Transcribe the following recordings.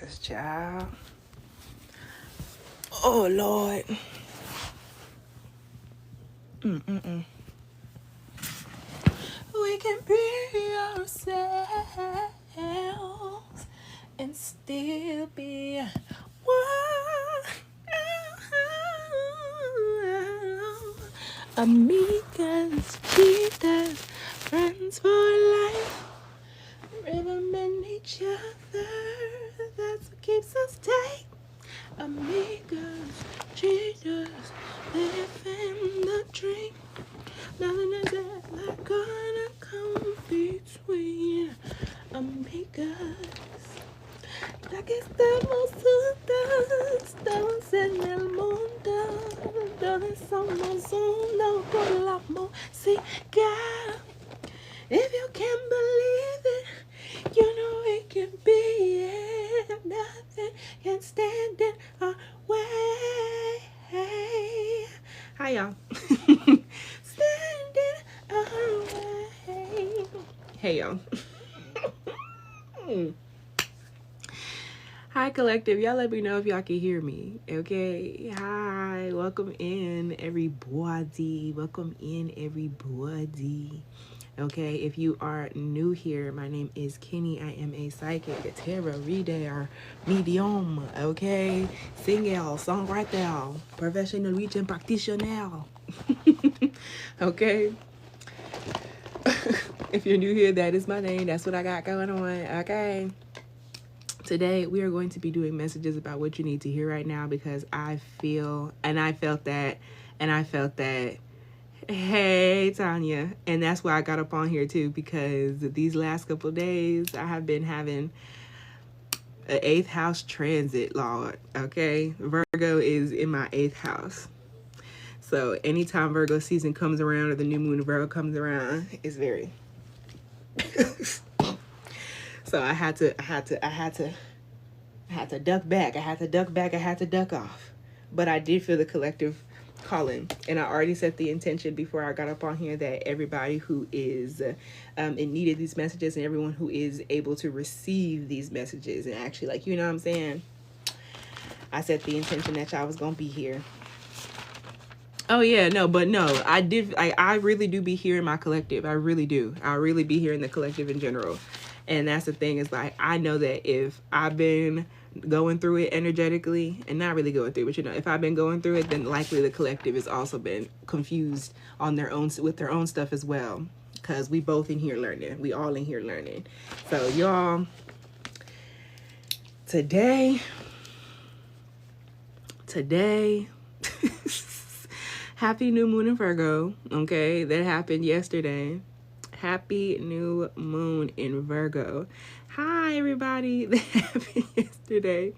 Cause child, oh Lord, we can be ourselves and still be one. Amigas, cheaters, friends for life, remembering each other, that's what keeps us tight. Amigas, cheaters, living the dream, nothing is ever gonna come between. Amigas, la que estamos juntas, todos en el mundo, todos somos uno por el amor. Sí, God, if you can believe it, you know it can be it. Nothing can stand in our way. Hi, y'all. Stand in our way. Hey, y'all. Hi, collective. Y'all let me know if y'all can hear me. Okay. Hi. Welcome in, everybody. Welcome in, everybody. Okay. If you are new here, my name is Kinny. I am a psychic, a tarot reader, medium. Okay. Singer, songwriter, professional reading practitioner. Okay. If you're new here, that is my name. That's what I got going on. Okay. Today, we are going to be doing messages about what you need to hear right now because I feel, and I felt that, hey, Tanya. And that's why I got up on here too, because these last couple of days, I have been having an 8th house transit, Lord. Okay. Virgo is in my 8th house. So anytime Virgo season comes around or the new moon of Virgo comes around, it's very... So I had to duck back. I had to duck off. But I did feel the collective calling. And I already set the intention before I got up on here that everybody who is in need of these messages and everyone who is able to receive these messages and actually, like, you know what I'm saying? I set the intention that y'all was going to be here. Oh, yeah, no, I really do be here in my collective. I really do. I really be here in the collective in general. And that's the thing is, like, I know that if I've been going through it energetically, and not really going through, but, you know, if I've been going through it, then likely the collective has also been confused on their own, with their own stuff as well. Because we both in here learning. We all in here learning. So, y'all, today, happy new moon in Virgo, okay? That happened yesterday. Happy new moon in Virgo. Hi, everybody. That happened yesterday.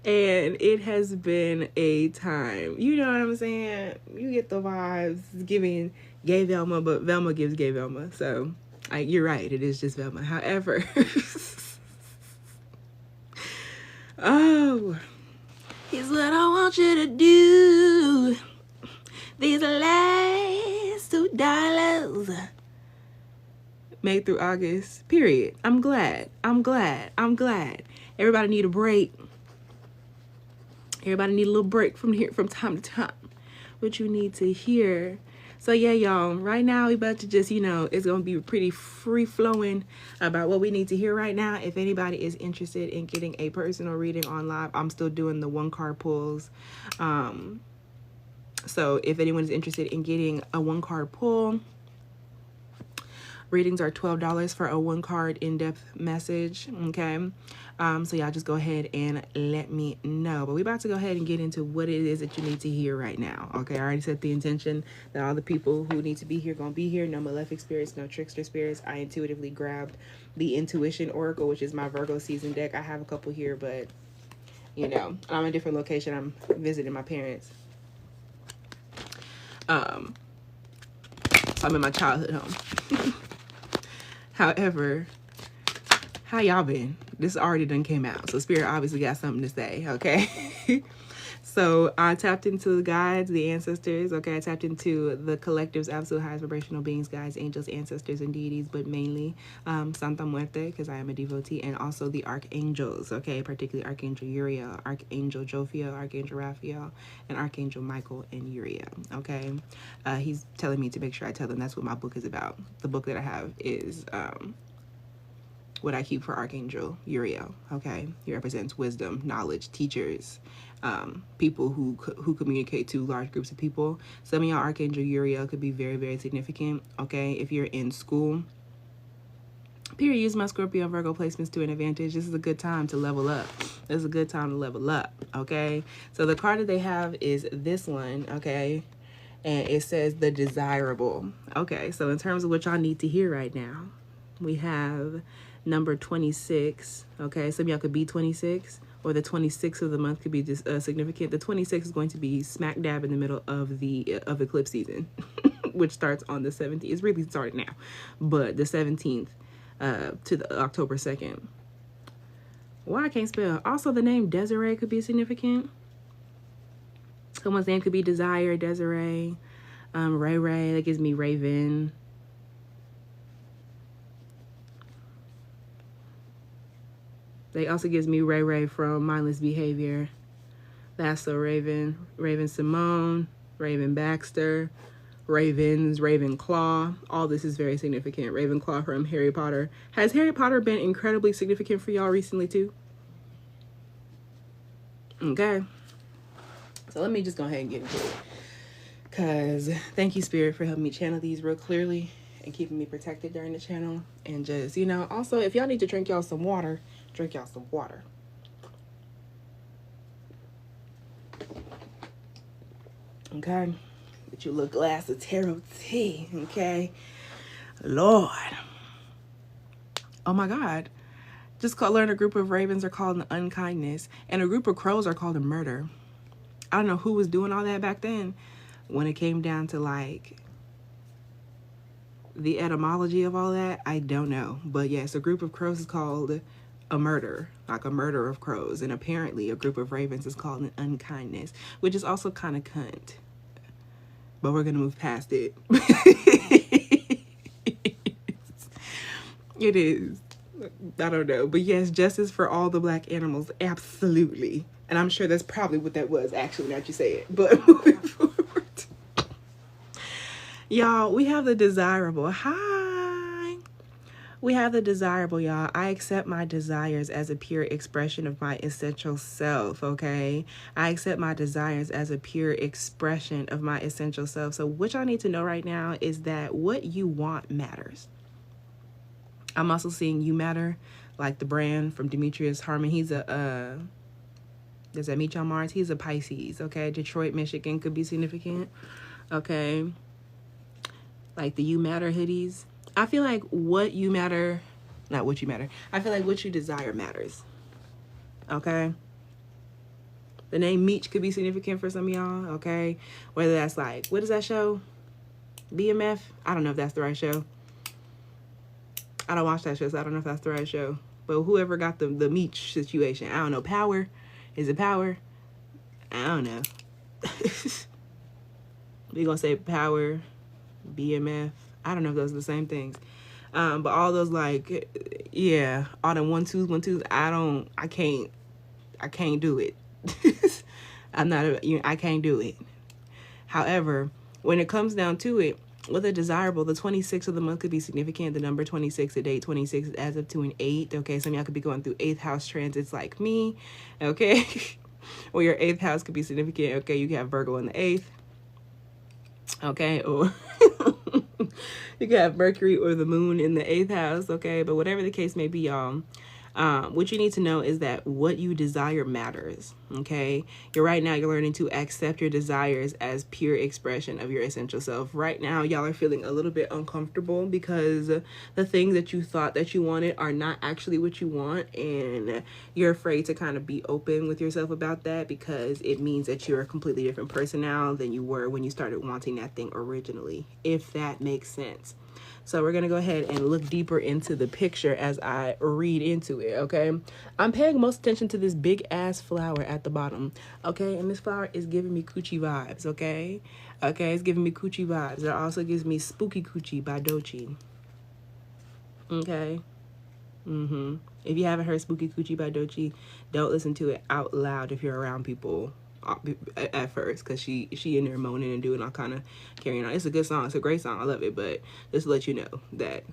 And it has been a time. You know what I'm saying? You get the vibes. Giving gay Velma, but Velma gives gay Velma. So, you're right. It is just Velma. However, oh, here's what I want you to do. These last $2 May through August, period. I'm glad. Everybody need a break. Everybody need a little break from here from time to time. What you need to hear. So yeah, y'all, right now we about to just, you know, it's going to be pretty free flowing about what we need to hear right now. If anybody is interested in getting a personal reading on live, I'm still doing the 1-card pulls. So if anyone is interested in getting a 1-card pull, readings are $12 for a 1-card in-depth message, okay? So y'all just go ahead and let me know. But we're about to go ahead and get into what it is that you need to hear right now, okay? I already set the intention that all the people who need to be here going to be here. No malefic spirits, no trickster spirits. I intuitively grabbed the Intuition Oracle, which is my Virgo season deck. I have a couple here, but, you know, I'm in a different location. I'm visiting my parents. So I'm in my childhood home. However, how y'all been? This already done came out, so Spirit obviously got something to say, okay? So I tapped into the guides, the ancestors. Okay, I tapped into the collective's absolute highest vibrational beings, guides, angels, ancestors, and deities, but mainly Santa Muerte, because I am a devotee, and also the archangels. Okay, particularly Archangel Uriel, Archangel Jophiel, Archangel Raphael, and Archangel Michael and Uriel. Okay, he's telling me to make sure I tell them that's what my book is about. The book that I have is what I keep for Archangel Uriel. Okay, he represents wisdom, knowledge, teachers, people who communicate to large groups of people. Some of y'all Archangel Uriel could be very, very significant. Okay, if you're in school, period, use my Scorpio and Virgo placements to an advantage. This is a good time to level up. This is a good time to level up. Okay, so the card that they have is this one. Okay, and it says the desirable. Okay, so in terms of what y'all need to hear right now, we have number 26. Okay, some of y'all could be 26, or the 26th of the month could be just significant. The 26th is going to be smack dab in the middle of the eclipse season, which starts on the 17th. It's really started now, but the 17th to the October 2nd. Why I can't spell. Also, the name Desiree could be significant. Someone's name could be Desire, Desiree, Ray Ray. That gives me Raven. They also gives me Ray Ray from Mindless Behavior. That's so Raven. Raven Simone, Raven Baxter, Ravens, Ravenclaw. All this is very significant. Ravenclaw from Harry Potter. Has Harry Potter been incredibly significant for y'all recently too? Okay. So let me just go ahead and get into it. Because thank you, Spirit, for helping me channel these real clearly and keeping me protected during the channel. And just, you know, also, if y'all need to drink y'all some water, drink y'all some water. Okay? Get you a little glass of tarot tea. Okay? Lord. Oh my God. Just learn a group of ravens are called an unkindness, and a group of crows are called a murder. I don't know who was doing all that back then when it came down to like the etymology of all that. I don't know. But yes, a group of crows is called a murder, like a murder of crows. And apparently a group of ravens is called an unkindness, which is also kind of cunt. But we're going to move past it. It is. I don't know. But yes, justice for all the black animals. Absolutely. And I'm sure that's probably what that was, actually, now that you say it. But moving forward. Y'all, we have the desirable. Hi. We have the desirable, y'all. I accept my desires as a pure expression of my essential self, okay? I accept my desires as a pure expression of my essential self. So what y'all need to know right now is that what you want matters. I'm also seeing You Matter, like the brand from Demetrius Harmon. He's a, does that meet y'all Mars? He's a Pisces, okay? Detroit, Michigan could be significant, okay? Like the You Matter hoodies. I feel like what you matter, not what you matter. I feel like what you desire matters, okay? The name Meech could be significant for some of y'all, okay? Whether that's like, what is that show? BMF? I don't know if that's the right show. I don't watch that show, so I don't know if that's the right show. But whoever got the Meech situation, I don't know. Power? Is it Power? I don't know. We're going to say Power, BMF. I don't know if those are the same things. But all those, like, yeah, all the 1 2s, 1 2s, I can't do it. I can't do it. However, when it comes down to it, with a desirable, the 26th of the month could be significant. The number 26, the date 26 adds up to an 8. Okay, some of y'all could be going through 8th house transits like me. Okay, or your 8th house could be significant. Okay, you can have Virgo in the 8th. Okay, or you could have Mercury or the moon in the 8th house. Okay, but whatever the case may be, y'all, what you need to know is that what you desire matters. Okay, right now you're learning to accept your desires as pure expression of your essential self. Right now y'all are feeling a little bit uncomfortable because the things that you thought that you wanted are not actually what you want, and you're afraid to kind of be open with yourself about that because it means that you're a completely different person now than you were when you started wanting that thing originally, if that makes sense. So we're going to go ahead and look deeper into the picture as I read into it, okay? I'm paying most attention to this big ass flower at the bottom, okay? And this flower is giving me coochie vibes, okay? Okay, it's giving me coochie vibes. It also gives me Spooky Coochie by Doechii. Okay? If you haven't heard Spooky Coochie by Doechii, don't listen to it out loud if you're around people at first, because she in there moaning and doing all kind of carrying on. It's a good song. It's a great song. I love it. But just to let you know that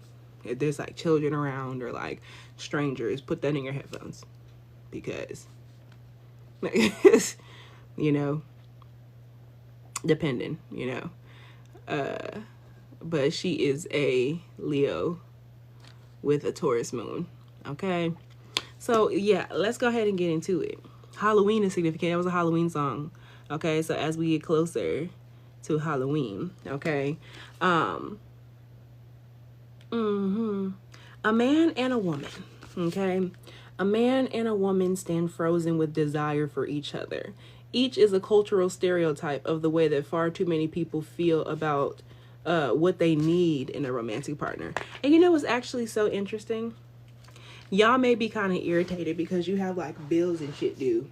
if there's like children around or like strangers, put that in your headphones, because you know, depending, you know. But she is a Leo with a Taurus moon. Okay, so yeah, let's go ahead and get into it. Halloween is significant. It was a Halloween song. Okay, so as we get closer to Halloween, okay, a man and a woman, okay, a man and a woman stand frozen with desire for each other. Each is a cultural stereotype of the way that far too many people feel about what they need in a romantic partner. And you know what's actually so interesting? Y'all may be kind of irritated because you have like bills and shit due.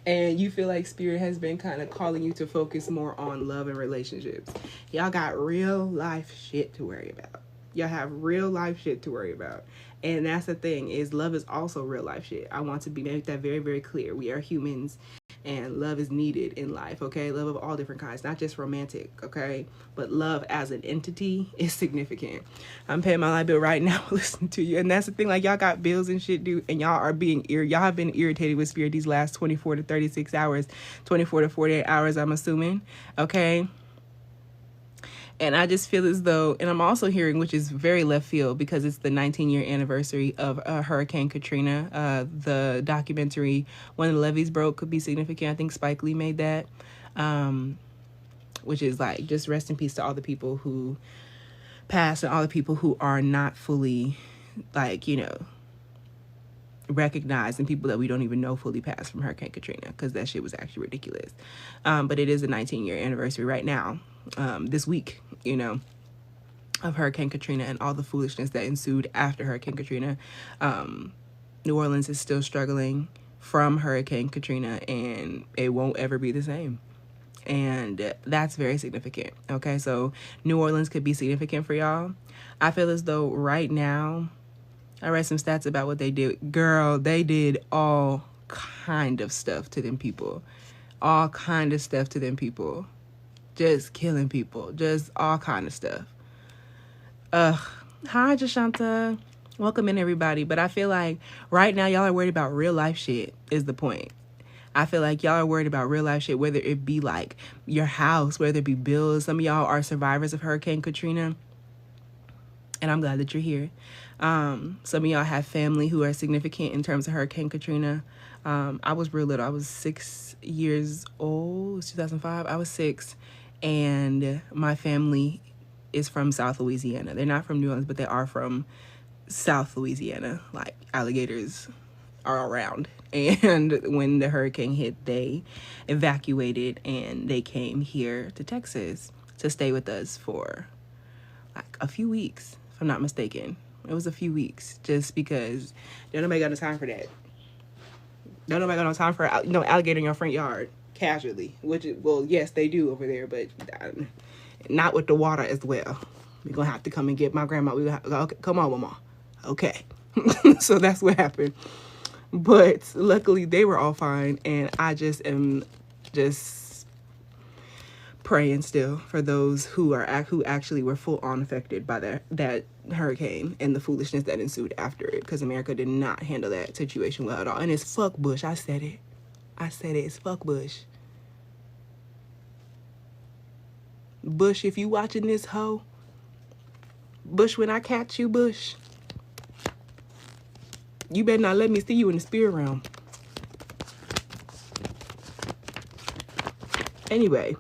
And you feel like spirit has been kind of calling you to focus more on love and relationships. Y'all got real life shit to worry about. Y'all have real life shit to worry about. And that's the thing, is love is also real life shit. I want to make that very, very clear. We are humans and love is needed in life, okay? Love of all different kinds, not just romantic, okay? But love as an entity is significant. I'm paying my light bill right now listening to you. And that's the thing, like, y'all got bills and shit due, and y'all are y'all have been irritated with spirit these last 24 to 36 hours, 24 to 48 hours, I'm assuming, okay? And I just feel as though, and I'm also hearing, which is very left field because it's the 19-year anniversary of Hurricane Katrina. The documentary, When the Levees Broke, could be significant. I think Spike Lee made that, which is like, just rest in peace to all the people who passed and all the people who are not fully, like, you know, recognized, and people that we don't even know fully passed from Hurricane Katrina, because that shit was actually ridiculous. But it is a 19-year anniversary right now, this week, you know, of Hurricane Katrina and all the foolishness that ensued after Hurricane Katrina. New Orleans is still struggling from Hurricane Katrina, and it won't ever be the same. And that's very significant. Okay, so New Orleans could be significant for y'all. I feel as though right now, I read some stats about what they did. Girl, they did all kind of stuff to them people. All kind of stuff to them people. Just killing people. Just all kind of stuff. Hi, Jashanta. Welcome in, everybody. But I feel like right now y'all are worried about real life shit is the point. I feel like y'all are worried about real life shit, whether it be like your house, whether it be bills. Some of y'all are survivors of Hurricane Katrina, and I'm glad that you're here. Some of y'all have family who are significant in terms of Hurricane Katrina. I was real little. I was 6 years old. It was 2005. I was 6, and my family is from South Louisiana. They're not from New Orleans, but they are from South Louisiana. Like, alligators are around. And when the hurricane hit, they evacuated and they came here to Texas to stay with us for like a few weeks, if I'm not mistaken. It was a few weeks, just because nobody got no time for that. Nobody got no time for alligator in your front yard casually. Which is, well, yes, they do over there, but not with the water as well. We're gonna have to come and get my grandma. Okay, come on, mama. Okay. So that's what happened. But luckily they were all fine, and I just am just praying still for those who actually were full on affected by that hurricane and the foolishness that ensued after it, because America did not handle that situation well at all. And it's fuck Bush. I said it. It's fuck Bush. Bush, if you watching this hoe, Bush, when I catch you, Bush, you better not let me see you in the spirit realm. Anyway,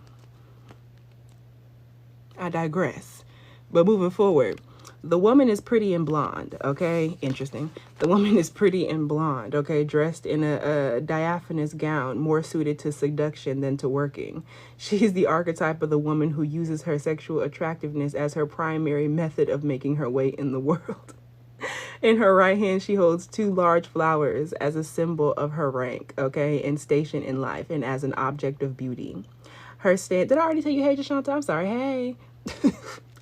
I digress. But moving forward, The woman is pretty and blonde, okay? Interesting. The woman is pretty and blonde, okay? Dressed in a diaphanous gown, more suited to seduction than to working. She's the archetype of the woman who uses her sexual attractiveness as her primary method of making her way in the world. In her right hand, she holds 2 large flowers as a symbol of her rank, okay, and station in life, and as an object of beauty. Her stand. Did I already tell you, hey, Jashanta? I'm sorry. Hey.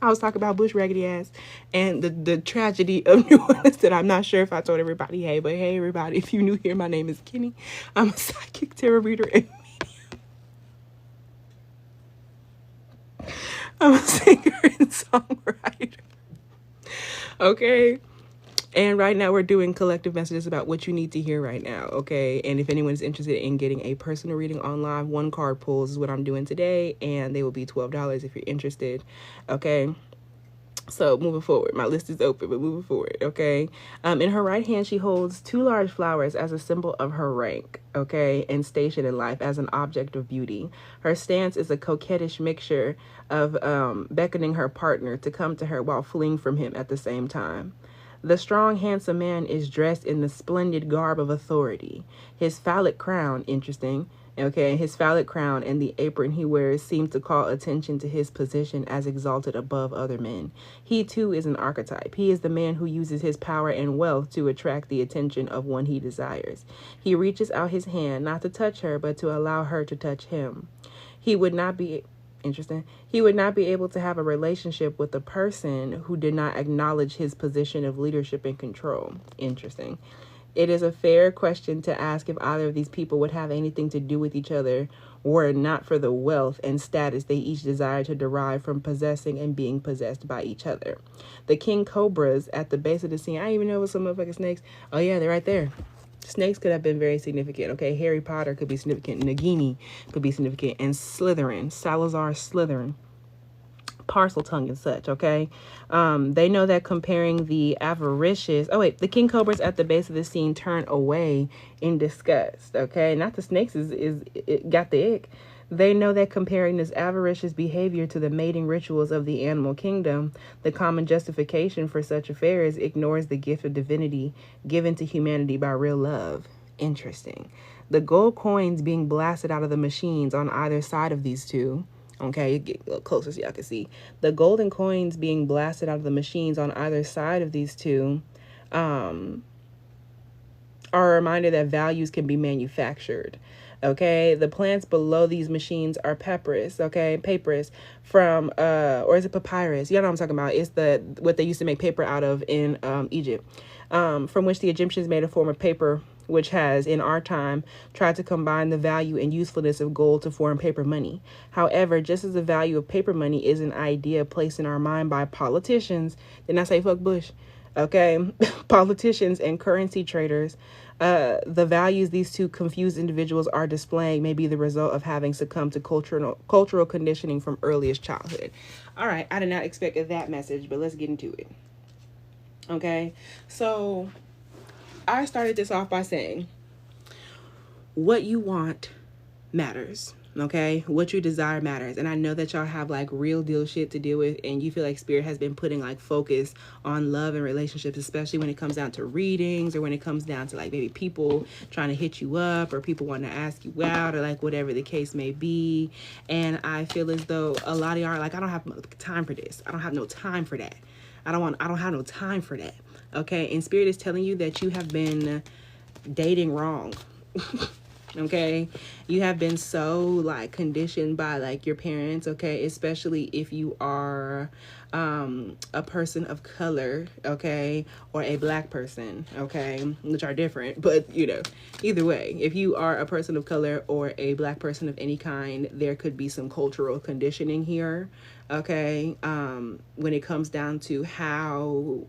I was talking about Bush raggedy ass and the tragedy of New Orleans that I'm not sure if I told everybody, hey, but hey, everybody, if you're new here, my name is Kinny. I'm a psychic tarot reader and medium. I'm a singer and songwriter. Okay. And right now we're doing collective messages about what you need to hear right now, okay? And if anyone's interested in getting a personal reading online, 1 card pulls is what I'm doing today, and they will be $12 if you're interested, okay? So moving forward, my list is open, but moving forward, okay? In her right hand, she holds 2 large flowers as a symbol of her rank, okay, and station in life as an object of beauty. Her stance is a coquettish mixture of beckoning her partner to come to her while fleeing from him at the same time. The strong, handsome man is dressed in the splendid garb of authority. His phallic crown, interesting, okay, his phallic crown and the apron he wears seem to call attention to his position as exalted above other men. He, too, is an archetype. He is the man who uses his power and wealth to attract the attention of one he desires. He reaches out his hand, not to touch her, but to allow her to touch him. He would not be able to have a relationship with a person who did not acknowledge his position of leadership and control. Interesting. It is a fair question to ask if either of these people would have anything to do with each other were it not for the wealth and status they each desire to derive from possessing and being possessed by each other. The king cobras at the base of the scene. I didn't even know it was some motherfucking snakes. Oh yeah, they're right there. Snakes could have been very significant, okay? Harry Potter could be significant. Nagini could be significant. And Slytherin, Salazar Slytherin, Parseltongue and such, okay? They know that comparing the avaricious... Oh, wait. The king cobras at the base of the scene turn away in disgust, okay? Not the snakes it got the ick. They know that comparing this avaricious behavior to the mating rituals of the animal kingdom, the common justification for such affairs ignores the gift of divinity given to humanity by real love. Interesting. The gold coins being blasted out of the machines on either side of these two. Okay, get a little closer so y'all can see. The golden coins being blasted out of the machines on either side of these two are a reminder that values can be manufactured. Okay, the plants below these machines are papyrus, okay, papyrus from, or is it papyrus? Y'all know what I'm talking about. It's what they used to make paper out of in Egypt, from which the Egyptians made a form of paper, which has, in our time, tried to combine the value and usefulness of gold to form paper money. However, just as the value of paper money is an idea placed in our mind by politicians, didn't I say fuck Bush? Okay, politicians and currency traders, the values these two confused individuals are displaying may be the result of having succumbed to cultural conditioning from earliest childhood. All right, I did not expect that message, but let's get into it. Okay, so I started this off by saying, what you want matters. Okay, what you desire matters. And I know that y'all have like real deal shit to deal with, and you feel like spirit has been putting like focus on love and relationships, especially when it comes down to readings, or when it comes down to like maybe people trying to hit you up, or people wanting to ask you out, or like whatever the case may be. And I feel as though a lot of y'all are like, I don't have time for this. I don't have no time for that. I don't have no time for that. Okay, and spirit is telling you that you have been dating wrong. Okay, you have been so like conditioned by like your parents, okay, especially if you are a person of color, okay, or a black person, okay, which are different, but you know, either way, if you are a person of color or a black person of any kind, there could be some cultural conditioning here, okay, when it comes down to how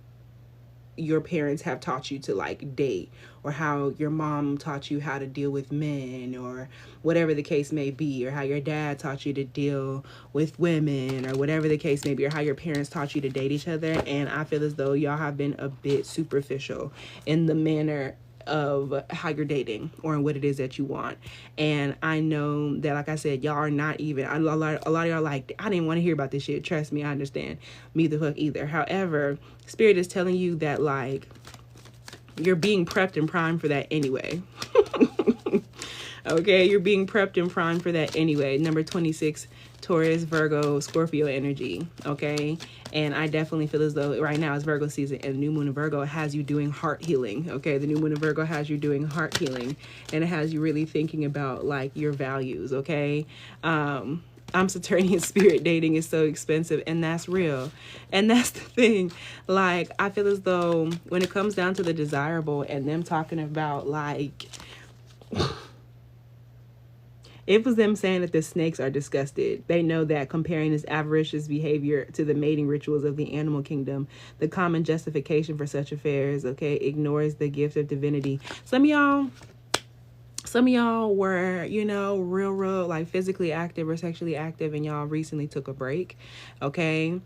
your parents have taught you to like date, or how your mom taught you how to deal with men, or whatever the case may be, or how your dad taught you to deal with women, or whatever the case may be, or how your parents taught you to date each other. And I feel as though y'all have been a bit superficial in the manner of how you're dating or what it is that you want. And I know that, like I said, y'all are not even, a lot of y'all like, I didn't want to hear about this shit. Trust me, I understand. Me the fuck either. However, Spirit is telling you that, like, you're being prepped and primed for that anyway. Okay, you're being prepped and primed for that anyway. Number 26, Taurus, Virgo, Scorpio energy. Okay, and I definitely feel as though right now is Virgo season, and the new moon in Virgo has you doing heart healing. Okay, the new moon in Virgo has you doing heart healing, and it has you really thinking about, like, your values. Okay, I'm Saturnian spirit. Dating is so expensive, and that's real. And that's the thing. Like, I feel as though when it comes down to the desirable and them talking about, like, it was them saying that the snakes are disgusted. They know that comparing this avaricious behavior to the mating rituals of the animal kingdom, the common justification for such affairs, okay, ignores the gift of divinity. Some of y'all were, you know, real, like, physically active or sexually active, and y'all recently took a break, okay?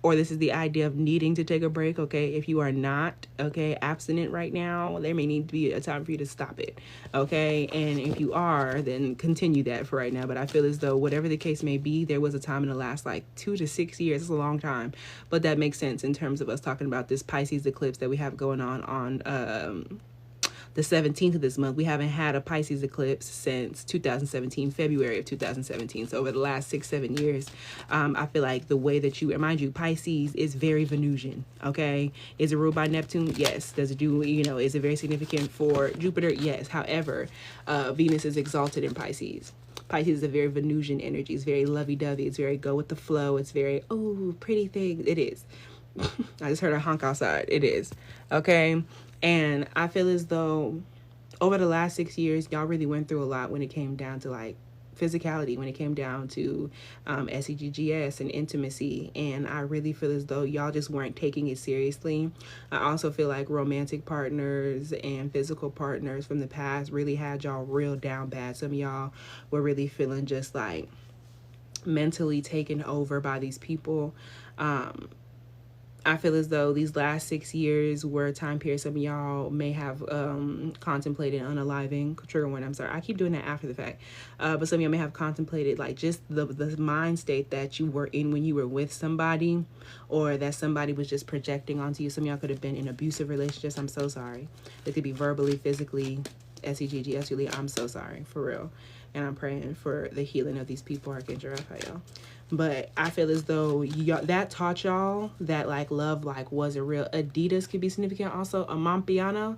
Or this is the idea of needing to take a break, okay? If you are not, okay, abstinent right now, there may need to be a time for you to stop it, okay? And if you are, then continue that for right now. But I feel as though whatever the case may be, there was a time in the last, like, 2 to 6 years. It's a long time. But that makes sense in terms of us talking about this Pisces eclipse that we have going on the 17th of this month. We haven't had a Pisces eclipse since 2017, February of 2017. So over the last 6-7 years, I feel like the way that you, mind you, Pisces is very Venusian, okay? Is it ruled by Neptune? Yes. Does it do, you know, is it very significant for Jupiter? Yes. However, Venus is exalted in Pisces. Pisces is a very Venusian energy. It's very lovey-dovey. It's very go with the flow. It's very, oh, pretty thing. It is. I just heard a honk outside. It is. Okay? And I feel as though over the last 6 years, y'all really went through a lot when it came down to, like, physicality, when it came down to SEGGS and intimacy. And I really feel as though y'all just weren't taking it seriously. I also feel like romantic partners and physical partners from the past really had y'all real down bad. Some of y'all were really feeling just, like, mentally taken over by these people. I feel as though these last 6 years were a time period some of y'all may have contemplated unaliving. Trigger one, I'm sorry. I keep doing that after the fact. But some of y'all may have contemplated, like, just the mind state that you were in when you were with somebody, or that somebody was just projecting onto you. Some of y'all could have been in abusive relationships. I'm so sorry. They could be verbally, physically, SEGGS. I'm so sorry, for real. And I'm praying for the healing of these people, Archangel Raphael. But I feel as though that taught y'all that, like, love, like, wasn't real. Adidas could be significant also. Amapiano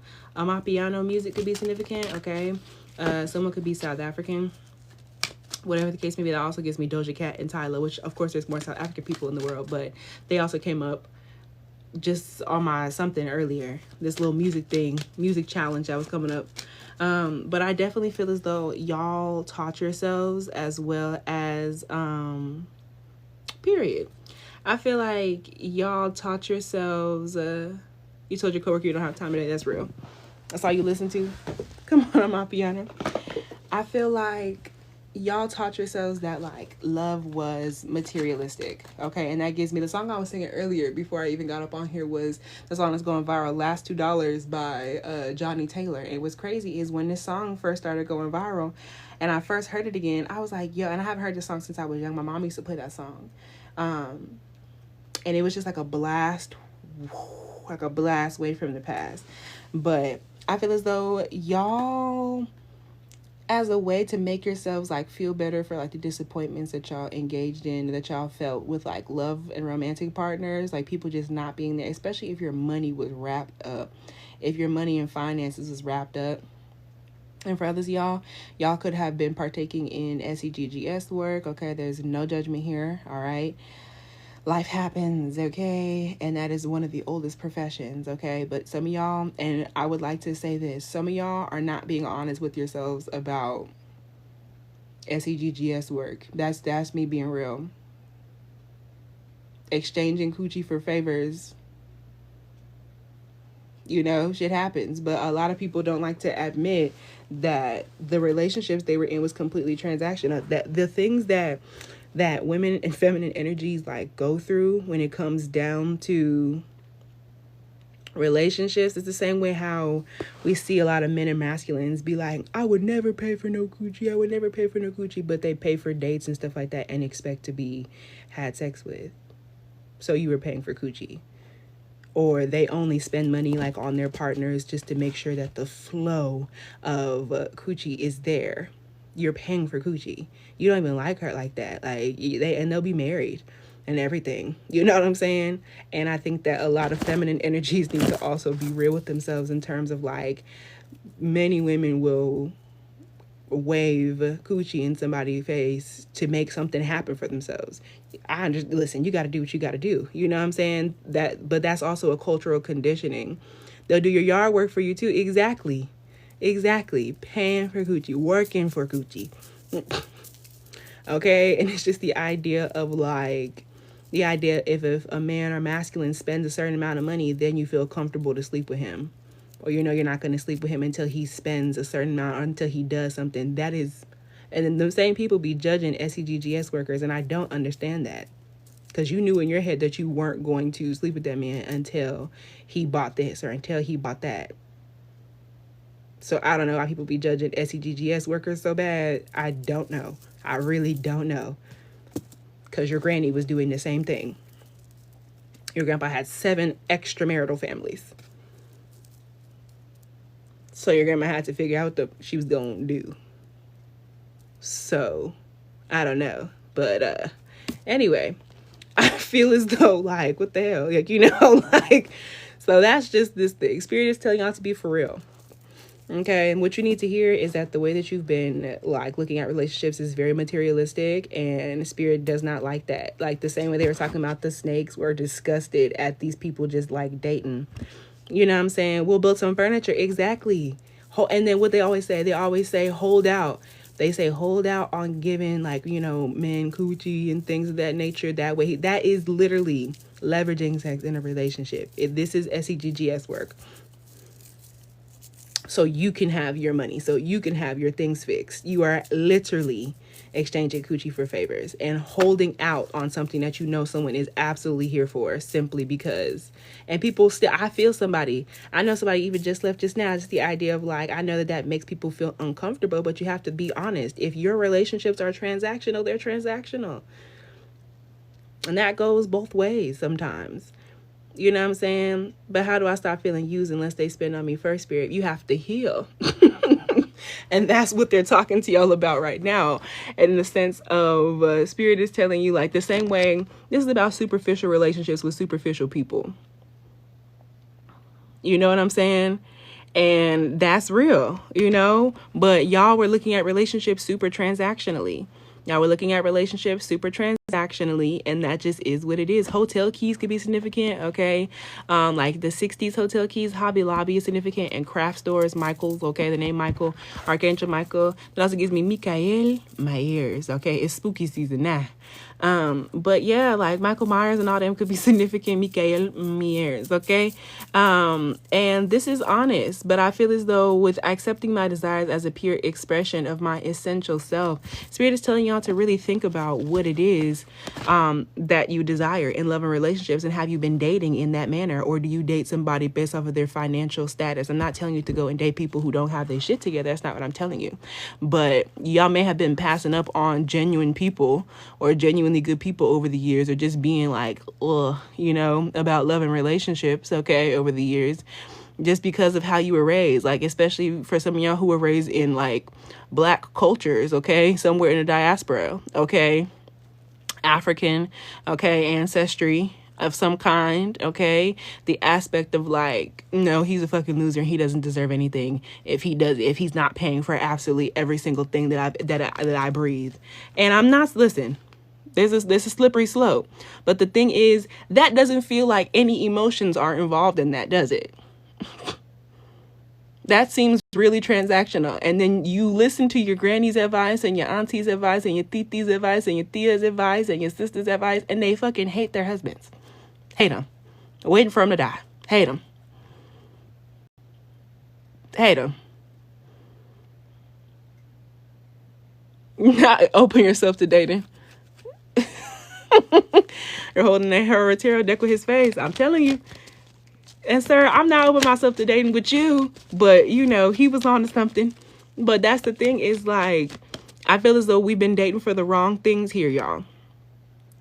music could be significant, okay? Someone could be South African. Whatever the case may be, that also gives me Doja Cat and Tyler, which, of course, there's more South African people in the world, but they also came up just on my something earlier. This little music challenge that was coming up. But I definitely feel as though y'all taught yourselves as well as, period. I feel like y'all taught yourselves, you told your coworker you don't have time today. That's real. That's all you listen to. Come on my piano. I feel like y'all taught yourselves that, like, love was materialistic, okay? And that gives me the song I was singing earlier before I even got up on here was the song that's going viral, Last $2 by Johnnie Taylor. And what's crazy is when this song first started going viral and I first heard it again, I was like, yo, and I haven't heard this song since I was young. My mom used to play that song. And it was just like a blast away from the past. But I feel as though y'all, as a way to make yourselves, like, feel better for, like, the disappointments that y'all engaged in, that y'all felt with, like, love and romantic partners, like, people just not being there, especially if your money was wrapped up, if your money and finances was wrapped up. And for others, y'all could have been partaking in SEGGS work, okay? There's no judgment here, all right? Life happens, okay? And that is one of the oldest professions, okay? But some of y'all, and I would like to say this, some of y'all are not being honest with yourselves about SEGGS work. That's me being real. Exchanging coochie for favors. You know, shit happens. But a lot of people don't like to admit that the relationships they were in was completely transactional. That the things that women and feminine energies, like, go through when it comes down to Relationships is the same way how we see a lot of men and masculines be like, I would never pay for no coochie, I would never pay for no coochie, but they pay for dates and stuff like that and expect to be had sex with. So you were paying for coochie. Or they only spend money like on their partners just to make sure that the flow of coochie is there. You're paying for coochie. You don't even like her like that. Like they'll be married and everything. You know what I'm saying? And I think that a lot of feminine energies need to also be real with themselves in terms of like, many women will wave coochie in somebody's face to make something happen for themselves. I understand. Listen, you got to do what you got to do. You know what I'm saying? But that's also a cultural conditioning. They'll do your yard work for you too. Exactly. Paying for coochie, working for coochie. Okay, and it's just the idea of like, if a man or masculine spends a certain amount of money, then you feel comfortable to sleep with him. Or you're not going to sleep with him until he spends a certain amount or until he does something. That is, and then the same people be judging SCGGS workers, and I don't understand that. Because you knew in your head that you weren't going to sleep with that man until he bought this or until he bought that. So I don't know why people be judging SCGGS workers so bad. I don't know. I really don't know. Because your granny was doing the same thing. Your grandpa had 7 extramarital families. So your grandma had to figure out what she was going to do. So, I don't know. But anyway, I feel as though, like, what the hell? Like, like, so that's just this thing. Spirit is telling y'all to be for real. Okay, and what you need to hear is that the way that you've been, like, looking at relationships is very materialistic, and Spirit does not like that. Like, the same way they were talking about the snakes were disgusted at these people just, like, dating. You know what I'm saying? We'll build some furniture. Exactly. And then what they always say, hold out. They say hold out on giving, like, men coochie and things of that nature. That way, that is literally leveraging sex in a relationship. This is SCGGS work. So you can have your money. So you can have your things fixed. You are literally exchanging coochie for favors and holding out on something that someone is absolutely here for simply because. And people still, I know somebody even just left just now. Just the idea of like, I know that makes people feel uncomfortable, but you have to be honest. If your relationships are transactional, they're transactional. And that goes both ways sometimes. You know what I'm saying? But how do I stop feeling used unless they spend on me first, Spirit? You have to heal. And that's what they're talking to y'all about right now. And in the sense of Spirit is telling you, like, the same way, this is about superficial relationships with superficial people. You know what I'm saying? And that's real, but y'all were looking at relationships super transactionally. Now we're looking at relationships super transactionally, and that just is what it is. Hotel keys could be significant, okay? Like the 60s hotel keys, Hobby Lobby is significant, and craft stores, Michael's, okay? The name Michael, Archangel Michael. That also gives me Michael Myers, okay? It's spooky season now. But yeah, like Michael Myers and all them could be significant. Michael Myers, okay? And this is honest, but I feel as though with accepting my desires as a pure expression of my essential self, Spirit is telling y'all to really think about what it is that you desire in love and relationships, and have you been dating in that manner, or do you date somebody based off of their financial status? I'm not telling you to go and date people who don't have their shit together. That's not what I'm telling you. But y'all may have been passing up on genuine people or genuinely good people over the years, or just being like, about love and relationships, okay, over the years, just because of how you were raised. Like, especially for some of y'all who were raised in like Black cultures, okay, somewhere in the diaspora, okay, African, okay, ancestry of some kind, okay, the aspect of like, no, he's a fucking loser and he doesn't deserve anything if he's not paying for absolutely every single thing that I breathe. And I'm not, listen, there's a slippery slope, but the thing is, that doesn't feel like any emotions are involved in that, does it? That seems really transactional. And then you listen to your granny's advice and your auntie's advice and your titi's advice and your tia's advice and your sister's advice, and they fucking hate their husbands. Hate them. Waiting for them to die. Hate them. Hate them. Not open yourself to dating. You're holding that tarot deck with his face. I'm telling you. And sir, I'm not open myself to dating with you, but you know, he was on to something. But that's the thing is like, I feel as though we've been dating for the wrong things here, y'all.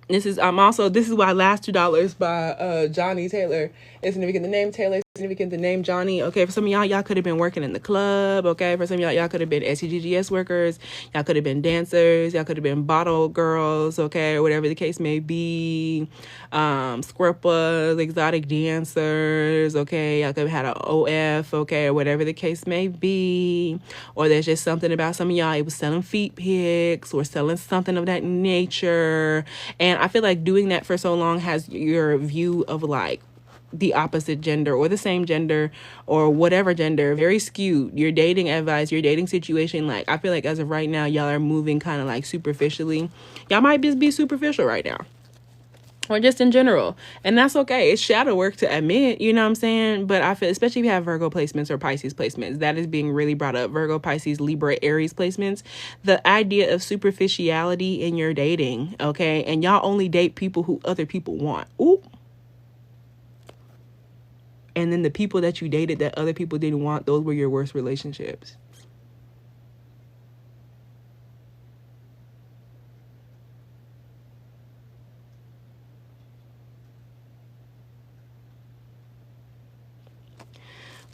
This is why Last $2 by Johnnie Taylor is significant. The name Taylor is significant. The name Johnnie. Okay, for some of y'all could have been working in the club. Okay, for some of y'all could have been SCGGS workers. Y'all could have been dancers. Y'all could have been bottle girls. Okay, or whatever the case may be. Squirpas, exotic dancers. Okay, y'all could have had an OF. Okay, or whatever the case may be. Or there's just something about some of y'all. It was selling feet pics or selling something of that nature. And I feel like doing that for so long has your view of like the opposite gender or the same gender or whatever gender very skewed. Your dating advice, your dating situation, like I feel like as of right now, y'all are moving kind of like superficially. Y'all might just be superficial right now. Or just in general. And that's okay. It's shadow work to admit, you know what I'm saying? But I feel, especially if you have Virgo placements or Pisces placements, that is being really brought up. Virgo, Pisces, Libra, Aries placements. The idea of superficiality in your dating, okay? And y'all only date people who other people want. Ooh. And then the people that you dated that other people didn't want, those were your worst relationships.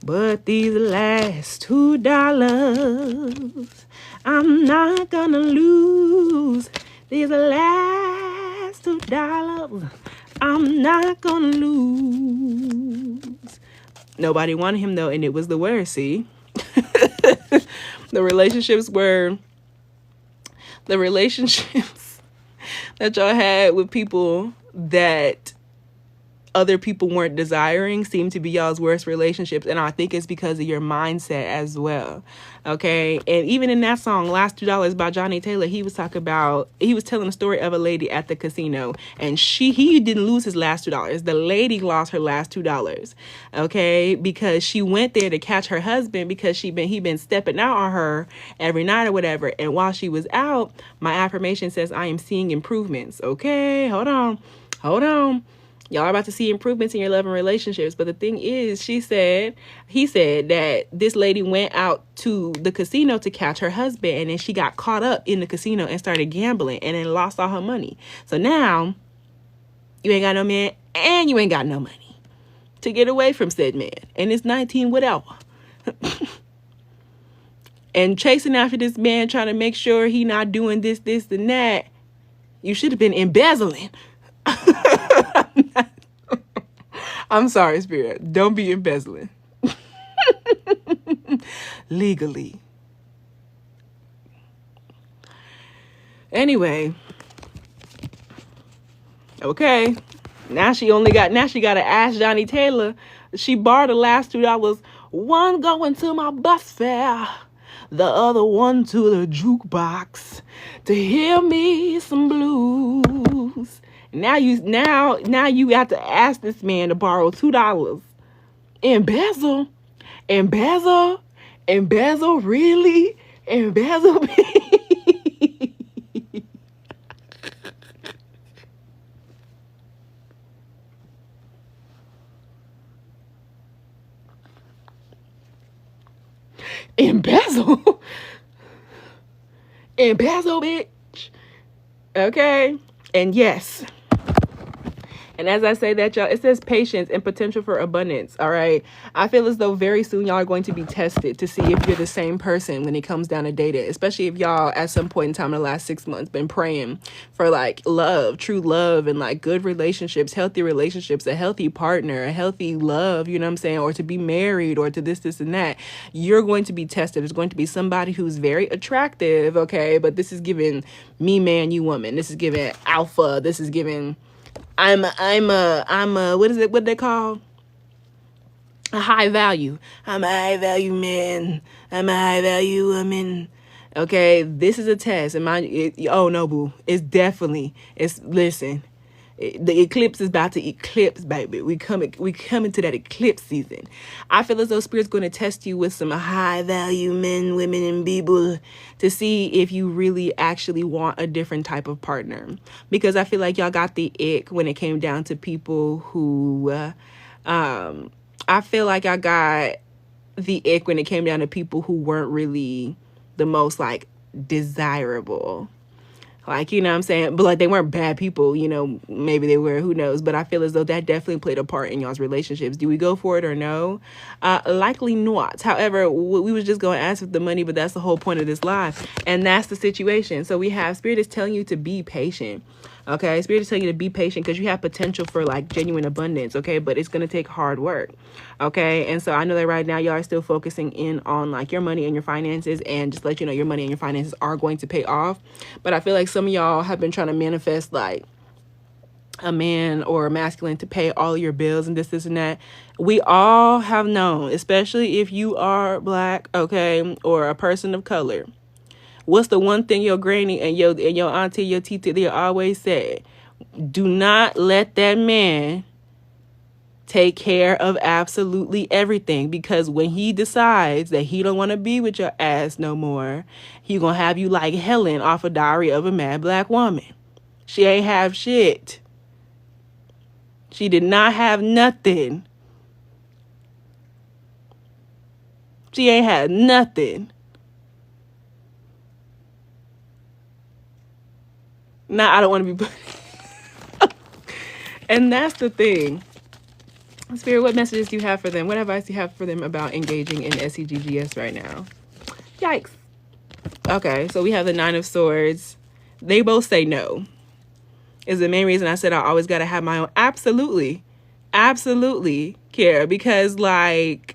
But these last $2, I'm not gonna lose. These last $2, I'm not gonna lose. Nobody wanted him though, and it was the worst, see? The relationships that y'all had with people that other people weren't desiring seem to be y'all's worst relationships. And I think it's because of your mindset as well. Okay. And even in that song, Last $2 by Johnnie Taylor, he was telling a story of a lady at the casino, and he didn't lose his last $2. The lady lost her last $2. Okay. Because she went there to catch her husband because he been stepping out on her every night or whatever. And while she was out, my affirmation says, I am seeing improvements. Okay. Hold on. Y'all are about to see improvements in your love and relationships. But the thing is, he said that this lady went out to the casino to catch her husband, and then she got caught up in the casino and started gambling and then lost all her money. So now you ain't got no man and you ain't got no money to get away from said man. And it's 19 whatever. And chasing after this man, trying to make sure he not doing this, and that. You should have been embezzling. I'm sorry, Spirit. Don't be embezzling. Legally. Anyway. Okay. Now she got to ask Johnnie Taylor. She borrowed the last $2. One going to my bus fare. The other one to the jukebox to hear me some blues. Now you have to ask this man to borrow $2. Embezzle, really? Embezzle me? Embezzle, bitch. Okay, and yes. And as I say that, y'all, it says patience and potential for abundance. All right. I feel as though very soon y'all are going to be tested to see if you're the same person when it comes down to dating, especially if y'all at some point in time in the last 6 months been praying for like love, true love, and like good relationships, healthy relationships, a healthy partner, a healthy love, you know what I'm saying? Or to be married or to this, and that. You're going to be tested. There's going to be somebody who's very attractive. Okay. But this is giving me man, you woman. This is giving alpha. This is giving I'm a what is it? What they call? A high value. I'm a high value man. I'm a high value woman. Okay, this is a test. And oh no, boo. Listen. The eclipse is about to eclipse, baby. We coming to that eclipse season. I feel as though Spirit's going to test you with some high value men, women, and people to see if you really actually want a different type of partner. Because I feel like y'all got the ick when it came down to people who I feel like I got the ick when it came down to people who weren't really the most like desirable. Like, you know what I'm saying? But like, they weren't bad people, you know, maybe they were, who knows? But I feel as though that definitely played a part in y'all's relationships. Do we go for it or no? Likely not. However, we was just going to ask for the money, but that's the whole point of this live. And that's the situation. So we have Spirit is telling you to be patient. Okay, Spirit is telling you to be patient because you have potential for like genuine abundance. Okay, but it's gonna take hard work. Okay, and so I know that right now y'all are still focusing in on like your money and your finances, and just let you know your money and your finances are going to pay off. But I feel like some of y'all have been trying to manifest like a man or a masculine to pay all your bills and this and that. We all have known, especially if you are Black, okay, or a person of color. What's the one thing your granny and your auntie, your tita, they always said? Do not let that man take care of absolutely everything, because when he decides that he don't want to be with your ass no more, he gonna have you like Helen off a Diary of a Mad Black Woman. She ain't have shit. She did not have nothing. She ain't had nothing. Nah, I don't want to be. And that's the thing. Spirit, what messages do you have for them? What advice do you have for them about engaging in SEGGS right now? Yikes. Okay, so we have the Nine of Swords. They both say no. Is the main reason I said I always got to have my own. Absolutely. Absolutely care, because like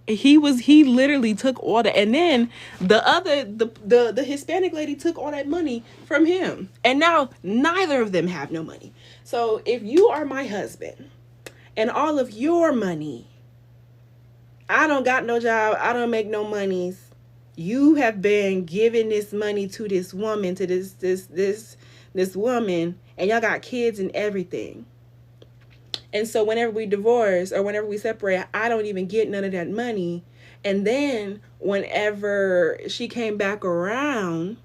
he literally took all that, and then the Hispanic lady took all that money from him, and now neither of them have no money. So if you are my husband and all of your money, I don't got no job, I don't make no monies, you have been giving this money to this woman, to this woman, and y'all got kids and everything. And so whenever we divorce or whenever we separate, I don't even get none of that money. And then whenever she came back around,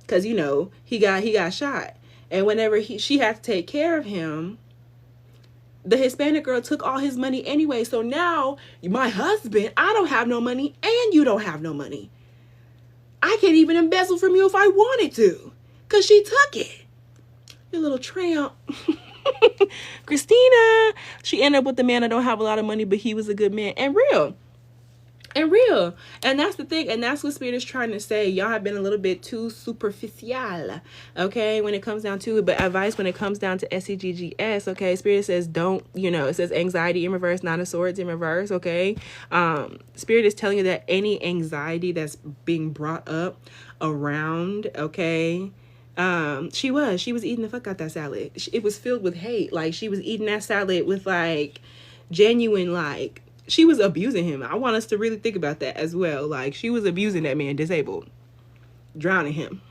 because, you know, he got shot. And whenever she had to take care of him, the Hispanic girl took all his money anyway. So now my husband, I don't have no money and you don't have no money. I can't even embezzle from you if I wanted to, because she took it. You little tramp. Christina, she ended up with the man that don't have a lot of money, but he was a good man and real. And that's the thing, and that's what Spirit is trying to say. Y'all have been a little bit too superficial, okay, when it comes down to it. But advice when it comes down to SEGGS, okay, Spirit says don't, you know, it says anxiety in reverse, Nine of Swords in reverse, okay. Spirit is telling you that any anxiety that's being brought up around, okay, she was eating the fuck out that salad. It was filled with hate. Like, she was eating that salad with like genuine, like, she was abusing him. I want us to really think about that as well. Like, she was abusing that man, disabled, drowning him,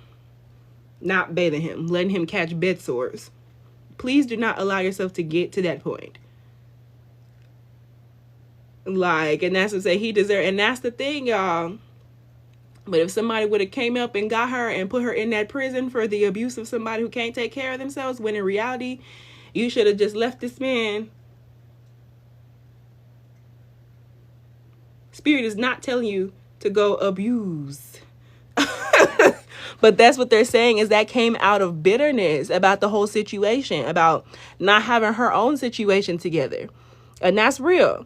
not bathing him, letting him catch bed sores. Please do not allow yourself to get to that point. Like, and that's what I say, he deserved. And that's the thing, y'all. But if somebody would have came up and got her and put her in that prison for the abuse of somebody who can't take care of themselves, when in reality, you should have just left this man. Spirit is not telling you to go abuse. But that's what they're saying, is that came out of bitterness about the whole situation, about not having her own situation together. And that's real.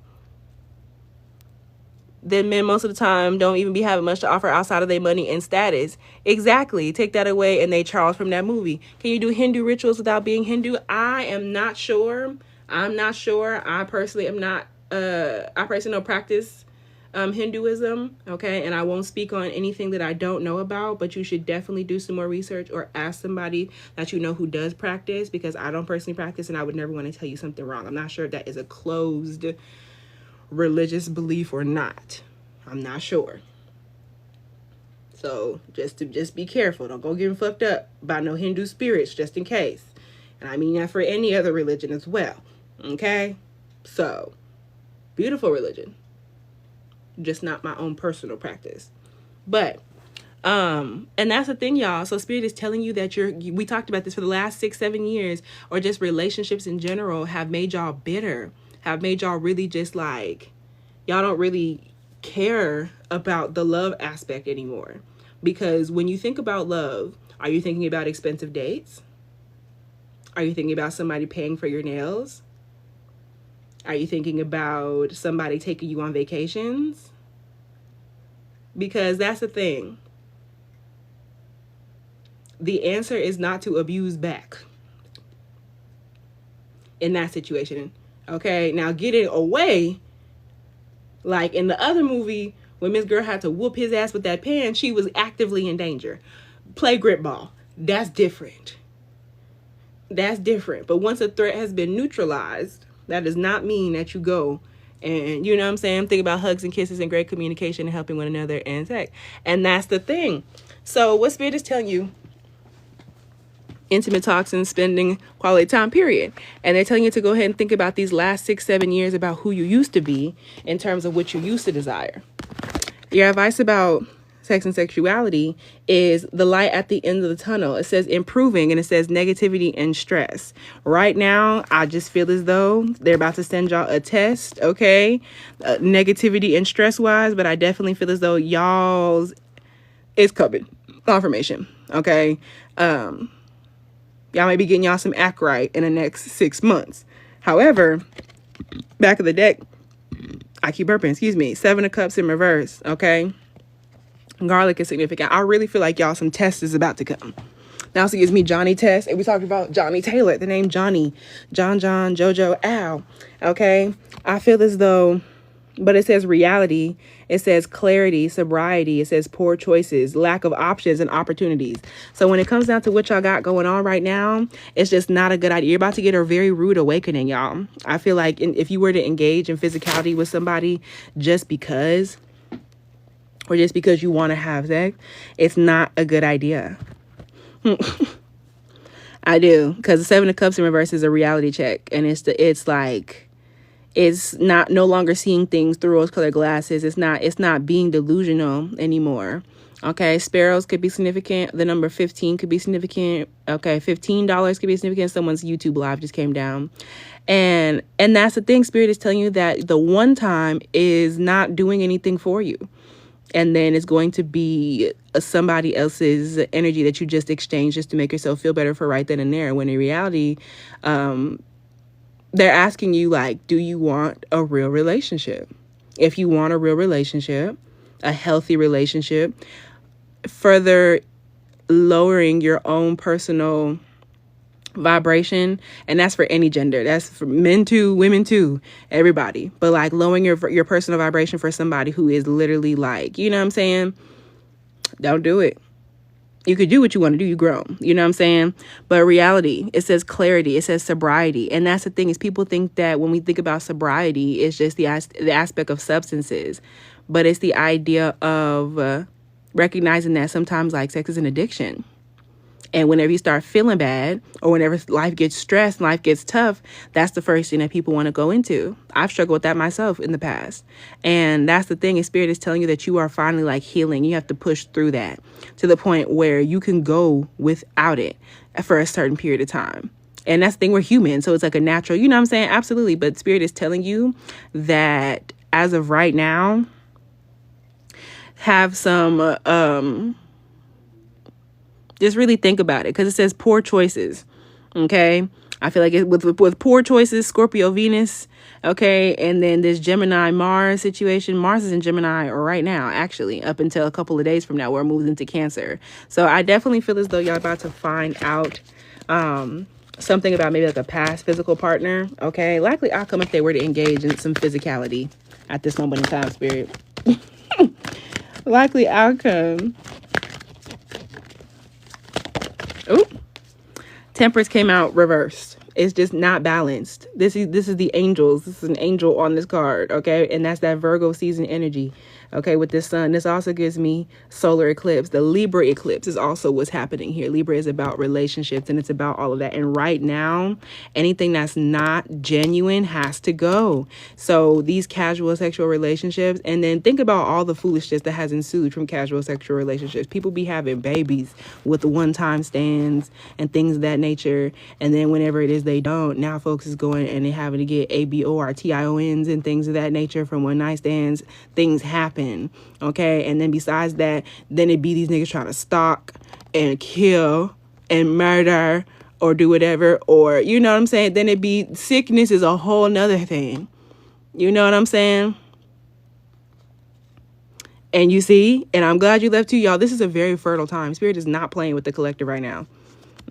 Then men most of the time don't even be having much to offer outside of their money and status. Exactly. Take that away and they Charles from that movie. Can you do Hindu rituals without being Hindu? I am not sure. I'm not sure. I personally am not, I personally don't practice Hinduism, okay, and I won't speak on anything that I don't know about, but you should definitely do some more research or ask somebody that you know who does practice, because I don't personally practice and I would never want to tell you something wrong. I'm not sure if that is a closed religious belief or not. I'm not sure. So just be careful. Don't go getting fucked up by no Hindu spirits, just in case. And I mean that for any other religion as well. Okay? So, beautiful religion. Just not my own personal practice. But and that's the thing, y'all. So Spirit is telling you that we talked about this for the last 6-7 years, or just relationships in general have made y'all bitter. have made y'all really just like, y'all don't really care about the love aspect anymore. Because when you think about love, are you thinking about expensive dates? Are you thinking about somebody paying for your nails? Are you thinking about somebody taking you on vacations? Because that's the thing. The answer is not to abuse back in that situation. Okay, now getting away, like in the other movie, when Miss Girl had to whoop his ass with that pen, she was actively in danger. Play grip ball. That's different. That's different. But once a threat has been neutralized, that does not mean that you go and, you know what I'm saying, think about hugs and kisses and great communication and helping one another and sex. And that's the thing. So what Spirit is telling you, intimate talks and spending quality time, period. And they're telling you to go ahead and think about these last 6-7 years about who you used to be in terms of what you used to desire. Your advice about sex and sexuality is the light at the end of the tunnel. It says improving, and it says negativity and stress. Right now, I just feel as though they're about to send y'all a test, okay? Negativity and stress wise, but I definitely feel as though y'all's is coming. Confirmation, okay? Y'all may be getting y'all some act right in the next 6 months. However, back of the deck, I keep burping, excuse me. 7 of Cups in reverse, okay? Garlic is significant. I really feel like y'all some test is about to come. Now she gives me Johnnie test. And we talked about Johnnie Taylor, the name Johnnie. John, Jojo, Al. Okay? I feel as though, but it says reality. It says clarity, sobriety. It says poor choices, lack of options and opportunities. So when it comes down to what y'all got going on right now, it's just not a good idea. You're about to get a very rude awakening, y'all. I feel like if you were to engage in physicality with somebody just because, or just because you want to have sex, it's not a good idea. I do, because the 7 of Cups in reverse is a reality check, and it's not no longer seeing things through rose-colored glasses. It's not being delusional anymore. Okay, sparrows could be significant. The number 15 could be significant. Okay, $15 could be significant. Someone's YouTube live just came down. And that's the thing. Spirit is telling you that the one time is not doing anything for you. And then it's going to be somebody else's energy that you just exchanged just to make yourself feel better for right then and there. When in reality, they're asking you, like, do you want a real relationship? If you want a real relationship, a healthy relationship, further lowering your own personal vibration, and that's for any gender, that's for men too, women too, everybody, but like lowering your personal vibration for somebody who is literally like, you know what I'm saying, don't do it. You could do what you want to do, you grown, you know what I'm saying, but reality, it says clarity, it says sobriety. And that's the thing, is people think that when we think about sobriety, it's just the aspect of substances, but it's the idea of recognizing that sometimes like sex is an addiction. And whenever you start feeling bad, or whenever life gets stressed, life gets tough, that's the first thing that people want to go into. I've struggled with that myself in the past. And that's the thing, is Spirit is telling you that you are finally like healing. You have to push through that to the point where you can go without it for a certain period of time. And that's the thing, we're human. So it's like a natural, you know what I'm saying? Absolutely. But Spirit is telling you that as of right now, have some, just really think about it, because it says poor choices. Okay, I feel like with poor choices, Scorpio Venus. Okay, and then this Gemini Mars situation. Mars is in Gemini right now, actually, up until a couple of days from now, where it moves into Cancer. So I definitely feel as though y'all about to find out something about maybe like a past physical partner. Okay, likely outcome if they were to engage in some physicality at this moment in time, Spirit. Likely outcome. Oh, Temperance came out reversed. It's just not balanced. This is the angels. This is an angel on this card, okay? And that's that Virgo season energy. Okay, with this sun, this also gives me solar eclipse. The Libra eclipse is also what's happening here. Libra is about relationships, and it's about all of that. And right now, anything that's not genuine has to go. So these casual sexual relationships, and then think about all the foolishness that has ensued from casual sexual relationships. People be having babies with the one-time stands and things of that nature. And then whenever it is they don't, now folks is going and they having to get ABORTIONs and things of that nature from one night stands. Things happen, okay? And then besides that, then it be these niggas trying to stalk and kill and murder or do whatever, or you know what I'm saying? Then it be sickness is a whole nother thing. You know what I'm saying? And you see, and I'm glad you left too, y'all. This is a very fertile time. Spirit is not playing with the collective right now.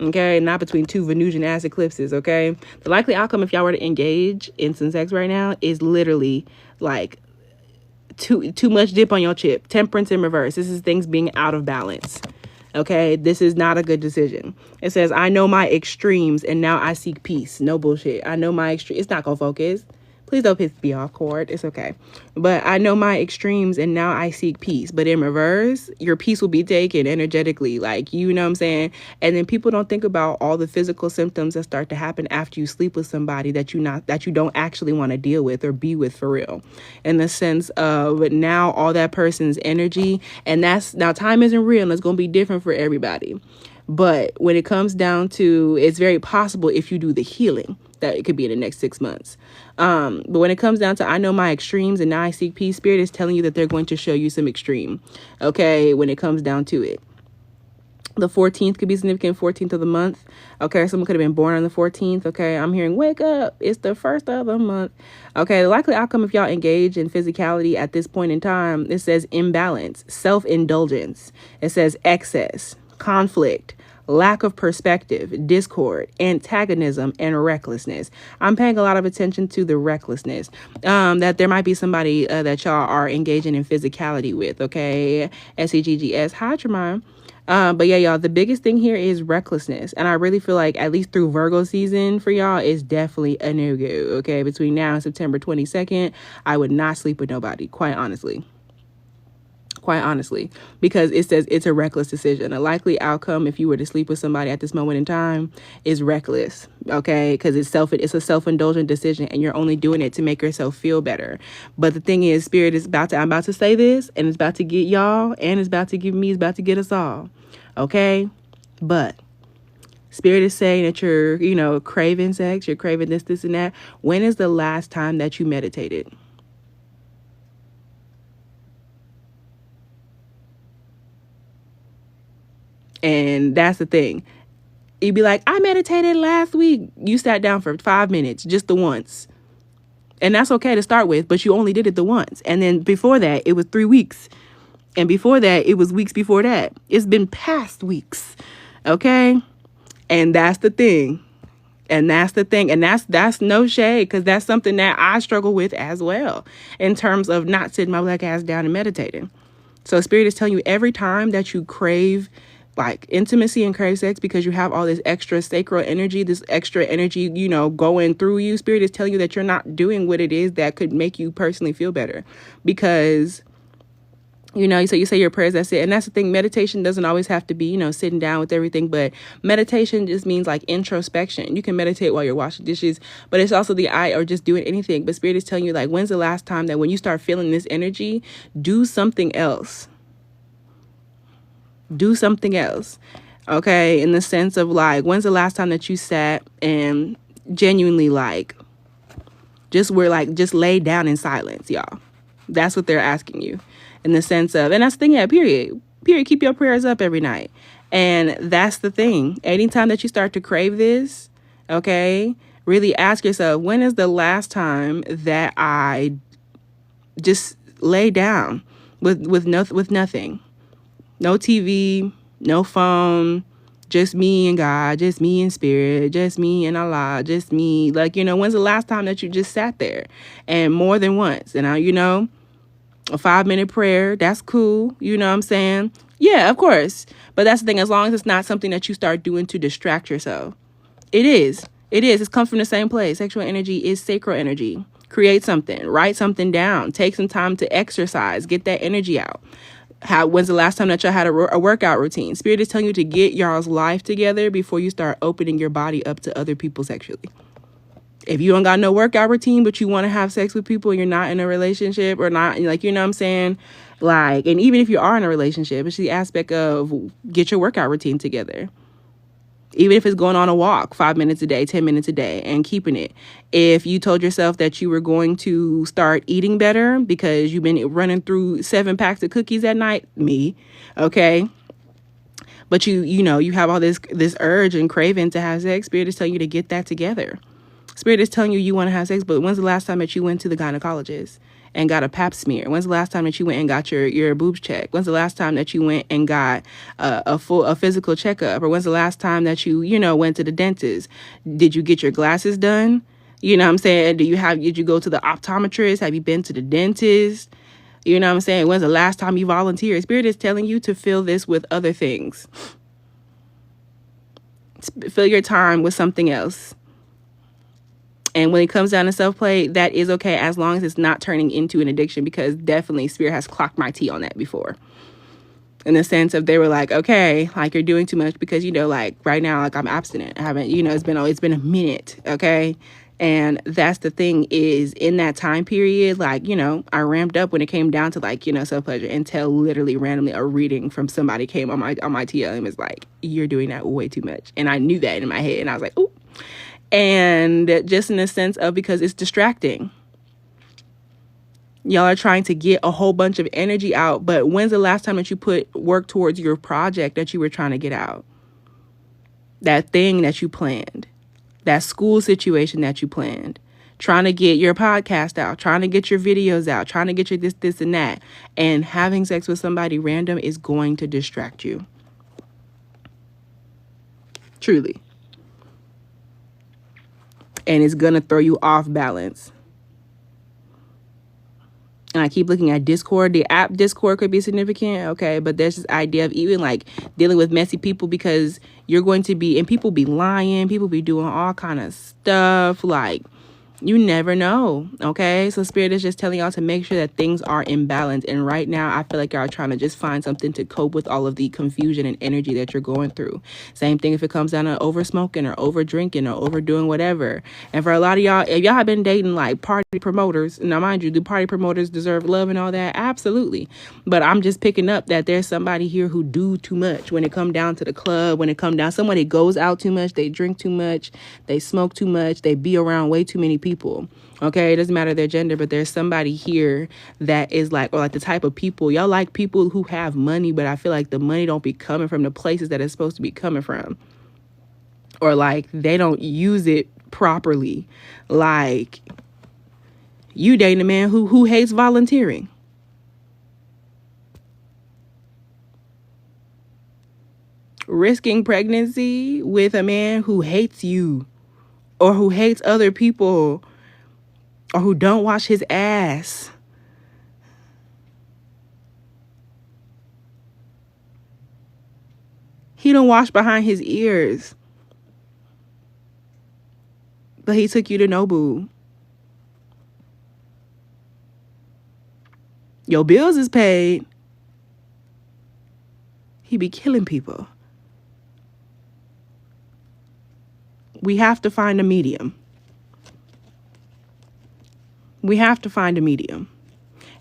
Okay, not between two Venusian ass eclipses. Okay, the likely outcome if y'all were to engage in some sex right now is literally like too much dip on your chip. Temperance in reverse. This is things being out of balance. Okay, this is not a good decision. It says, I know my extremes and now I seek peace. No bullshit. I know my extremes. It's not gonna focus. Please don't piss me off, Cord. It's okay. But I know my extremes and now I seek peace. But in reverse, your peace will be taken energetically. Like, you know what I'm saying? And then people don't think about all the physical symptoms that start to happen after you sleep with somebody that you don't actually want to deal with or be with for real. In the sense of now all that person's energy, and now time isn't real and it's going to be different for everybody. But when it comes down to, it's very possible if you do the healing that it could be in the next 6 months. But when it comes down to, I know my extremes and now I seek peace, Spirit is telling you that they're going to show you some extreme. Okay, when it comes down to it. The 14th could be significant, 14th of the month. Okay, someone could have been born on the 14th. Okay, I'm hearing, wake up, it's the first of the month. Okay, the likely outcome if y'all engage in physicality at this point in time, it says imbalance, self-indulgence. It says excess, conflict, lack of perspective, discord, antagonism, and recklessness. I'm paying a lot of attention to the recklessness. That there might be somebody that y'all are engaging in physicality with, okay? SEGGS. Hi, Tremont. But yeah, y'all, the biggest thing here is recklessness. And I really feel like, at least through Virgo season for y'all, is definitely a no-go, okay? Between now and September 22nd, I would not sleep with nobody, quite honestly, because it says it's a reckless decision. A likely outcome if you were to sleep with somebody at this moment in time is reckless, okay? Because it's a self-indulgent decision and you're only doing it to make yourself feel better. But the thing is, Spirit is I'm about to say this, and it's about to get y'all, and it's about to give me, it's about to get us all, okay? But Spirit is saying that you're, craving sex, you're craving this, and that. When is the last time that you meditated? And that's the thing. You'd be like, I meditated last week. You sat down for 5 minutes, just the once. And that's okay to start with, but you only did it the once. And then before that, it was 3 weeks. And before that, it was weeks before that. It's been past weeks. Okay? And that's the thing. And that's no shade, because that's something that I struggle with as well in terms of not sitting my black ass down and meditating. So Spirit is telling you, every time that you crave like intimacy and crave sex because you have all this extra sacral energy, this extra energy, going through you, Spirit is telling you that you're not doing what it is that could make you personally feel better. Because, so you say your prayers, that's it. And that's the thing. Meditation doesn't always have to be, sitting down with everything. But meditation just means like introspection. You can meditate while you're washing dishes, but it's also the eye or just doing anything. But Spirit is telling you, like, when's the last time that when you start feeling this energy, do something else. Do something else. Okay. In the sense of like, when's the last time that you sat and genuinely just lay down in silence, y'all. That's what they're asking you. In the sense of, and that's the thing, yeah, period, keep your prayers up every night. And that's the thing. Anytime that you start to crave this, okay, really ask yourself, when is the last time that I just lay down with nothing? No TV, no phone, just me and God, just me and Spirit, just me and Allah, just me. Like, when's the last time that you just sat there? And more than once. And a 5-minute prayer, that's cool. You know what I'm saying? Yeah, of course. But that's the thing. As long as it's not something that you start doing to distract yourself. It is. It comes from the same place. Sexual energy is sacral energy. Create something, write something down, take some time to exercise, get that energy out. When's the last time that y'all had a workout routine? Spirit is telling you to get y'all's life together before you start opening your body up to other people sexually. If you don't got no workout routine, but you want to have sex with people and you're not in a relationship or not, like, you know what I'm saying? Like, and even if you are in a relationship, it's the aspect of get your workout routine together. Even if it's going on a walk 5 minutes a day, 10 minutes a day, and keeping it. If you told yourself that you were going to start eating better because you've been running through 7 packs of cookies at night, okay? But you know, you have all this urge and craving to have sex. Spirit is telling you to get that together. Spirit is telling you want to have sex, but when's the last time that you went to the gynecologist and got a pap smear? When's the last time that you went and got your boobs checked? When's the last time that you went and got a physical checkup? Or when's the last time that you went to the dentist? Did you get your glasses done? You know what I'm saying? Did you go to the optometrist? Have you been to the dentist? You know what I'm saying? When's the last time you volunteered? Spirit is telling you to fill this with other things. Fill your time with something else. And when it comes down to self-play, that is okay as long as it's not turning into an addiction, because definitely Spirit has clocked my tea on that before. In the sense of they were like, okay, like you're doing too much because, like right now, like I'm abstinent. I haven't, it's been a minute, okay? And that's the thing is in that time period, like, I ramped up when it came down to like, self-pleasure until literally randomly a reading from somebody came on my TL and was like, you're doing that way too much. And I knew that in my head and I was like, ooh. And just in the sense of because it's distracting. Y'all are trying to get a whole bunch of energy out. But when's the last time that you put work towards your project that you were trying to get out? That thing that you planned. That school situation that you planned. Trying to get your podcast out. Trying to get your videos out. Trying to get your this, and that. And having sex with somebody random is going to distract you. Truly. And it's going to throw you off balance. And I keep looking at Discord. The app Discord could be significant, okay? But there's this idea of even like dealing with messy people because you're going to be, and people be lying, people be doing all kind of stuff. Like, you never know, okay? So Spirit is just telling y'all to make sure that things are in balance. And right now, I feel like y'all are trying to just find something to cope with all of the confusion and energy that you're going through. Same thing if it comes down to over smoking or over drinking or overdoing whatever. And for a lot of y'all, if y'all have been dating like party promoters, now mind you, do party promoters deserve love and all that? Absolutely. But I'm just picking up that there's somebody here who do too much when it come down to the club, when it come down, somebody goes out too much, they drink too much, they smoke too much, they be around way too many people. Okay, it doesn't matter their gender, but there's somebody here that is like, or like the type of people, y'all like people who have money, but I feel like the money don't be coming from the places that it's supposed to be coming from. Or like they don't use it properly. Like you dating a man who hates volunteering. Risking pregnancy with a man who hates you or who hates other people or who don't wash his ass. He don't wash behind his ears. But he took you to Nobu. Your bills is paid. He be killing people. We have to find a medium. We have to find a medium.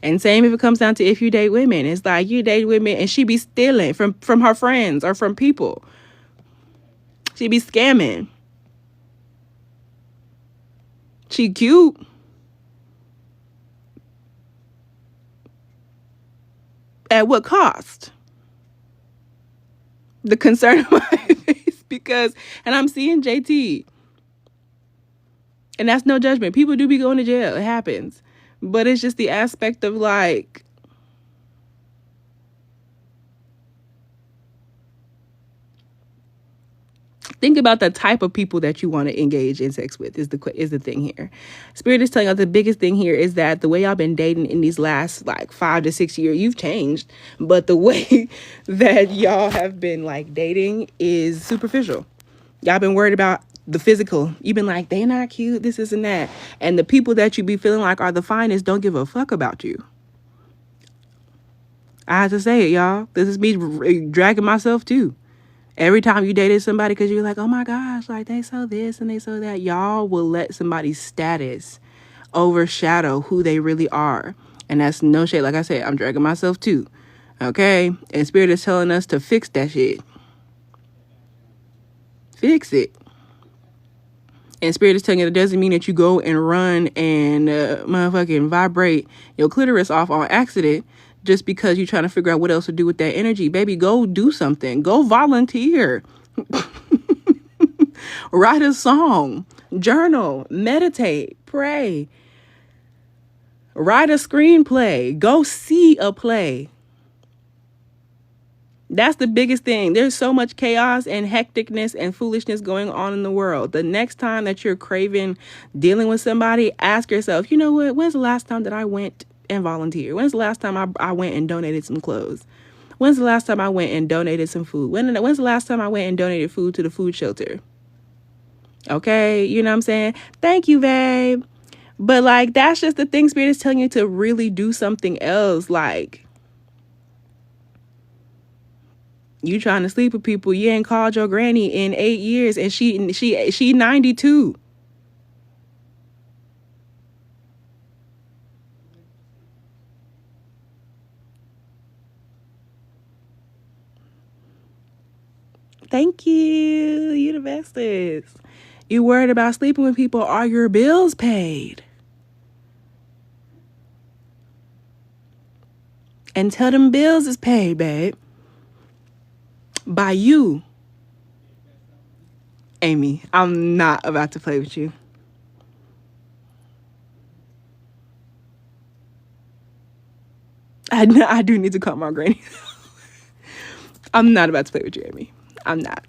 And same if it comes down to if you date women. It's like you date women and she be stealing from her friends or from people. She be scamming. She cute. At what cost? The concern of my face because, and I'm seeing JT. And that's no judgment. People do be going to jail. It happens. But it's just the aspect of like, think about the type of people that you want to engage in sex with is the thing here. Spirit is telling us the biggest thing here is that the way y'all been dating in these last like 5 to 6 years, you've changed. But the way that y'all have been like dating is superficial. Y'all been worried about the physical. You've been like, they not cute, this and that. And the people that you be feeling like are the finest don't give a fuck about you. I have to say it, y'all. This is me dragging myself too. Every time you dated somebody because you're like, oh my gosh, like they so this and they so that, y'all will let somebody's status overshadow who they really are. And that's no shade. Like I said, I'm dragging myself too. Okay? And Spirit is telling us to fix that shit. Fix it. And Spirit is telling you that doesn't mean that you go and run and motherfucking vibrate your clitoris off on accident just because you're trying to figure out what else to do with that energy. Baby, go do something. Go volunteer. Write a song. Journal. Meditate. Pray. Write a screenplay. Go see a play. That's the biggest thing. There's so much chaos and hecticness and foolishness going on in the world. The next time that you're craving dealing with somebody, ask yourself, you know what? When's the last time that I went and volunteered? When's the last time I went and donated some clothes? When's the last time I went and donated some food? When's the last time I went and donated food to the food shelter? Okay, you know what I'm saying? Thank you, babe. But like, that's just the thing. Spirit is telling you to really do something else. Like, you trying to sleep with people. You ain't called your granny in 8 years and she 92. Thank you. You the bestest. You worried about sleeping with people? Are your bills paid? Until them bills is paid, babe. By you. Amy, I'm not about to play with you. I do need to call my granny. I'm not about to play with you, Amy. I'm not.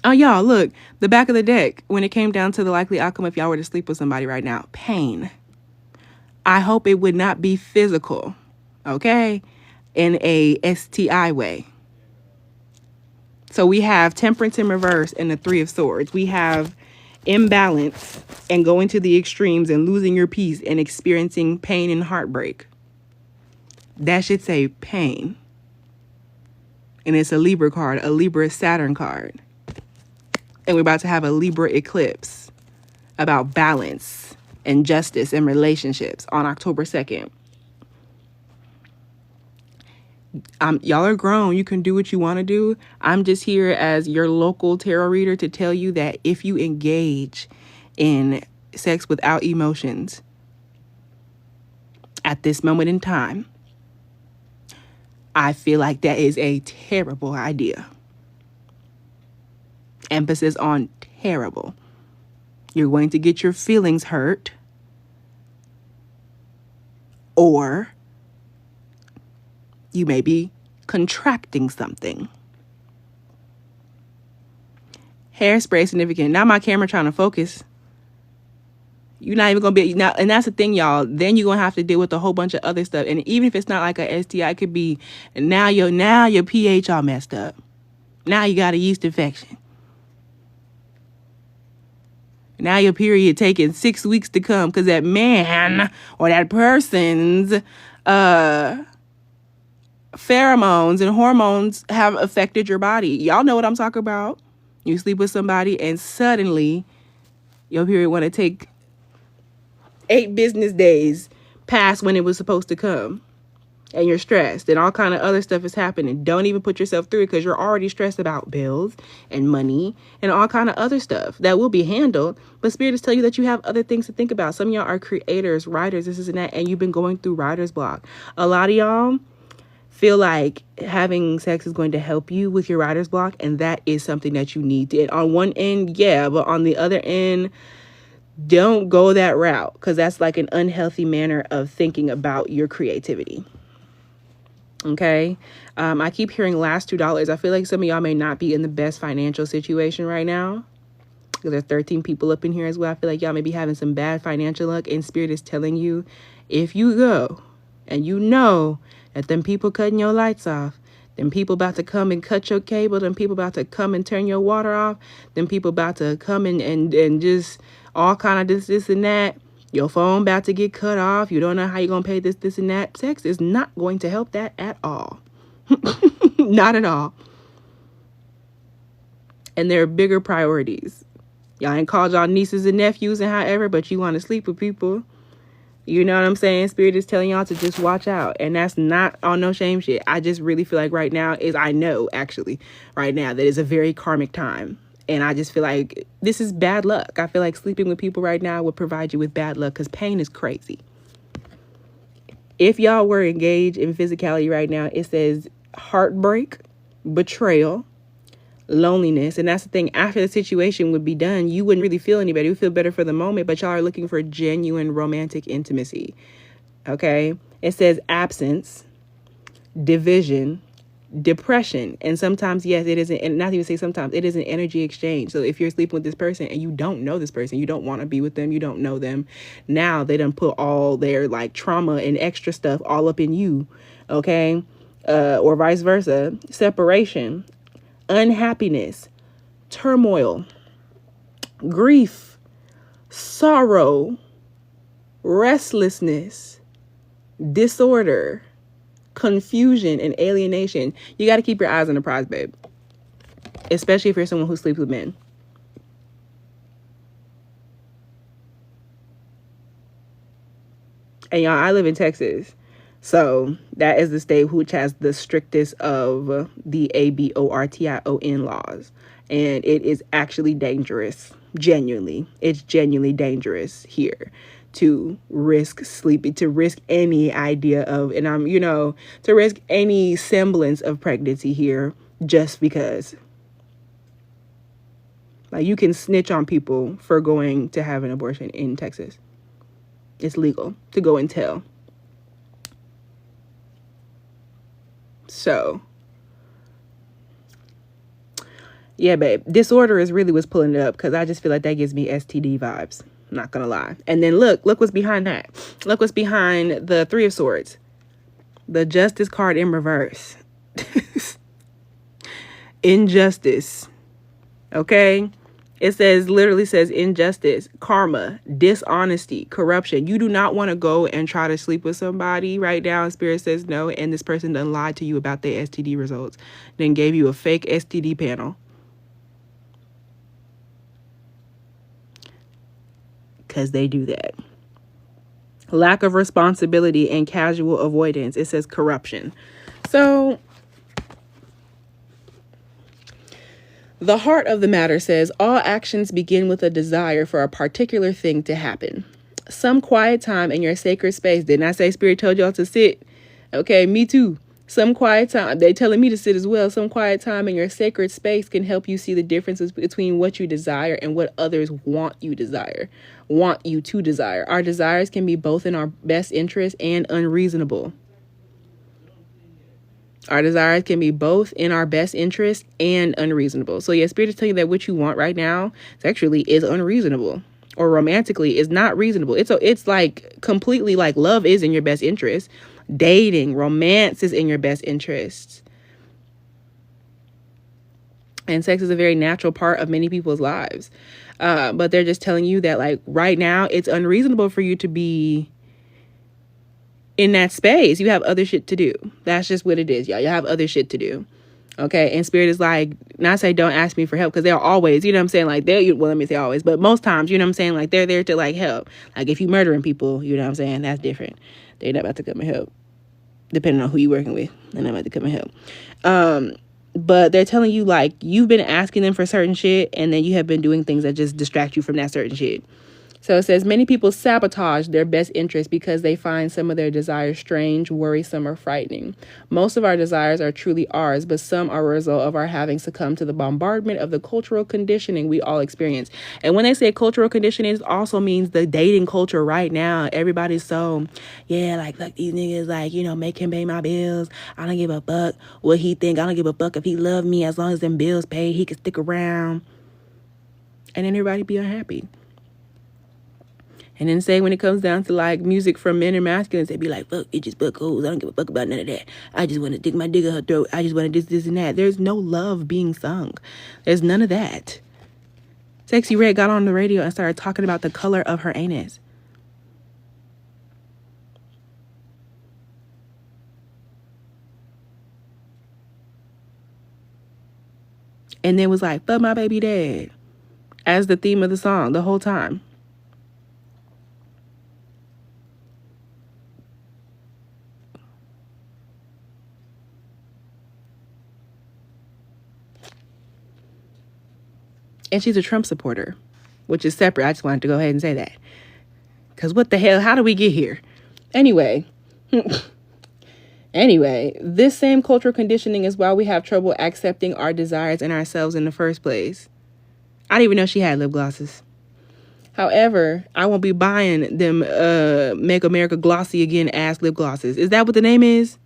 Oh, y'all, look. The back of the deck, when it came down to the likely outcome if y'all were to sleep with somebody right now. Pain. I hope it would not be physical. Okay? In a STI way. So we have temperance in reverse and the 3 of swords. We have imbalance and going to the extremes and losing your peace and experiencing pain and heartbreak. That should say pain. And it's a Libra card, a Libra Saturn card. And we're about to have a Libra eclipse about balance and justice and relationships on October 2nd. Y'all are grown. You can do what you want to do. I'm just here as your local tarot reader to tell you that if you engage in sex without emotions at this moment in time, I feel like that is a terrible idea. Emphasis on terrible. You're going to get your feelings hurt, or you may be contracting something. Hairspray significant. Now my camera trying to focus. You're not even going to be now, and that's the thing, y'all. Then you're going to have to deal with a whole bunch of other stuff. And even if it's not like a STI, it could be now your pH all messed up. Now you got a yeast infection. Now your period taking 6 weeks to come because that man or that person's pheromones and hormones have affected your body. Y'all know what I'm talking about. You sleep with somebody and suddenly your period want to take 8 business days past when it was supposed to come. And you're stressed and all kind of other stuff is happening. Don't even put yourself through it because you're already stressed about bills and money and all kind of other stuff that will be handled. But spirits tell you that you have other things to think about. Some of y'all are creators, writers, this and that, and you've been going through writer's block. A lot of y'all feel like having sex is going to help you with your writer's block, and that is something that you need to. And on one end, yeah, but on the other end, don't go that route because that's like an unhealthy manner of thinking about your creativity. Okay. I keep hearing last $2. I feel like some of y'all may not be in the best financial situation right now because there's 13 people up in here as well. I feel like y'all may be having some bad financial luck, and spirit is telling you if you go and you know that them people cutting your lights off, Them people about to come and cut your cable. Them people about to come and turn your water off. Them people about to come and just all kind of this and that. Your phone about to get cut off. You don't know how you're going to pay this and that. Sex is not going to help that at all. Not at all. And there are bigger priorities. Y'all ain't called y'all nieces and nephews and however, but you want to sleep with people. You know what I'm saying? Spirit is telling y'all to just watch out. And that's not on no shame shit. I just really feel like right now I know actually right now that is a very karmic time. And I just feel like this is bad luck. I feel like sleeping with people right now would provide you with bad luck because pain is crazy. If y'all were engaged in physicality right now, it says heartbreak, betrayal, loneliness. And that's the thing. After the situation would be done, you wouldn't really feel any better. You feel better for the moment, but y'all are looking for genuine romantic intimacy. Okay? It says absence, division, depression, and sometimes, yes, it isn't, and not even say sometimes, it is an energy exchange. So if you're sleeping with this person and you don't know this person, you don't want to be with them, you don't know them, now they done put all their like trauma and extra stuff all up in you, okay? Or vice versa. Separation, unhappiness, turmoil, grief, sorrow, restlessness, disorder, confusion, and alienation. You got to keep your eyes on the prize, babe. Especially if you're someone who sleeps with men. And y'all, I live in Texas. So that is the state which has the strictest of the abortion laws. And it is actually dangerous. Genuinely. It's genuinely dangerous here to risk sleeping, to risk any idea of, and to risk any semblance of pregnancy here just because. Like, you can snitch on people for going to have an abortion in Texas. It's legal to go and tell. So, yeah, babe, disorder is really what's pulling it up because I just feel like that gives me STD vibes. I'm not gonna lie. And then look what's behind that. Look what's behind the Three of Swords. The Justice card in reverse. Injustice. Okay? It literally says injustice, karma, dishonesty, corruption. You do not want to go and try to sleep with somebody right now. And Spirit says no. And this person done lied to you about their STD results. Then gave you a fake STD panel. Because they do that. Lack of responsibility and casual avoidance. It says corruption. So the heart of the matter says all actions begin with a desire for a particular thing to happen. Some quiet time in your sacred space. Didn't I say Spirit told y'all to sit? Okay, me too. Some quiet time. They telling me to sit as well. Some quiet time in your sacred space can help you see the differences between what you desire and what others want you to desire. Our desires can be both in our best interest and unreasonable. Our desires can be both in our best interest and unreasonable. So yeah, Spirit is telling you that what you want right now sexually is unreasonable, or romantically is not reasonable. It's like completely like love is in your best interest. Dating, romance is in your best interest. And sex is a very natural part of many people's lives. But they're just telling you that like right now it's unreasonable for you to be in that space. You have other shit to do. That's just what it is, y'all. You have other shit to do. Okay. And Spirit is like, not say don't ask me for help, because they're always, you know what I'm saying? Like let me say always, but most times, you know what I'm saying? Like they're there to like help. Like if you murdering people, you know what I'm saying? That's different. They're not about to come and help. Depending on who you're working with, they're not about to come and help. But they're telling you like you've been asking them for certain shit, and then you have been doing things that just distract you from that certain shit. So it says many people sabotage their best interest because they find some of their desires strange, worrisome, or frightening. Most of our desires are truly ours, but some are a result of our having succumbed to the bombardment of the cultural conditioning we all experience. And when they say cultural conditioning, it also means the dating culture right now. Everybody's so, yeah, like, look, these niggas, like, you know, make him pay my bills. I don't give a fuck what he think. I don't give a fuck if he love me. As long as them bills paid, he can stick around. And then everybody be unhappy. And then say when it comes down to like music from men and masculines, they be like, fuck bitches, fuck hoes. I don't give a fuck about none of that. I just want to dig my dick in her throat. I just want to this and that. There's no love being sung. There's none of that. Sexy Red got on the radio and started talking about the color of her anus. And then was like, fuck my baby dad, as the theme of the song the whole time. And she's a Trump supporter, which is separate. I just wanted to go ahead and say that. Because what the hell? How do we get here? Anyway. Anyway, this same cultural conditioning is why we have trouble accepting our desires in ourselves in the first place. I didn't even know she had lip glosses. However, I won't be buying them Make America Glossy Again ass lip glosses. Is that what the name is?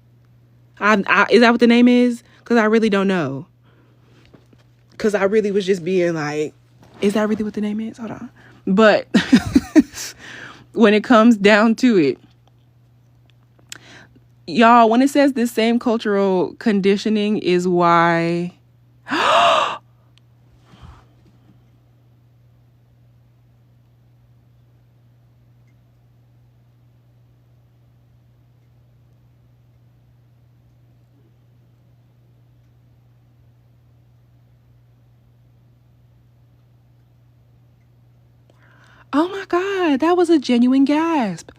Is that what the name is? Because I really don't know. Because I really was just being like, is that really what the name is? Hold on. But when it comes down to it, y'all, when it says this same cultural conditioning is why... Oh my God, that was a genuine gasp.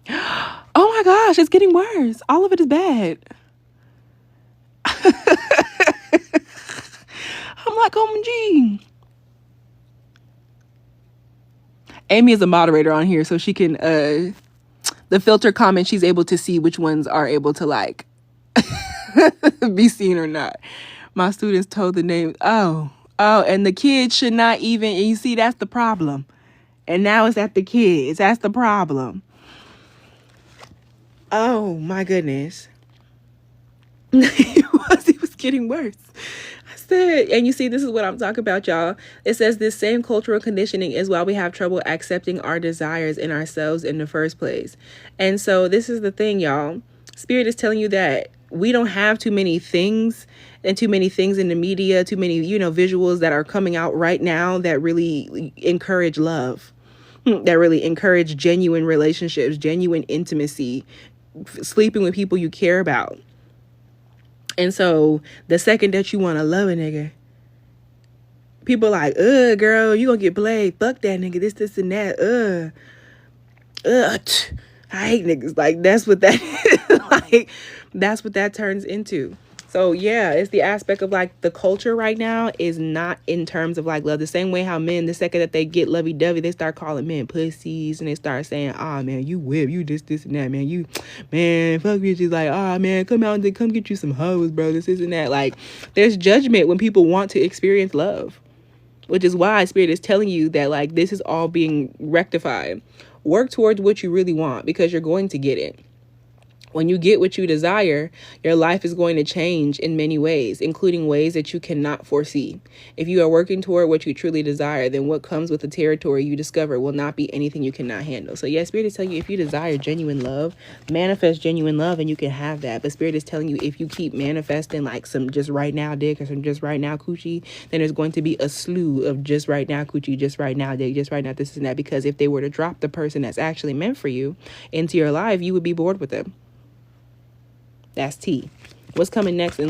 Oh my gosh, it's getting worse. All of it is bad. I'm like, OMG. Amy is a moderator on here, so she can, the filter comment, she's able to see which ones are able to like be seen or not. My students told the name. Oh, and the kids should not even, and you see, that's the problem. And now it's at the kids. That's the problem. Oh my goodness. It was getting worse. I said, and you see, this is what I'm talking about, y'all. It says this same cultural conditioning is why we have trouble accepting our desires in ourselves in the first place. And so this is the thing, y'all. Spirit is telling you that we don't have too many things and too many things in the media, too many, visuals that are coming out right now that really encourage love, that really encourage genuine relationships, genuine intimacy, sleeping with people you care about. And so the second that you want to love a nigga, people are like, girl, you gonna get played. Fuck that nigga. This and that. I hate niggas. Like, that's what that like, that's what that turns into. So yeah, it's the aspect of like the culture right now is not in terms of like love. The same way how men, the second that they get lovey-dovey, they start calling men pussies and they start saying, man, you whip, you this and that, man. Man, fuck bitches. Like, man, come out and come get you some hoes, bro. This and that. Like, there's judgment when people want to experience love, which is why Spirit is telling you that like this is all being rectified. Work towards what you really want because you're going to get it. When you get what you desire, your life is going to change in many ways, including ways that you cannot foresee. If you are working toward what you truly desire, then what comes with the territory you discover will not be anything you cannot handle. So yes, Spirit is telling you if you desire genuine love, manifest genuine love and you can have that. But Spirit is telling you if you keep manifesting like some just right now dick or some just right now coochie, then there's going to be a slew of just right now coochie, just right now dick, just right now this and that. Because if they were to drop the person that's actually meant for you into your life, you would be bored with them. That's T. What's coming next in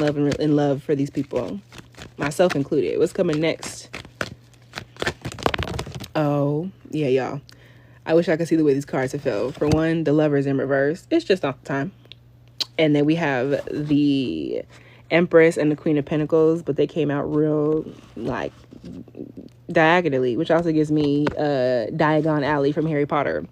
love for these people? Myself included. What's coming next? Oh, yeah, y'all. I wish I could see the way these cards have felt. For one, the Lover's in reverse. It's just not the time. And then we have the Empress and the Queen of Pentacles, but they came out real, like, diagonally, which also gives me Diagon Alley from Harry Potter.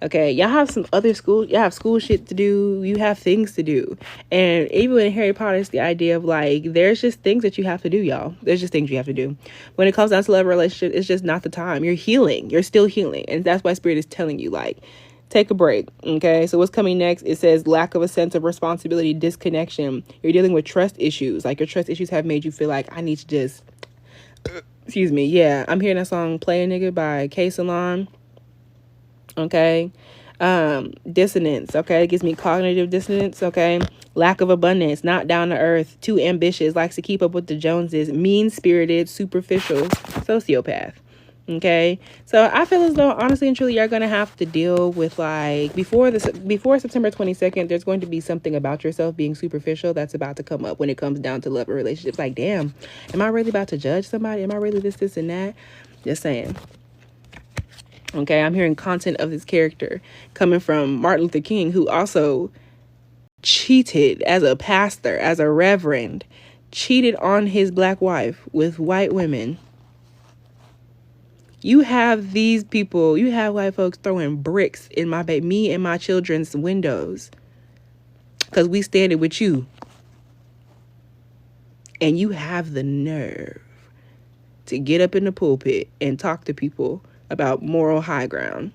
Okay, y'all have some other school, y'all have school shit to do, you have things to do. And even in Harry Potter, it's the idea of like, there's just things that you have to do, y'all. There's just things you have to do. When it comes down to love relationship, it's just not the time. You're healing. You're still healing. And that's why Spirit is telling you, like, Take a break. Okay, so what's coming next? It says lack of a sense of responsibility, disconnection. You're dealing with trust issues. Like your trust issues have made you feel like I need to just, excuse me. Yeah, I'm hearing that song Play a Nigga by K Salon. Okay. Dissonance. Okay, it gives me cognitive dissonance. Okay, lack of abundance, not down to earth, too ambitious, likes to keep up with the Joneses, mean-spirited, superficial, sociopath. Okay, so I feel as though honestly and truly you're gonna have to deal with, like, before September 22nd, there's going to be something about yourself being superficial that's about to come up when it comes down to love and relationships. Like, damn, am I really about to judge somebody? Am I really this and that? Just saying. Okay, I'm hearing content of this character coming from Martin Luther King, who also cheated as a pastor, as a reverend, cheated on his black wife with white women. You have these people, you have white folks throwing bricks in me and my children's windows because we standing with you. And you have the nerve to get up in the pulpit and talk to people about moral high ground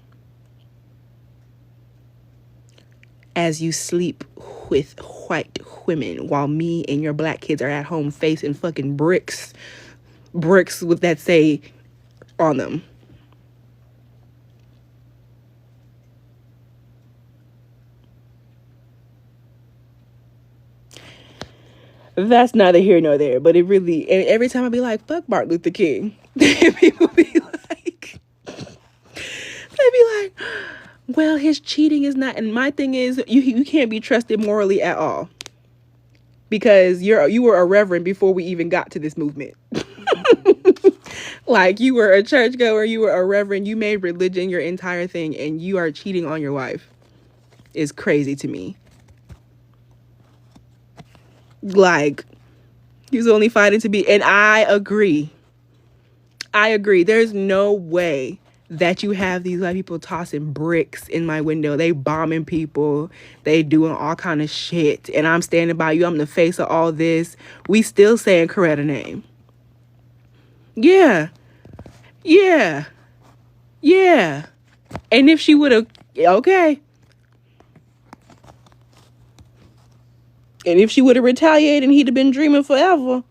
as you sleep with white women while me and your black kids are at home facing fucking bricks with that say on them. That's neither here nor there, but it really, and every time I be like, fuck Martin Luther King, people be like, they be like, well, his cheating is not, and my thing is, you can't be trusted morally at all, because you were a reverend before we even got to this movement. Like, you were a churchgoer, you were a reverend, you made religion your entire thing, and you are cheating on your wife. It's crazy to me. Like, he was only fighting to be, and I agree. There's no way that you have these white people tossing bricks in my window. They bombing people. They doing all kind of shit. And I'm standing by you. I'm the face of all this. We still saying Coretta name. Yeah. And if she would have, okay. And if she would have retaliated and he'd have been dreaming forever.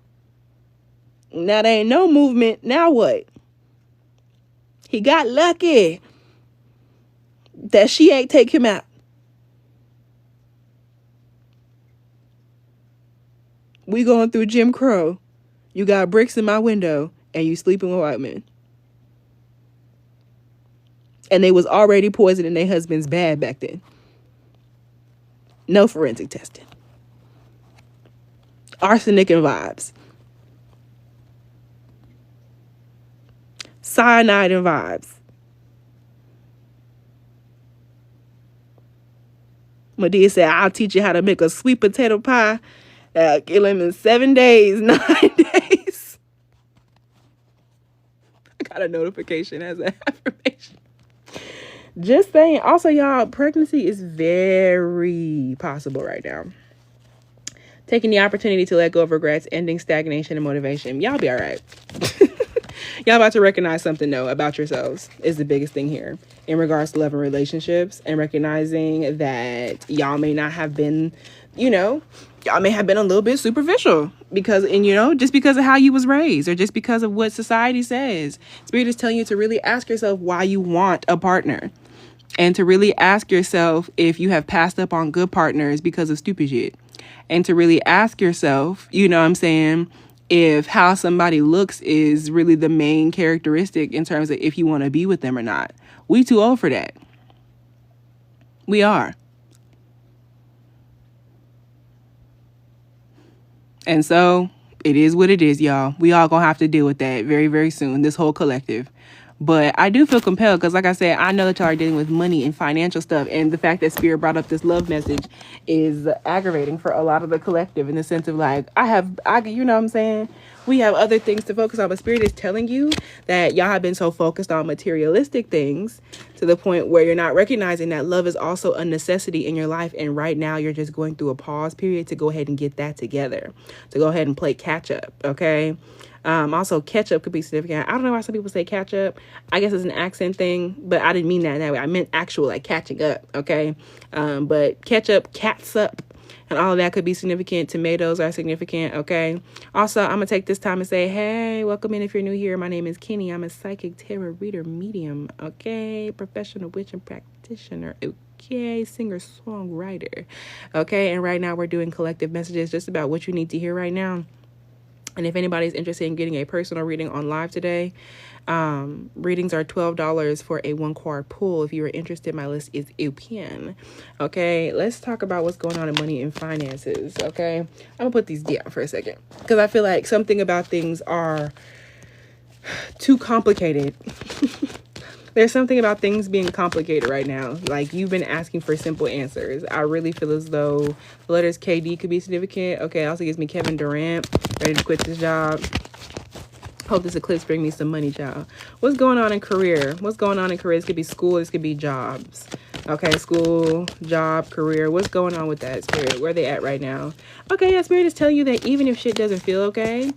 Now there ain't no movement. Now what? He got lucky that she ain't take him out. We going through Jim Crow. You got bricks in my window and you sleeping with white men. And they was already poisoning their husbands bad back then. No forensic testing. Arsenic and vibes. Cyanide and vibes. Madea said, I'll teach you how to make a sweet potato pie. Kill him in 7 days, 9 days. I got a notification as an affirmation. Just saying. Also, y'all, pregnancy is very possible right now. Taking the opportunity to let go of regrets, ending stagnation and motivation. Y'all be all right. Y'all about to recognize something, though, about yourselves is the biggest thing here in regards to love and relationships, and recognizing that y'all may not have been, y'all may have been a little bit superficial because, just because of how you was raised or just because of what society says. Spirit is telling you to really ask yourself why you want a partner, and to really ask yourself if you have passed up on good partners because of stupid shit, and to really ask yourself, if how somebody looks is really the main characteristic in terms of if you want to be with them or not. We too old for that. We are. And so it is what it is, y'all. We all gonna have to deal with that very, very soon, this whole collective. But I do feel compelled because, like I said, I know that y'all are dealing with money and financial stuff. And the fact that Spirit brought up this love message is aggravating for a lot of the collective in the sense of like, you know what I'm saying? we have other things to focus on. But Spirit is telling you that y'all have been so focused on materialistic things to the point where you're not recognizing that love is also a necessity in your life. And right now you're just going through a pause period to go ahead and get that together, to go ahead and play catch up. Okay. Also, ketchup could be significant. I don't know why some people say ketchup. I guess it's an accent thing, but I didn't mean that way. I meant actual, like, catching up, okay? But ketchup, catsup, and all of that could be significant. Tomatoes are significant, okay? Also, I'm going to take this time and say, hey, welcome in if you're new here. My name is Kinny. I'm a psychic tarot reader medium, okay? Professional witch and practitioner, okay? Singer-songwriter, okay? And right now we're doing collective messages just about what you need to hear right now. And if anybody's interested in getting a personal reading on live today, readings are $12 for a 1-card pull. If you are interested, my list is open. Okay, let's talk about what's going on in money and finances. Okay, I'm gonna put these down for a second because I feel like something about things are too complicated. There's something about things being complicated right now. Like, you've been asking for simple answers. I really feel as though the letters KD could be significant. Okay, also gives me Kevin Durant, ready to quit this job. Hope this eclipse bring me some money, child. What's going on in career? What's going on in career? This could be school. This could be jobs. Okay, school, job, career. What's going on with that, Spirit? Where are they at right now? Okay, yeah, Spirit is telling you that even if shit doesn't feel okay,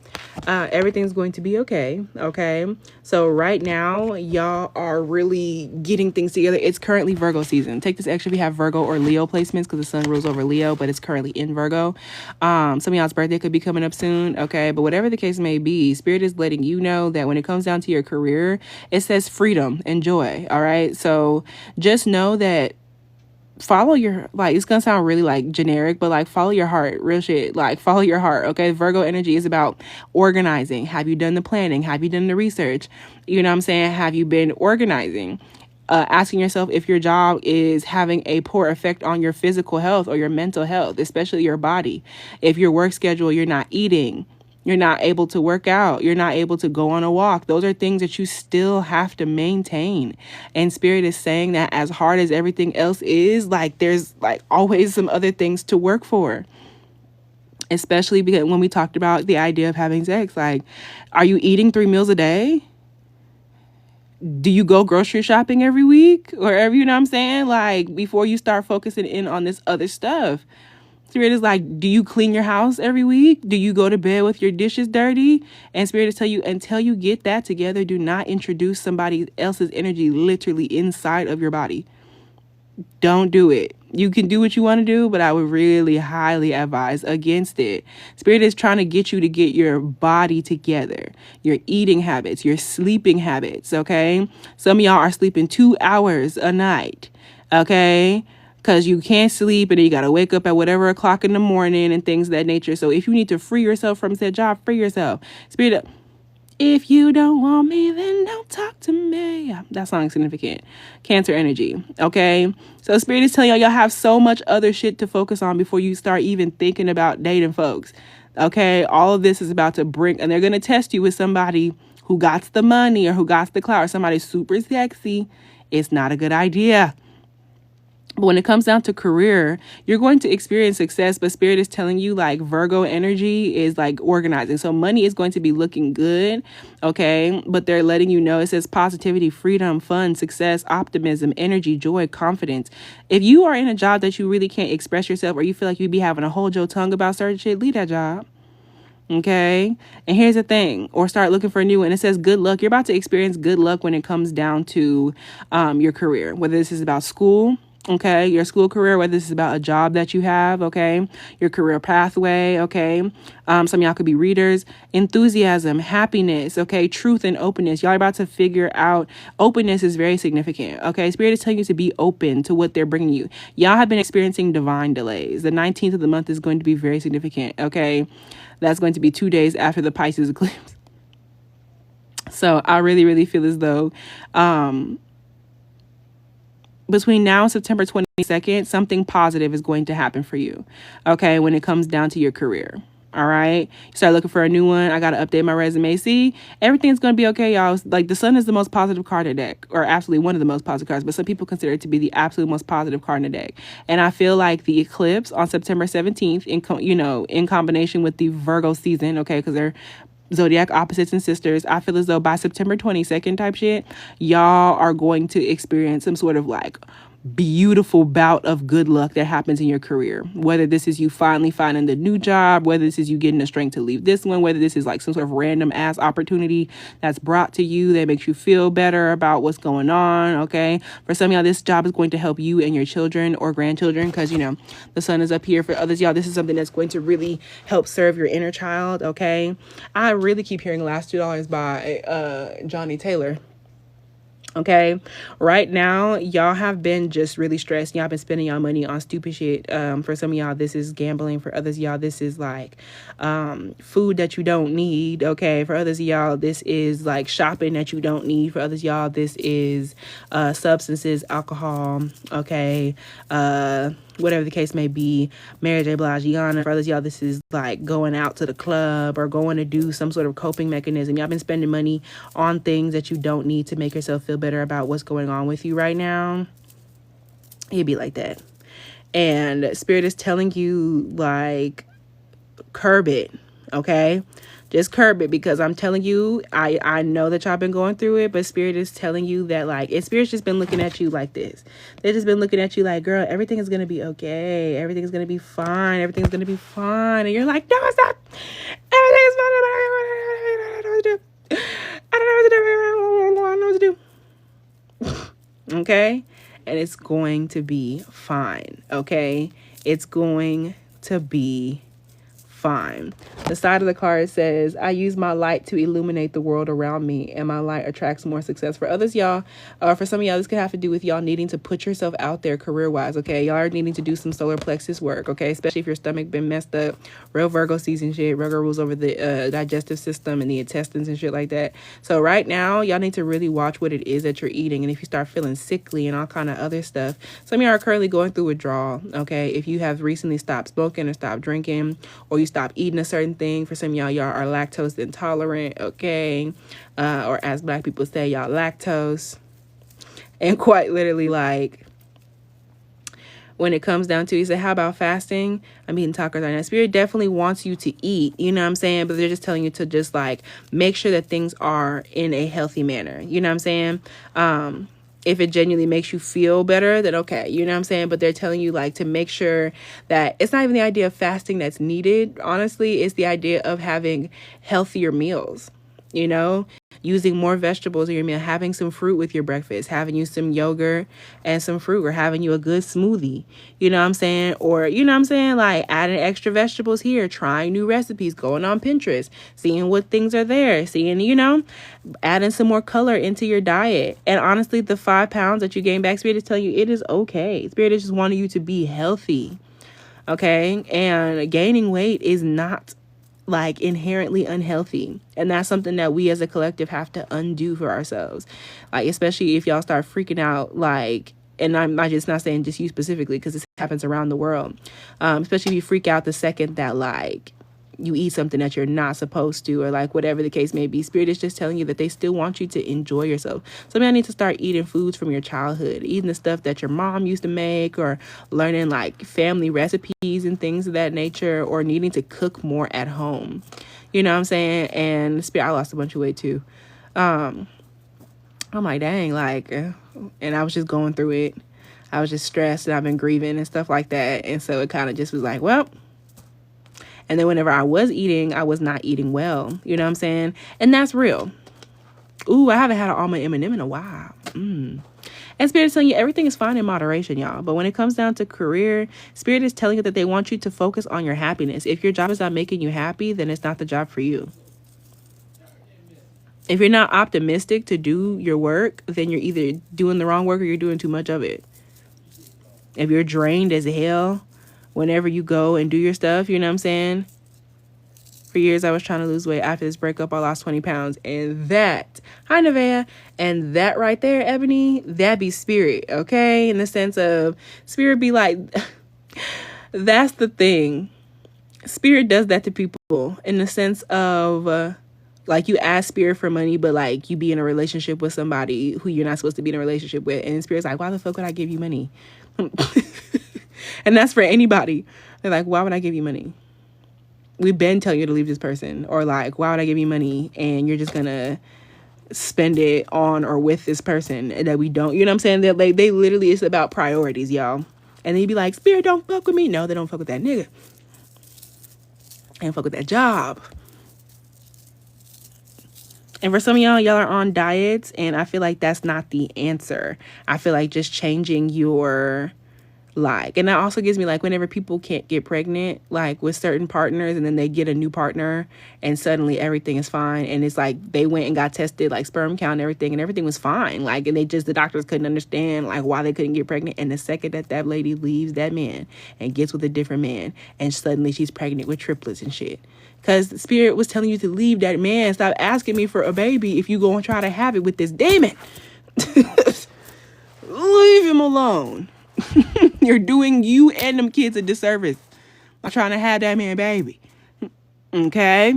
everything's going to be okay. Okay, so right now, y'all are really getting things together. It's currently Virgo season. Take this extra if you have Virgo or Leo placements because the sun rules over Leo, but it's currently in Virgo. Some of y'all's birthday could be coming up soon. Okay, but whatever the case may be, Spirit is letting you know that when it comes down to your career, it says freedom and joy. All right, so just know that follow your, like, it's gonna sound really like generic, but like follow your heart, real shit. Like, follow your heart. Okay, Virgo energy is about organizing. Have you done the planning? Have you done the research? You know what I'm saying? Have you been organizing? Asking yourself if your job is having a poor effect on your physical health or your mental health, especially your body. If your work schedule, you're not eating, you're not able to work out, you're not able to go on a walk. Those are things that you still have to maintain. And Spirit is saying that as hard as everything else is, like, there's like always some other things to work for. Especially because when we talked about the idea of having sex, like, are you eating 3 meals a day? Do you go grocery shopping every week or every, you know what I'm saying? Like, before you start focusing in on this other stuff. Spirit is like, do you clean your house every week? Do you go to bed with your dishes dirty? And Spirit is tell you, until you get that together, do not introduce somebody else's energy literally inside of your body. Don't do it. You can do what you want to do, but I would really highly advise against it. Spirit is trying to get you to get your body together, your eating habits, your sleeping habits, okay? Some of y'all are sleeping 2 hours a night, okay? Because you can't sleep and then you got to wake up at whatever o'clock in the morning and things of that nature. So if you need to free yourself from said job, free yourself. Spirit, if you don't want me, then don't talk to me. That song's significant. Cancer energy, okay? So Spirit is telling y'all have so much other shit to focus on before you start even thinking about dating folks, okay? All of this is about to bring, and they're going to test you with somebody who got the money or who got the clout or somebody super sexy. It's not a good idea. But when it comes down to career, you're going to experience success, but Spirit is telling you, like, Virgo energy is like organizing. So money is going to be looking good, okay? But they're letting you know, it says positivity, freedom, fun, success, optimism, energy, joy, confidence. If you are in a job that you really can't express yourself or you feel like you'd be having to hold your tongue about certain shit, leave that job. Okay. And here's the thing, or start looking for a new one. It says good luck. You're about to experience good luck when it comes down to your career, whether this is about school, okay, your school career, whether this is about a job that you have, okay, your career pathway, okay. Some of y'all could be readers. Enthusiasm, happiness, okay, truth and openness. Y'all are about to figure out, openness is very significant, okay. Spirit is telling you to be open to what they're bringing you. Y'all have been experiencing divine delays. The 19th of the month is going to be very significant, okay. That's going to be 2 days after the Pisces eclipse. So I really, really feel as though between now and September 22nd, something positive is going to happen for you, okay, when it comes down to your career. All right, you start looking for a new one. I got to update my resume. See, everything's going to be okay, y'all. Like, the sun is the most positive card in the deck, or absolutely one of the most positive cards, but some people consider it to be the absolute most positive card in the deck. And I feel like the eclipse on September 17th, in combination with the Virgo season, okay, because they're zodiac opposites and sisters, I feel as though by September 22nd type shit, y'all are going to experience some sort of like beautiful bout of good luck that happens in your career. Whether this is you finally finding the new job, whether this is you getting the strength to leave this one, whether this is like some sort of random ass opportunity that's brought to you that makes you feel better about what's going on. Okay, for some of y'all, this job is going to help you and your children or grandchildren, because you know the sun is up here. For others y'all, this is something that's going to really help serve your inner child. Okay, I really keep hearing Last $2 by Johnnie Taylor. Okay, right now y'all have been just really stressed. Y'all been spending y'all money on stupid shit. For some of y'all, this is gambling. For others y'all, this is like food that you don't need. Okay, for others y'all, this is like shopping that you don't need. For others y'all, this is substances, alcohol. Okay, whatever the case may be, Mary J. Blige. For others y'all, this is like going out to the club or going to do some sort of coping mechanism. Y'all been spending money on things that you don't need to make yourself feel better about what's going on with you right now. It'd be like that. And Spirit is telling you, like, curb it. Okay, just curb it, because I'm telling you, I know that y'all been going through it, but Spirit is telling you that, like, and Spirit's just been looking at you like this. They've just been looking at you like, girl, everything is gonna be okay, everything is gonna be fine, everything's gonna be fine. And you're like, no, it's not. Everything is fine. I don't know what to do. I don't know what to do. Okay, and it's going to be fine. Okay, it's going to be fine. The side of the card says, I use my light to illuminate the world around me, and my light attracts more success. For others y'all, for some of y'all, this could have to do with y'all needing to put yourself out there career wise. Okay, y'all are needing to do some solar plexus work. Okay, especially if your stomach been messed up. Real Virgo season shit. Virgo rules over the digestive system and the intestines and shit like that. So right now y'all need to really watch what it is that you're eating, and if you start feeling sickly and all kind of other stuff. Some of y'all are currently going through withdrawal. Okay, if you have recently stopped smoking or stopped drinking, or you stop eating a certain thing. For some of y'all are lactose intolerant. Okay, or as black people say, y'all lactose. And quite literally, like, when it comes down to, you say, how about fasting? I'm eating tacos right now. Spirit definitely wants you to eat, you know what I'm saying? But they're just telling you to just like make sure that things are in a healthy manner, you know what I'm saying? If it genuinely makes you feel better, then okay, you know what I'm saying? But they're telling you, like, to make sure that it's not even the idea of fasting that's needed. Honestly, it's the idea of having healthier meals, you know, using more vegetables in your meal, having some fruit with your breakfast, having you some yogurt and some fruit, or having you a good smoothie, you know what I'm saying? Or, you know what I'm saying? Like adding extra vegetables here, trying new recipes, going on Pinterest, seeing what things are there, seeing, you know, adding some more color into your diet. And honestly, the 5 pounds that you gain back, Spirit is telling you it is okay. Spirit is just wanting you to be healthy. Okay. And gaining weight is not like inherently unhealthy, and that's something that we as a collective have to undo for ourselves. Like, especially if y'all start freaking out, like, and I'm just not saying just you specifically, because this happens around the world, especially if you freak out the second that like you eat something that you're not supposed to, or like whatever the case may be. Spirit is just telling you that they still want you to enjoy yourself. Some of y'all need to start eating foods from your childhood, eating the stuff that your mom used to make, or learning like family recipes and things of that nature, or needing to cook more at home, you know what I'm saying? And Spirit, I lost a bunch of weight too. I'm like, dang, like, and I was just going through it. I was just stressed, and I've been grieving and stuff like that. And so it kind of just was like, well. And then whenever I was eating, I was not eating well. You know what I'm saying? And that's real. Ooh, I haven't had an almond M&M in a while. And Spirit is telling you everything is fine in moderation, y'all. But when it comes down to career, Spirit is telling you that they want you to focus on your happiness. If your job is not making you happy, then it's not the job for you. If you're not optimistic to do your work, then you're either doing the wrong work or you're doing too much of it. If you're drained as hell whenever you go and do your stuff, you know what I'm saying? For years, I was trying to lose weight. After this breakup, I lost 20 pounds. And that, hi, Nevaeh, and that right there, Ebony, that be Spirit, okay? In the sense of, Spirit be like, that's the thing. Spirit does that to people in the sense of, like, you ask Spirit for money, but, like, you be in a relationship with somebody who you're not supposed to be in a relationship with. And Spirit's like, why the fuck would I give you money? And that's for anybody. They're like, why would I give you money? we've been telling you to leave this person, or like, why would I give you money and you're just gonna spend it on or with this person that we don't, you know what I'm saying? That like, they literally, it's about priorities, y'all. And then you be like, Spirit don't fuck with me. No, they don't fuck with that nigga. They don't fuck with that job. And for some of y'all are on diets, and I feel like that's not the answer. I feel like just changing your, like, and that also gives me, like, whenever people can't get pregnant, like with certain partners, and then they get a new partner and suddenly everything is fine, and it's like they went and got tested, like sperm count and everything was fine, like, and the doctors couldn't understand like why they couldn't get pregnant. And the second that lady leaves that man and gets with a different man, and suddenly she's pregnant with triplets and shit, because the Spirit was telling you to leave that man. Stop asking me for a baby if you go and try to have it with this demon. Leave him alone. You're doing you and them kids a disservice by trying to have that man baby. Okay?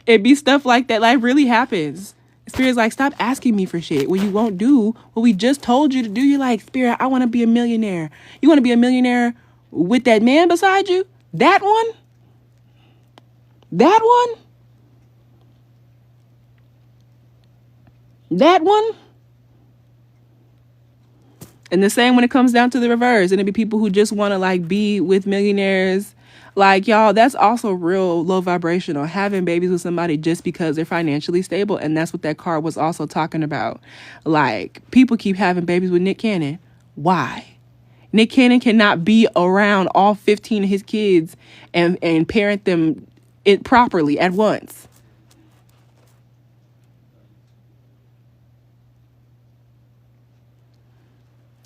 It be stuff like that. Like, really happens. Spirit's like, stop asking me for shit when you won't do what we just told you to do. You're like, Spirit, I want to be a millionaire. You want to be a millionaire with that man beside you? That one? That one? That one? And the same when it comes down to the reverse. And it'd be people who just want to like be with millionaires. Like, y'all, that's also real low vibrational, having babies with somebody just because they're financially stable. And that's what that card was also talking about. Like, people keep having babies with Nick Cannon. Why? Nick Cannon cannot be around all 15 of his kids and parent them properly at once.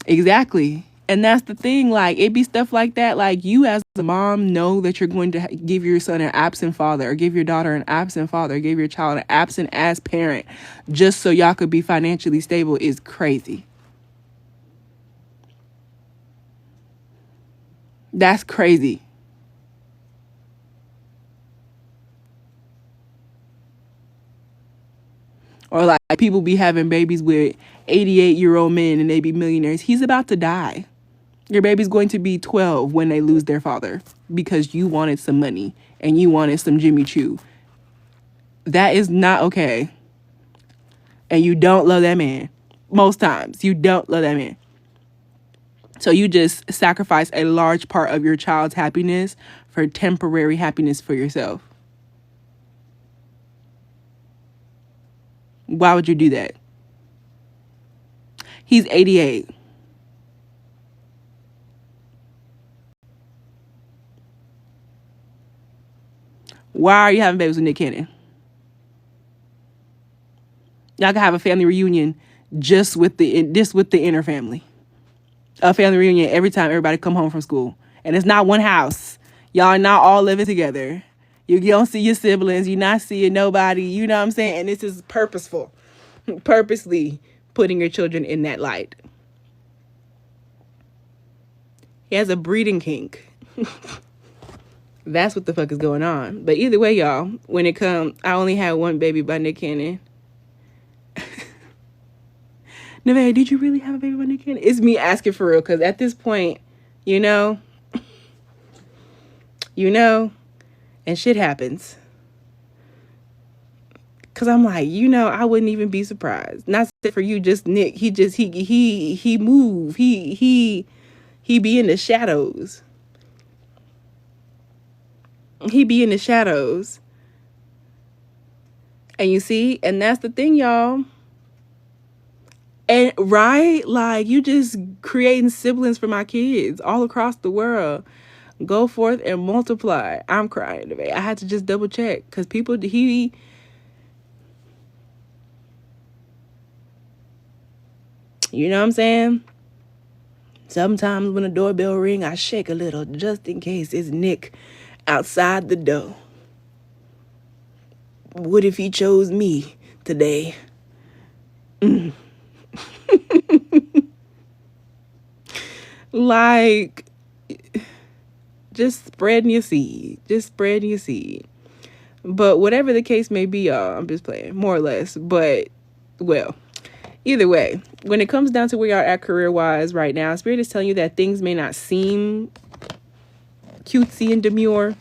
Exactly. And that's the thing. Like, it be stuff like that. Like, you as a mom know that you're going to give your son an absent father, or give your daughter an absent father, or give your child an absent ass parent just so y'all could be financially stable is crazy. That's crazy. Or like people be having babies with 88-year-old men and they be millionaires. He's about to die. Your baby's going to be 12 when they lose their father because you wanted some money and you wanted some Jimmy Choo. That is not okay. And you don't love that man. Most times, you don't love that man. So you just sacrifice a large part of your child's happiness for temporary happiness for yourself. Why would you do that? He's 88. Why are you having babies with Nick Cannon? Y'all can have a family reunion just with the inner family. A family reunion every time everybody come home from school. And it's not one house. Y'all are not all living together. You don't see your siblings. You're not seeing nobody. You know what I'm saying? And this is purposeful. Purposely putting your children in that light. He has a breeding kink. That's what the fuck is going on. But either way, y'all, when it comes, I only had one baby by Nick Cannon. Neve, did you really have a baby by Nick Cannon? It's me asking for real, because at this point, you know, and shit happens. Because I'm like, I wouldn't even be surprised. Not for you, just Nick. He move. He be in the shadows. He be in the shadows. And you see, and that's the thing, y'all. And right, like, you just creating siblings for my kids all across the world. Go forth and multiply. I'm crying today. I had to just double check because people, you know what I'm saying? Sometimes when the doorbell ring, I shake a little just in case it's Nick outside the door. What if he chose me today? Like, just spreading your seed. Just spreading your seed. But whatever the case may be, y'all, I'm just playing, more or less. But, well, either way, when it comes down to where y'all at career-wise right now, Spirit is telling you that things may not seem cutesy and demure,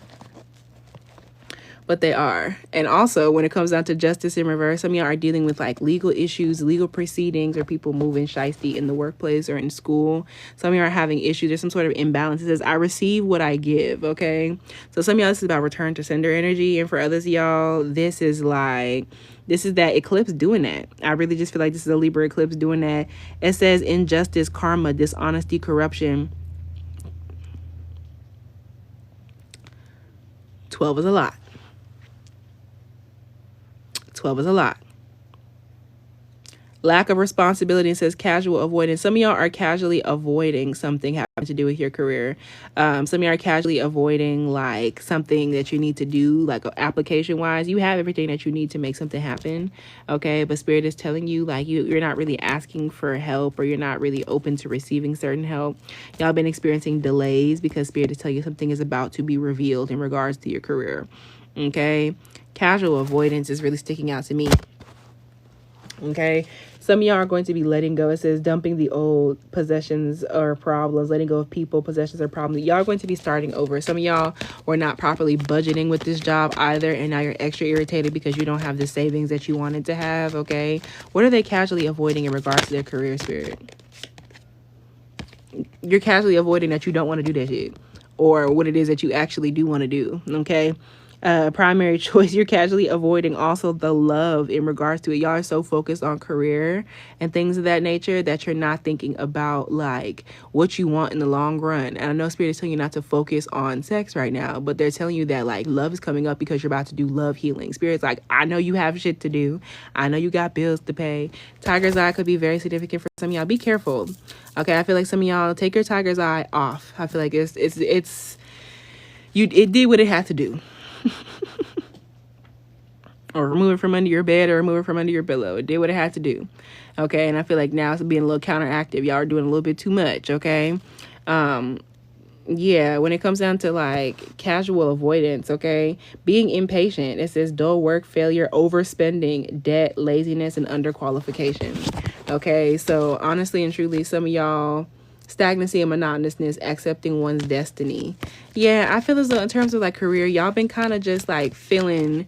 but they are. And also, when it comes down to justice in reverse, some of y'all are dealing with like legal issues, legal proceedings, or people moving shiesty in the workplace or in school. Some of y'all are having issues. There's some sort of imbalance. It says, I receive what I give, okay? So some of y'all, this is about return to sender energy. And for others of y'all, this is that eclipse doing that. I really just feel like this is a Libra eclipse doing that. It says injustice, karma, dishonesty, corruption. 12 is a lot. 12 is a lot. Lack of responsibility. It says casual avoidance. Some of y'all are casually avoiding something having to do with your career. Some of y'all are casually avoiding like something that you need to do, like application wise. You have everything that you need to make something happen. Okay. But Spirit is telling you like you're not really asking for help, or you're not really open to receiving certain help. Y'all been experiencing delays because Spirit is telling you something is about to be revealed in regards to your career. Okay. Casual avoidance is really sticking out to me. Okay, some of y'all are going to be letting go. It says dumping the old possessions or problems, letting go of people, possessions, or problems. Y'all are going to be starting over. Some of y'all were not properly budgeting with this job either, and now you're extra irritated because you don't have the savings that you wanted to have. Okay, what are they casually avoiding in regards to their career, Spirit? You're casually avoiding that you don't want to do that shit, or what it is that you actually do want to do. Okay. Primary choice, you're casually avoiding also the love in regards to it. Y'all are so focused on career and things of that nature that you're not thinking about like what you want in the long run. And I know Spirit is telling you not to focus on sex right now, but they're telling you that like love is coming up because you're about to do love healing. Spirit's like, I know you have shit to do. I know you got bills to pay. Tiger's eye could be very significant for some of y'all. Be careful. Okay, I feel like some of y'all take your tiger's eye off. I feel like it did what it had to do. Or remove it from under your bed, or remove it from under your pillow. It did what it had to do. Okay, and I feel like now it's being a little counteractive. Y'all are doing a little bit too much. Okay, yeah, when it comes down to like casual avoidance, okay, being impatient. It says dull work, failure, overspending, debt, laziness, and underqualification. Okay, so honestly and truly, some of y'all, stagnancy and monotonousness, accepting one's destiny. Yeah, I feel as though in terms of like career, y'all been kind of just like feeling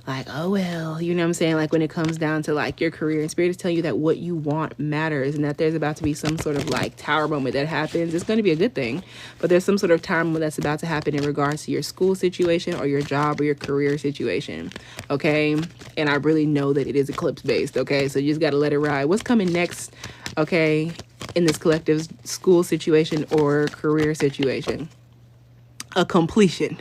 like, oh well, you know what I'm saying? Like when it comes down to like your career, and Spirit is telling you that what you want matters, and that there's about to be some sort of like tower moment that happens. It's going to be a good thing, but there's some sort of tower moment that's about to happen in regards to your school situation or your job or your career situation. Okay, and I really know that it is eclipse based. Okay, so you just got to let it ride. What's coming next? Okay, in this collective school situation or career situation? A completion.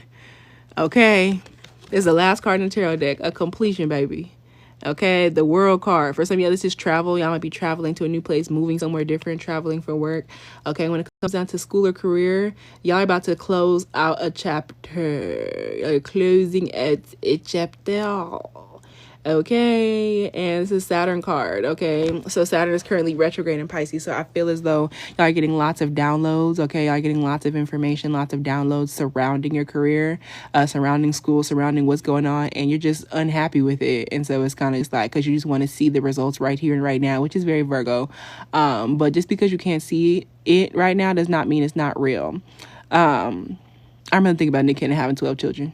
Okay, this is the last card in the tarot deck. A completion, baby. Okay, the world card. For some of y'all, this is travel. Y'all might be traveling to a new place, moving somewhere different, traveling for work. Okay, when it comes down to school or career, y'all are about to close out a chapter. You're closing at a chapter. Okay, and this is Saturn card. Okay, so Saturn is currently retrograde in Pisces, so I feel as though y'all are getting lots of downloads. Okay, y'all are getting lots of information, lots of downloads surrounding your career, surrounding school, surrounding what's going on, and you're just unhappy with it. And so it's kind of just like, because you just want to see the results right here and right now, which is very Virgo. But just because you can't see it right now does not mean it's not real. I'm really thinking about Nick Cannon having 12 children.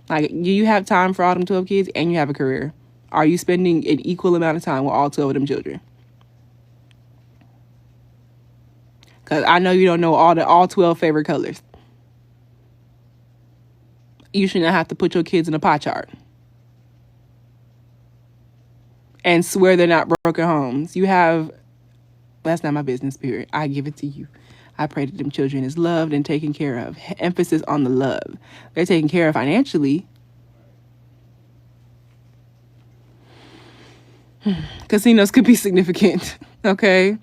Like, do you have time for all them 12 kids and you have a career? Are you spending an equal amount of time with all 12 of them children? Because I know you don't know all 12 favorite colors. You should not have to put your kids in a pie chart and swear they're not broken homes. You have, that's not my business, Spirit. I give it to you. I pray that them children is loved and taken care of. Emphasis on the love. They're taken care of financially. Casinos could be significant. Okay.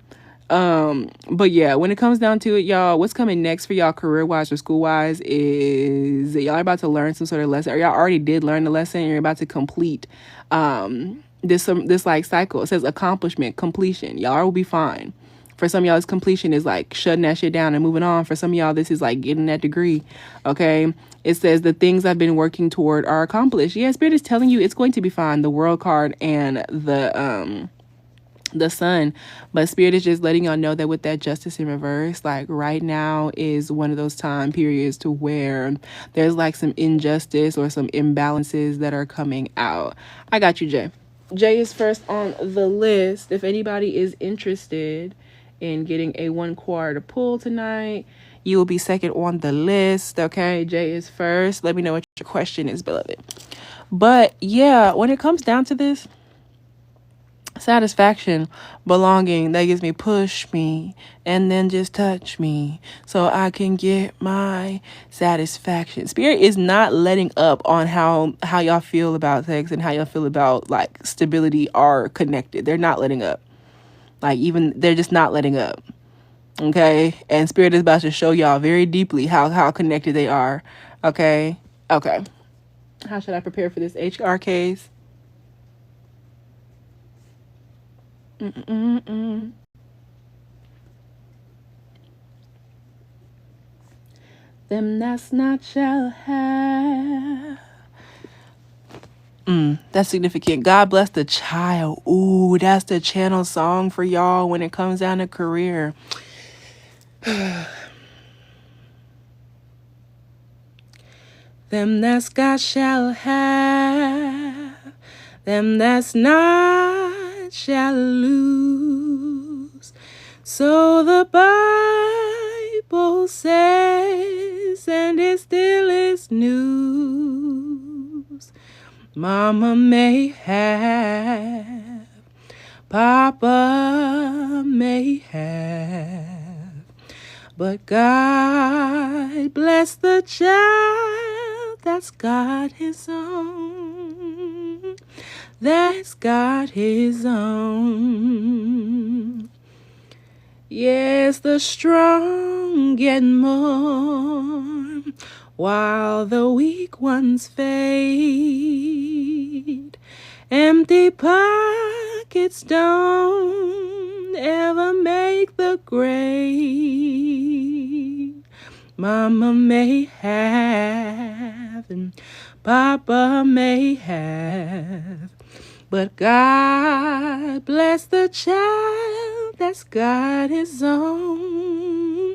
But yeah, when it comes down to it, y'all, what's coming next for y'all career-wise or school-wise is y'all are about to learn some sort of lesson, or y'all already did learn the lesson, and you're about to complete this like cycle. It says accomplishment, completion. Y'all will be fine. For some of y'all, this completion is like shutting that shit down and moving on. For some of y'all, this is like getting that degree. Okay. It says the things I've been working toward are accomplished. Yeah, Spirit is telling you it's going to be fine. The world card and the the sun. But Spirit is just letting y'all know that with that justice in reverse, like right now is one of those time periods to where there's like some injustice or some imbalances that are coming out. I got you, Jay. Jay is first on the list. If anybody is interested in getting a 1/4 pull tonight, you will be second on the list. Okay, Jay is first. Let me know what your question is, beloved. But yeah, when it comes down to this, satisfaction, belonging, that gives me push me and then just touch me so I can get my satisfaction. Spirit is not letting up on how y'all feel about sex and how y'all feel about like stability are connected. They're not letting up. Like even they're just not letting up. Okay? And Spirit is about to show y'all very deeply how connected they are. Okay? Okay. How should I prepare for this HR case? Them that's not shall have. That's significant. God bless the child. Ooh, that's the channel song for y'all when it comes down to career. Them that's got shall have. Them that's not shall lose. So the Bible says, and it still is news. Mama may have, Papa may have, but God bless the child that's got his own. That's got his own. Yes, the strong get more while the weak ones fade. Empty pockets don't ever make the grade. Mama may have and Papa may have, but God bless the child that's got his own.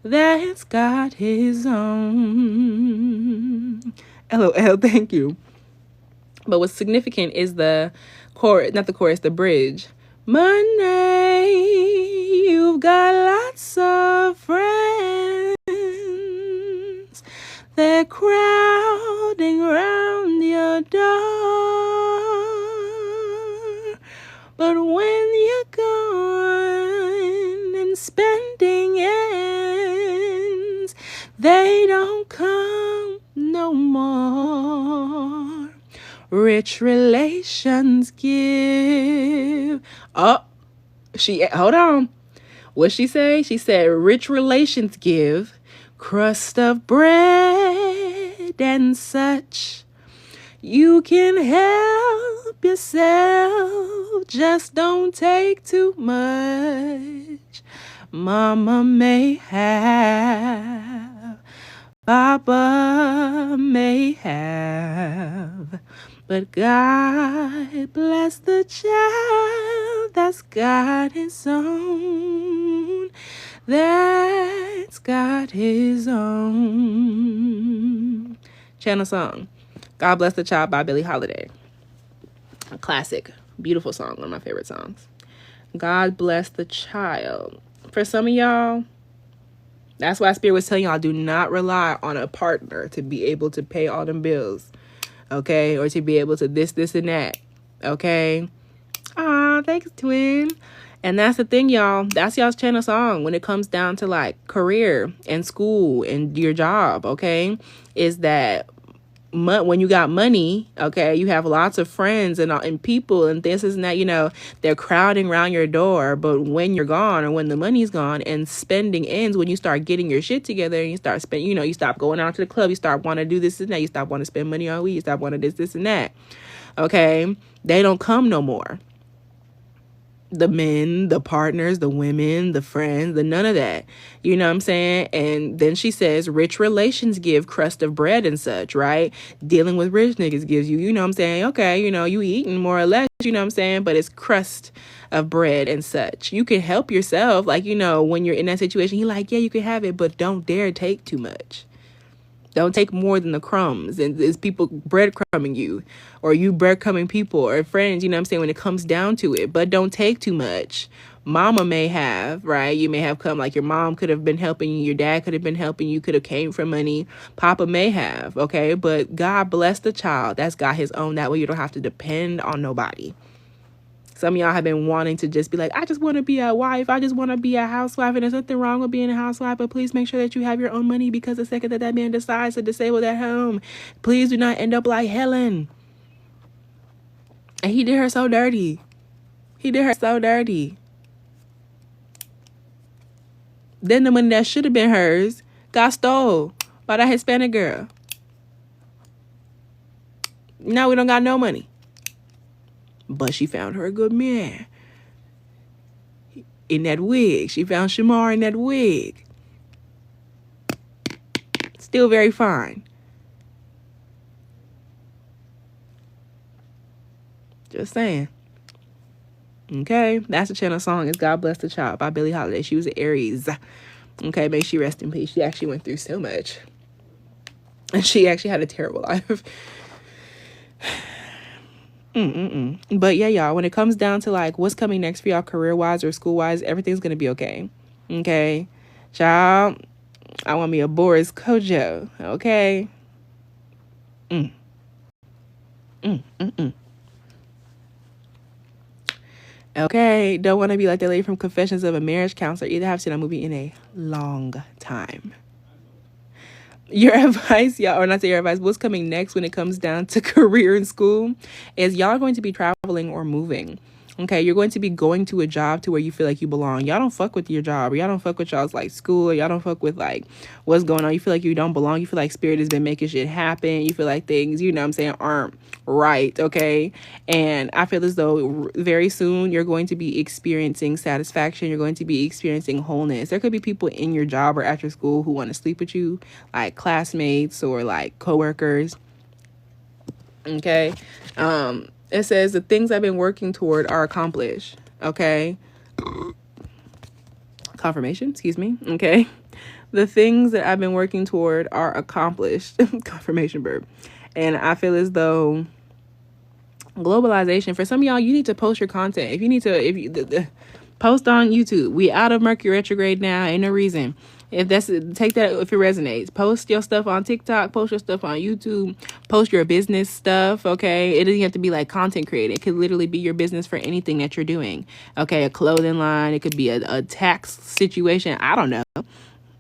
That's got his own. LOL, thank you. But what's significant is the chorus, not the chorus, the bridge. Money, you've got lots of friends. They're crowding round your door. But when you're gone and spending ends, they don't come no more. Rich relations give. Oh, hold on. What'd she say? She said, rich relations give crust of bread and such. You can help yourself, just don't take too much. Mama may have, Papa may have, but God bless the child that's got his own. That's got his own. Channel song. God Bless the Child by Billie Holiday. A classic. Beautiful song. One of my favorite songs. God Bless the Child. For some of y'all, that's why Spirit was telling y'all, do not rely on a partner to be able to pay all them bills. Okay? Or to be able to this, and that. Okay? Aw, thanks, twin. And that's the thing, y'all. That's y'all's channel song when it comes down to like career and school and your job, okay? Is that when you got money, okay, you have lots of friends and people and this and that, you know, they're crowding around your door. But when you're gone or when the money's gone and spending ends, when you start getting your shit together and you start spending, you know, you stop going out to the club, you start wanting to do this and that, you stop wanting to spend money on weed, you stop wanting this and that, okay? They don't come no more. the men, the partners, the women, the friends, the none of that. You know what I'm saying? And then she says, rich relations give crust of bread and such, right? Dealing with rich niggas gives you, you know what I'm saying? Okay, you know, you eating more or less, you know what I'm saying? But it's crust of bread and such. You can help yourself. Like, you know, when you're in that situation, you're like, yeah, you can have it, but don't dare take too much. Don't take more than the crumbs. And there's people breadcrumbing you, or you breadcrumbing people or friends, you know what I'm saying, when it comes down to it. But don't take too much. Mama may have, right? You may have come, like your mom could have been helping you. Your dad could have been helping you, could have came from money. Papa may have, okay? But God bless the child. That's got his own. That way you don't have to depend on nobody. Some of y'all have been wanting to just be like, I just want to be a wife. I just want to be a housewife. And there's nothing wrong with being a housewife. But please make sure that you have your own money, because the second that man decides to disable that home, please do not end up like Helen. And he did her so dirty. He did her so dirty. Then the money that should have been hers got stole by that Hispanic girl. Now we don't got no money. But she found her a good man in that wig. She found Shamar in that wig. Still very fine. Just saying. Okay, that's the channel song. It's God Bless the Child by Billie Holiday. She was an Aries. Okay, may she rest in peace. She actually went through so much. And she actually had a terrible life. But yeah, y'all, when it comes down to like what's coming next for y'all career-wise or school-wise, everything's gonna be okay. Okay, child, I want me a Boris Kojo. Okay. Okay, don't want to be like the lady from Confessions of a Marriage Counselor. Either have seen a movie in a long time. Your advice, y'all, or not say your advice, what's coming next when it comes down to career and school is y'all are going to be traveling or moving. Okay, you're going to be going to a job to where you feel like you belong. Y'all don't fuck with your job, or y'all don't fuck with y'all's like school, or y'all don't fuck with like what's going on. You feel like you don't belong. You feel like spirit has been making shit happen. You feel like things, you know what I'm saying, aren't right. Okay, and I feel as though very soon you're going to be experiencing satisfaction. You're going to be experiencing wholeness. There could be people in your job or at your school who want to sleep with you, like classmates or like coworkers. Okay. It says the things I've been working toward are accomplished. Okay. Confirmation, excuse me. Okay. The things that I've been working toward are accomplished. Confirmation verb. And I feel as though globalization, for some of y'all, you need to post your content. If you need to, post on YouTube. We out of Mercury retrograde now. Ain't no reason. If that's, take that if it resonates. Post your stuff on TikTok. Post your stuff on YouTube. Post your business stuff. Okay, it doesn't have to be like content creating. It could literally be your business for anything that you're doing. Okay, a clothing line. It could be a tax situation. I don't know.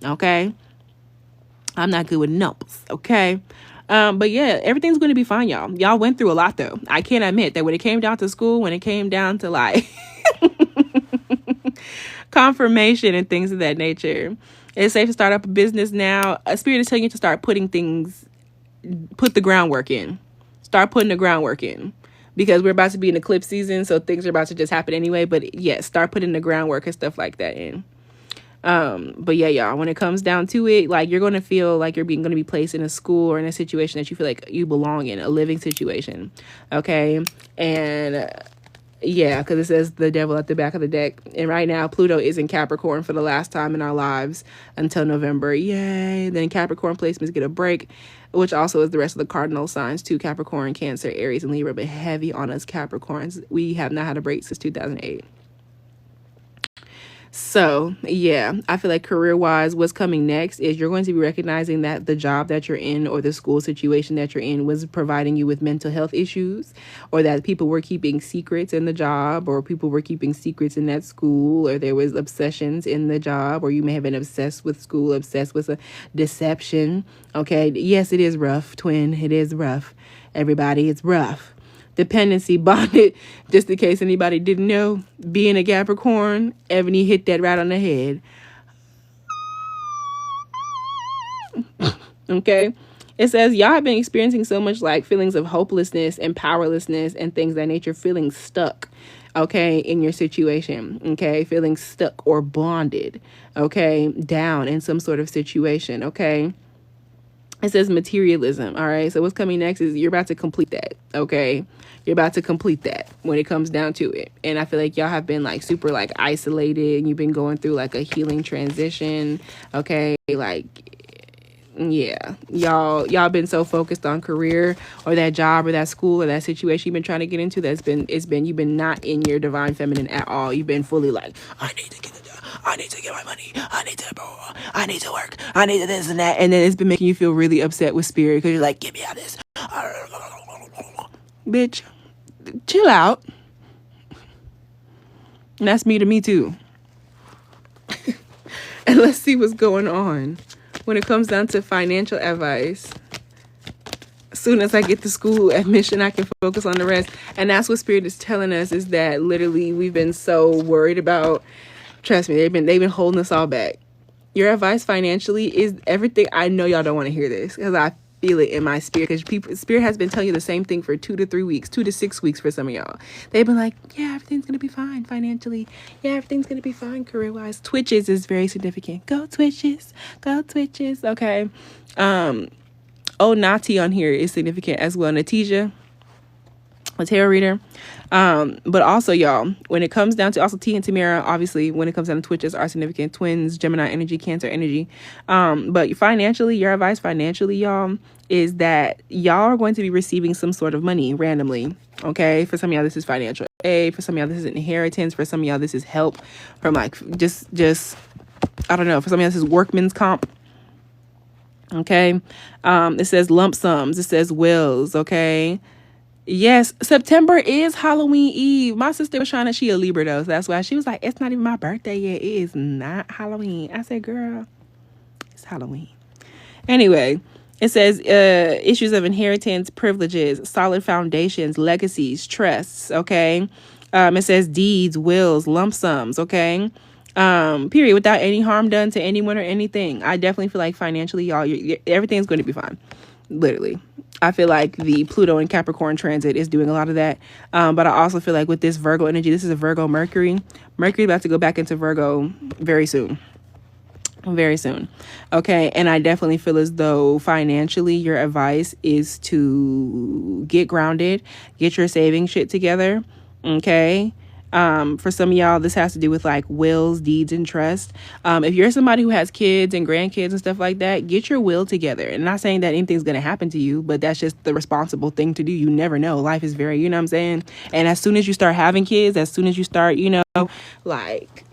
Okay, I'm not good with numbers. Okay. But yeah, everything's going to be fine, y'all. Y'all went through a lot though. I can't admit that when it came down to school, when it came down to like confirmation and things of that nature, it's safe to start up a business now. A spirit is telling you to start put the groundwork in. Start putting the groundwork in, because we're about to be in eclipse season, so things are about to just happen anyway. But yes, start putting the groundwork and stuff like that in. But yeah, y'all, when it comes down to it, like you're going to feel like you're going to be placed in a school or in a situation that you feel like you belong in, a living situation. Okay. And yeah, because it says the devil at the back of the deck. And right now, Pluto is in Capricorn for the last time in our lives until November. Yay. Then Capricorn placements get a break, which also is the rest of the cardinal signs too. Capricorn, Cancer, Aries, and Libra, but heavy on us Capricorns. We have not had a break since 2008. So yeah, I feel like career wise, what's coming next is you're going to be recognizing that the job that you're in or the school situation that you're in was providing you with mental health issues, or that people were keeping secrets in the job, or people were keeping secrets in that school, or there was obsessions in the job, or you may have been obsessed with school, obsessed with a deception. Okay. Yes, it is rough, twin. It is rough. Everybody, it's rough. Dependency bonded, just in case anybody didn't know, being a Capricorn, Ebony hit that right on the head. Okay. It says y'all have been experiencing so much like feelings of hopelessness and powerlessness and things of that nature, feeling stuck. okay, in your situation, okay, feeling stuck or bonded, okay, down in some sort of situation, okay. It says materialism. All right. So what's coming next is you're about to complete that. Okay. You're about to complete that when it comes down to it. And I feel like y'all have been like super like isolated. You've been going through like a healing transition. Okay. Like, yeah, y'all been so focused on career or that job or that school or that situation you've been trying to get into you've been not in your divine feminine at all. You've been fully like, I need to get a job, I need to get my money, I need to work, I need to this and that, and then it's been making you feel really upset with spirit because you're like, give me out this, bitch, chill out. And that's me to me too. And let's see what's going on when it comes down to financial advice. As soon as I get the school admission, I can focus on the rest. And that's what Spirit is telling us, is that literally we've been so worried about. Trust me, they've been holding us all back. Your advice financially is everything. I know y'all don't want to hear this because I feel it in my spirit, because Spirit has been telling you the same thing for 2 to 3 weeks, 2 to 6 weeks for some of y'all. They've been like, yeah, everything's gonna be fine financially, yeah, everything's gonna be fine career wise. Twitches is very significant. Go Twitches, okay. Nati on here is significant as well. Natija, a tarot reader. But also, y'all, when it comes down to also T and Tamara, obviously, when it comes down to Twitches are significant. Twins, Gemini energy, Cancer energy. But financially, your advice financially, y'all, is that y'all are going to be receiving some sort of money randomly. Okay. For some of y'all, this is financial aid. For some of y'all, this is inheritance. For some of y'all, this is help from like just I don't know. For some of y'all, this is workman's comp. Okay. It says lump sums. It says wills. Okay. Yes, September is Halloween Eve. My sister was trying to, she a Libra though, so that's why she was like, it's not even my birthday yet. It is not Halloween. I said, girl, it's Halloween. Anyway, it says issues of inheritance, privileges, solid foundations, legacies, trusts, okay? It says deeds, wills, lump sums, okay? Period, without any harm done to anyone or anything. I definitely feel like financially, y'all, everything's going to be fine. Literally. I feel like the Pluto and Capricorn transit is doing a lot of that. But I also feel like with this Virgo energy, this is a Virgo Mercury. Mercury about to go back into Virgo very soon. Very soon. Okay. And I definitely feel as though financially your advice is to get grounded, get your saving shit together. Okay. For some of y'all, this has to do with like wills, deeds, and trust. If you're somebody who has kids and grandkids and stuff like that, get your will together. And not saying that anything's going to happen to you, but that's just the responsible thing to do. You never know. Life is very, you know what I'm saying? And as soon as you start having kids, as soon as you start, like,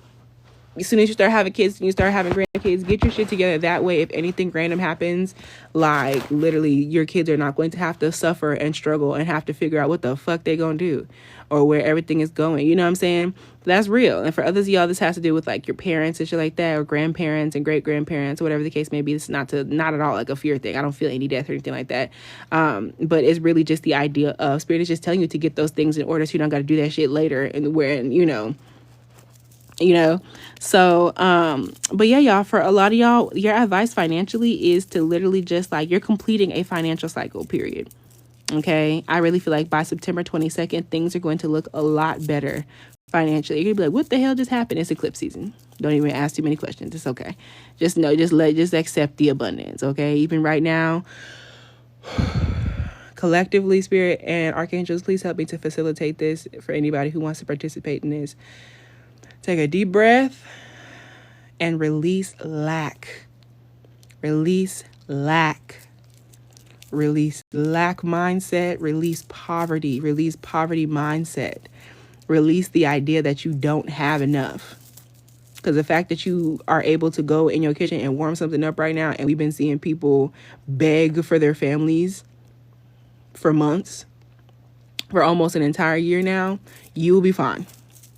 as soon as you start having kids and you start having grandkids, get your shit together. That way, if anything random happens, like literally your kids are not going to have to suffer and struggle and have to figure out what the fuck they gonna do or where everything is going. You know what I'm saying? That's real. And for others of y'all, this has to do with like your parents and shit like that, or grandparents and great grandparents, or whatever the case may be. It's not at all like a fear thing. I don't feel any death or anything like that. But it's really just the idea of Spirit is just telling you to get those things in order so you don't got to do that shit later, and when so but yeah, y'all, for a lot of y'all, your advice financially is to literally just like, you're completing a financial cycle, period. Okay, I really feel like by September 22nd, things are going to look a lot better financially. You're gonna be like, what the hell just happened? It's eclipse season. Don't even ask too many questions. It's okay. Just accept the abundance. Okay, even right now, collectively, Spirit and archangels, please help me to facilitate this for anybody who wants to participate in this. Take a deep breath and release lack. Release lack. Release lack mindset. Release poverty. Release poverty mindset. Release the idea that you don't have enough. Because the fact that you are able to go in your kitchen and warm something up right now, and we've been seeing people beg for their families for months, for almost an entire year now, you will be fine.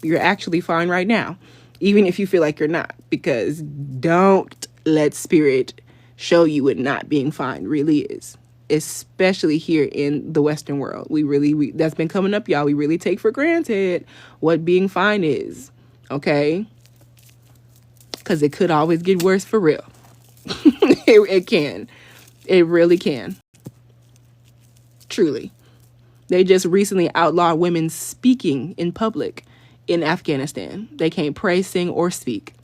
You're actually fine right now, even if you feel like you're not, because don't let Spirit show you what not being fine really is, especially here in the Western world. We that's been coming up, y'all. We really take for granted what being fine is, okay? Because it could always get worse for real. It can. It really can. Truly. They just recently outlawed women speaking in public. in Afghanistan. They can't pray, sing, or speak,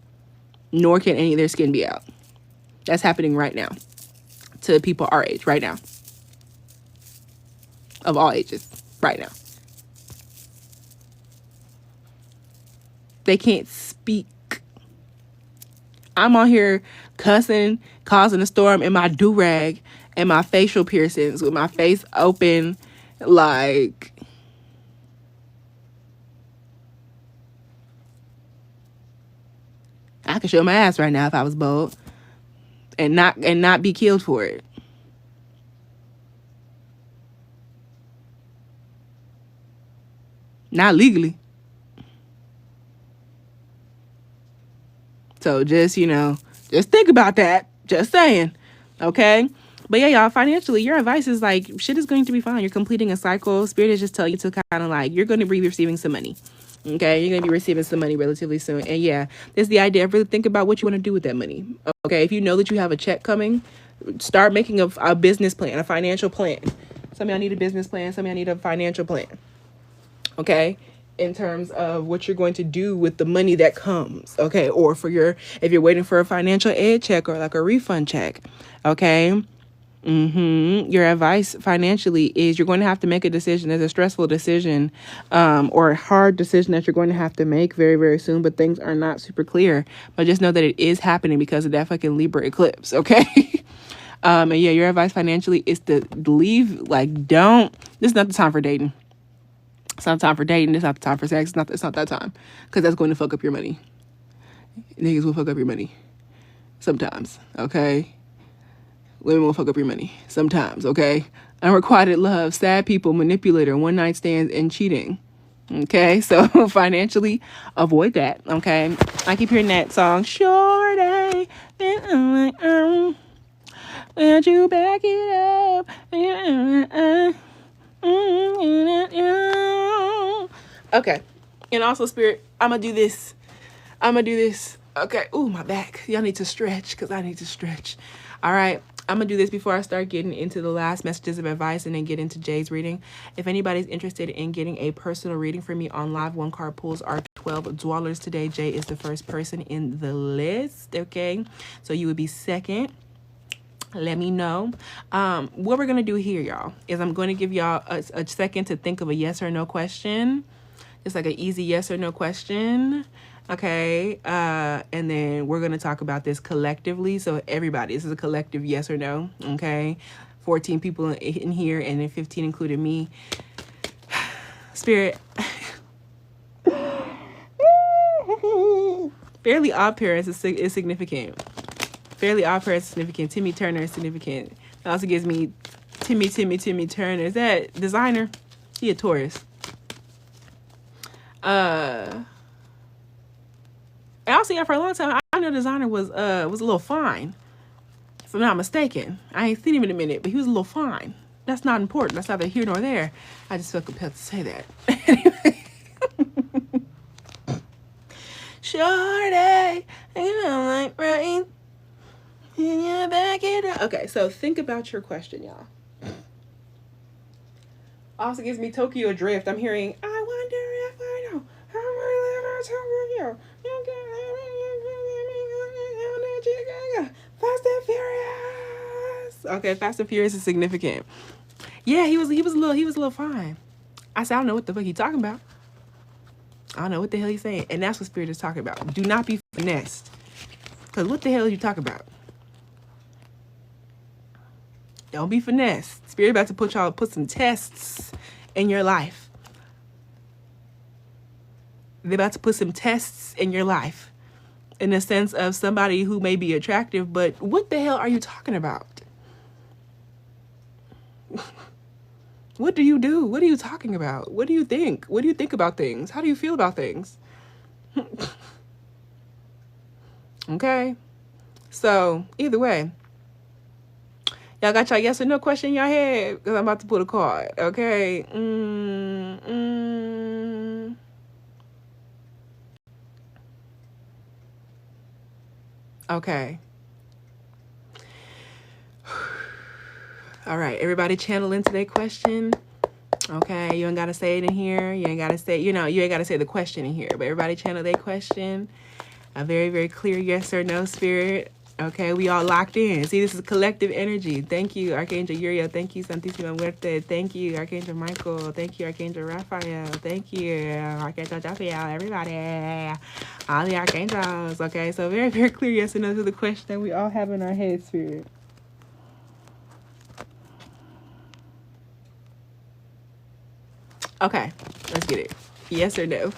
nor can any of their skin be out. That's happening right now to people our age, right now. Of all ages, right now. They can't speak. I'm on here cussing, causing a storm in my do-rag and my facial piercings with my face open, like... I could show my ass right now if I was bold and not be killed for it. Not legally. So just, just think about that. Just saying. Okay? But yeah, y'all, financially, your advice is like, shit is going to be fine. You're completing a cycle. Spirit is just telling you to kind of like, you're going to be receiving some money. Okay? You're going to be receiving some money relatively soon. And yeah, there's the idea of really think about what you want to do with that money. Okay? If you know that you have a check coming, start making a business plan, a financial plan. Some of y'all need a business plan. Some of y'all need a financial plan. Okay? In terms of what you're going to do with the money that comes, okay? Or if you're waiting for a financial aid check or like a refund check, okay? Your advice financially is you're going to have to make a decision. There's a stressful decision or a hard decision that you're going to have to make very, very soon, but things are not super clear. But just know that it is happening because of that fucking Libra eclipse, okay? And yeah, your advice financially is to leave, like, this is not the time for dating. It's not time for dating. It's not the time for sex. It's not that time. Because that's going to fuck up your money. Niggas will fuck up your money. Sometimes. Okay? Women will fuck up your money. Sometimes. Okay? Unrequited love, sad people, manipulator, one night stands, and cheating. Okay? So financially, avoid that. Okay? I keep hearing that song. Shorty. Won't you back it up? Okay. And also, Spirit, I'm gonna do this. Okay. Ooh, my back. Y'all need to stretch because I need to stretch. All right. I'm gonna do this before I start getting into the last messages of advice and then get into Jay's reading. If anybody's interested in getting a personal reading from me on live, 1-card pulls are 12 dwellers today. Jay is the first person in the list. Okay. So you would be second. Let me know. What we're going to do here, y'all, is I'm going to give y'all a second to think of a yes or no question. Just like an easy yes or no question. Okay. And then we're going to talk about this collectively. So everybody, this is a collective yes or no. Okay. 14 people in here and then 15 including me. Spirit. Fairly Odd Parents is significant. Fairly Odd Parents is significant. Timmy Turner is significant. It also gives me Timmy Turner. Is that Desiigner? He a Taurus. And also, yeah, for a long time, I know Desiigner was a little fine. If I'm not mistaken. I ain't seen him in a minute, but he was a little fine. That's not important. That's neither here nor there. I just felt compelled to say that. Anyway. Shorty, you know, like, right? Yeah, back it up. Okay, so think about your question, y'all. Also gives me Tokyo Drift. I'm hearing, I wonder if I know how I live Tokyo. Fast and Furious. Okay, Fast and Furious is significant. Yeah, he was a little fine. I said, I don't know what the fuck he talking about. I don't know what the hell he's saying. And that's what Spirit is talking about. Do not be finessed. Because what the hell are you talking about? Don't be finessed. Spirit about to put some tests in your life. They're about to put some tests in your life. In the sense of somebody who may be attractive, but what the hell are you talking about? What do you do? What are you talking about? What do you think? What do you think about things? How do you feel about things? Okay? So, either way. Y'all got y'all yes or no question in your head? Because I'm about to pull a card, okay? Okay. All right, everybody channel into their question. Okay, you ain't gotta say it in here. You ain't gotta say, you ain't gotta say the question in here. But everybody channel their question. A very, very clear yes or no, spirit. Okay, we all locked in. See, this is collective energy. Thank you, Archangel Uriel. Thank you, Santísima Muerte. Thank you, Archangel Michael. Thank you, Archangel Raphael. Thank you, Archangel Jophiel. Everybody. All the archangels. Okay, so very, very clear yes or no to the question that we all have in our head, spirit. Okay, let's get it. Yes or no?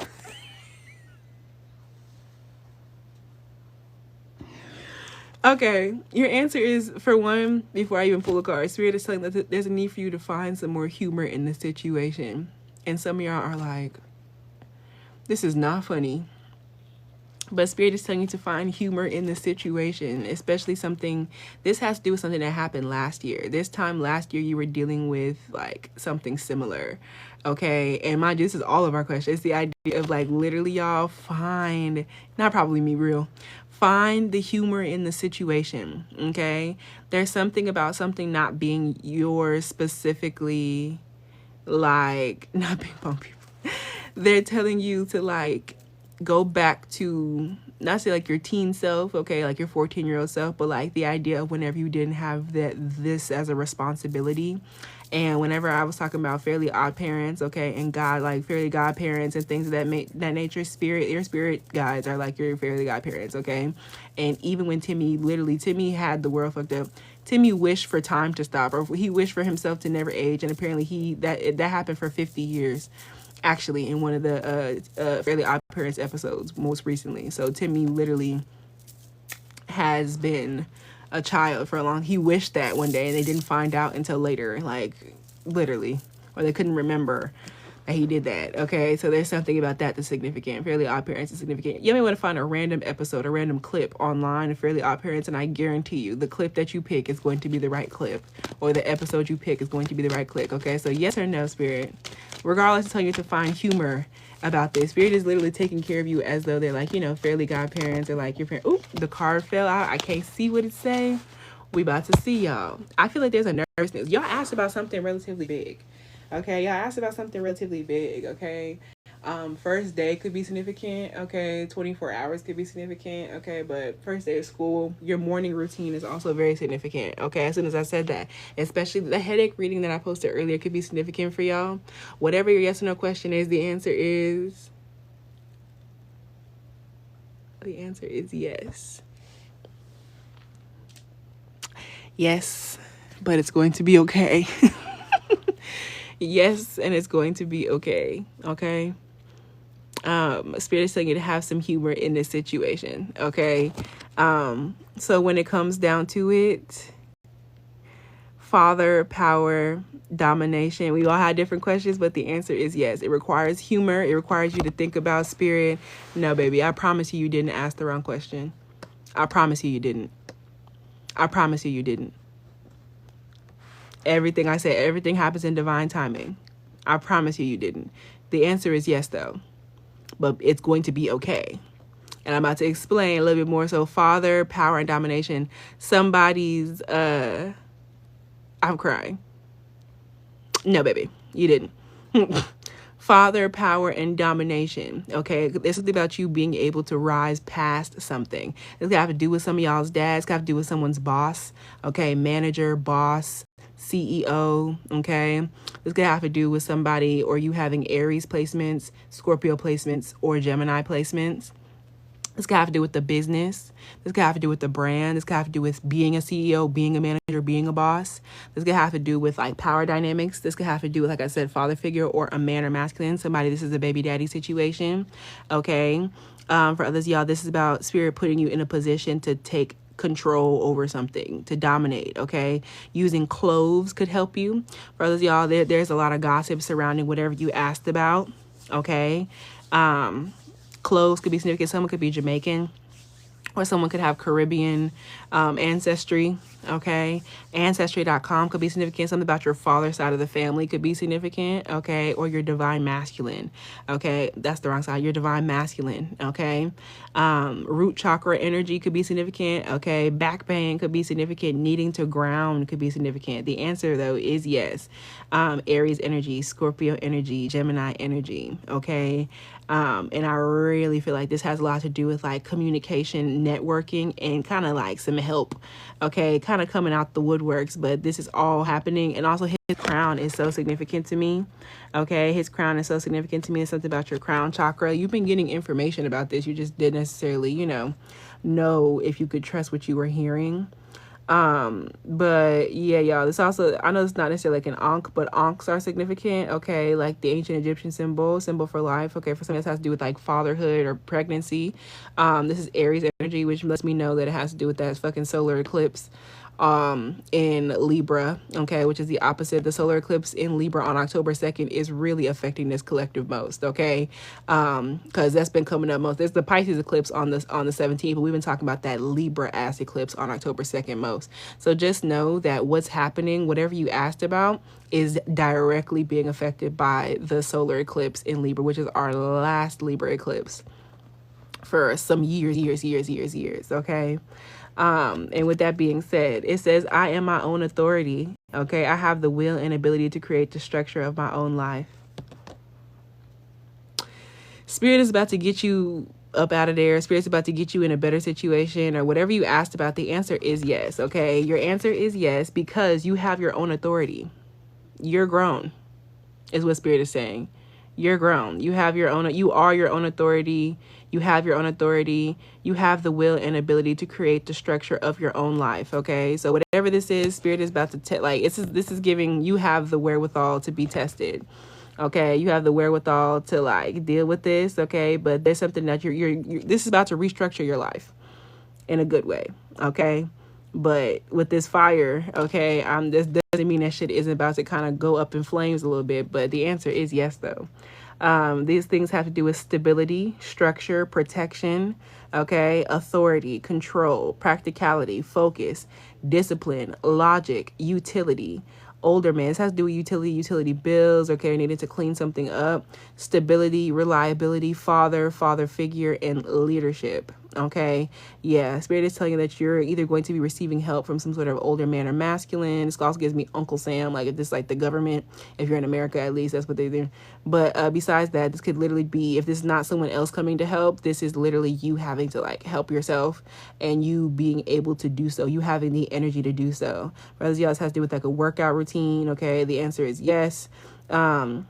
Okay, your answer is, for one, before I even pull a card, Spirit is telling that there's a need for you to find some more humor in the situation. And some of y'all are like, this is not funny. But Spirit is telling you to find humor in the situation, especially something, this has to do with something that happened last year. This time last year, you were dealing with like something similar. Okay, and mind you, this is all of our questions. It's the idea of like literally y'all find, not probably me, real, find the humor in the situation. Okay, there's something about something not being yours specifically, like not being bumpy. They're telling you to like go back to, not say like your teen self, okay, like your 14-year-old self, but like the idea of whenever you didn't have this as a responsibility. And whenever I was talking about Fairly Odd Parents, okay, and God, like Fairly God Parents and things of that nature, your spirit guides are like your Fairly God Parents, okay? And even when Tiimy had the world fucked up, Tiimy wished for time to stop, or he wished for himself to never age, and apparently that happened for 50 years. Actually, in one of the Fairly Odd Parents episodes most recently. So Tiimy literally has been a child for a long. He wished that one day, and they didn't find out until later, like literally, or they couldn't remember that he did that. Okay, so there's something about that that's significant. Fairly Odd Parents is significant. You may want to find a random episode, a random clip online of Fairly Odd Parents, and I guarantee you, the clip that you pick is going to be the right clip, or the episode you pick is going to be the right clip. Okay, so yes or no, Spirit. Regardless, tell you to find humor about this. Spirit is literally taking care of you as though they're like, Fairly Godparents. They're like your parents. Oop, the card fell out. I can't see what it say. We about to see, y'all. I feel like there's a nervousness. Y'all asked about something relatively big. Okay, y'all asked about something relatively big. Okay, first day could be significant. Okay, 24 hours could be significant. Okay, but first day of school, your morning routine is also very significant. Okay, as soon as I said that, especially the headache reading that I posted earlier could be significant for y'all. Whatever your yes or no question is, the answer is yes. Yes, but it's going to be okay. Yes, and it's going to be okay. Okay. Spirit is telling you to have some humor in this situation. Okay. So when it comes down to it, father, power, domination, we all had different questions, but the answer is yes. It requires humor. It requires you to think about spirit. No, baby, I promise you didn't ask the wrong question. I promise you didn't. I promise you didn't. Everything I said, everything happens in divine timing. I promise you didn't. The answer is yes, though. But it's going to be okay. And I'm about to explain a little bit more. So father, power, and domination. Somebody's, I'm crying. No, baby, you didn't. Father, power, and domination. Okay, this is about you being able to rise past something. It's got to do with some of y'all's dads. It's got to do with someone's boss. Okay, manager, boss, CEO. Okay, it's gonna have to do with somebody, or you having Aries placements, Scorpio placements, or Gemini placements. It's gonna have to do with the business. This gonna have to do with the brand. This gonna have to do with being a CEO, being a manager, being a boss. This gonna have to do with like power dynamics. This could have to do with, like I said, father figure or a man or masculine. Somebody, this is a baby daddy situation. Okay. For others, y'all, this is about spirit putting you in a position to take control over something, to dominate. Okay, using cloves could help you. For others, y'all, there's a lot of gossip surrounding whatever you asked about. Okay, cloves could be significant. Someone could be Jamaican, or someone could have Caribbean ancestry. Okay, ancestry.com could be significant. Something about your father's side of the family could be significant. Okay, or your divine masculine. Okay, that's the wrong side. Your divine masculine. Okay, root chakra energy could be significant. Okay, back pain could be significant. Needing to ground could be significant. The answer though is yes. Aries energy, Scorpio energy, Gemini energy. Okay, and I really feel like this has a lot to do with like communication, networking, and kind of like some help. Okay, kind of coming out the woodworks, but this is all happening. And also his crown is so significant to me. Okay, his crown is so significant to me. It's something about your crown chakra. You've been getting information about this. You just didn't necessarily, know if you could trust what you were hearing. But yeah, y'all, this also, I know it's not necessarily like an ankh, but ankhs are significant. Okay, like the ancient Egyptian symbol for life. Okay, for something that has to do with like fatherhood or pregnancy. This is Aries energy, which lets me know that it has to do with that fucking solar eclipse in Libra, okay, which is the opposite. The solar eclipse in Libra on October 2nd is really affecting this collective most, okay, because that's been coming up most. There's the Pisces eclipse on the 17th, but we've been talking about that Libra ass eclipse on October 2nd most. So just know that what's happening, whatever you asked about, is directly being affected by the solar eclipse in Libra, which is our last Libra eclipse for some years, okay. And with that being said, it says, I am my own authority. Okay, I have the will and ability to create the structure of my own life. Spirit is about to get you up out of there. Spirit's about to get you in a better situation, or whatever you asked about. The answer is yes. Okay, your answer is yes, because you have your own authority. You're grown, is what Spirit is saying. You're grown. You have your own, you are your own authority. You have your own authority. You have the will and ability to create the structure of your own life. Okay, so whatever this is, Spirit is about to this is giving you have the wherewithal to be tested. Okay, you have the wherewithal to like deal with this. Okay, but there's something that you're this is about to restructure your life in a good way. Okay, but with this fire, okay, this doesn't mean that shit isn't about to kind of go up in flames a little bit. But the answer is yes, though. These things have to do with stability, structure, protection, okay, authority, control, practicality, focus, discipline, logic, utility. Older man, this has to do with utility bills, okay, needing to clean something up, stability, reliability, father figure, and leadership. Okay, yeah, Spirit is telling you that you're either going to be receiving help from some sort of older man or masculine. This also gives me Uncle Sam, like if this like the government, if you're in America, at least that's what they do. But besides that, this could literally be, if this is not someone else coming to help, this is literally you having to like help yourself, and you being able to do so, you having the energy to do so. For others, y'all, this has to do with like a workout routine. Okay, the answer is yes. And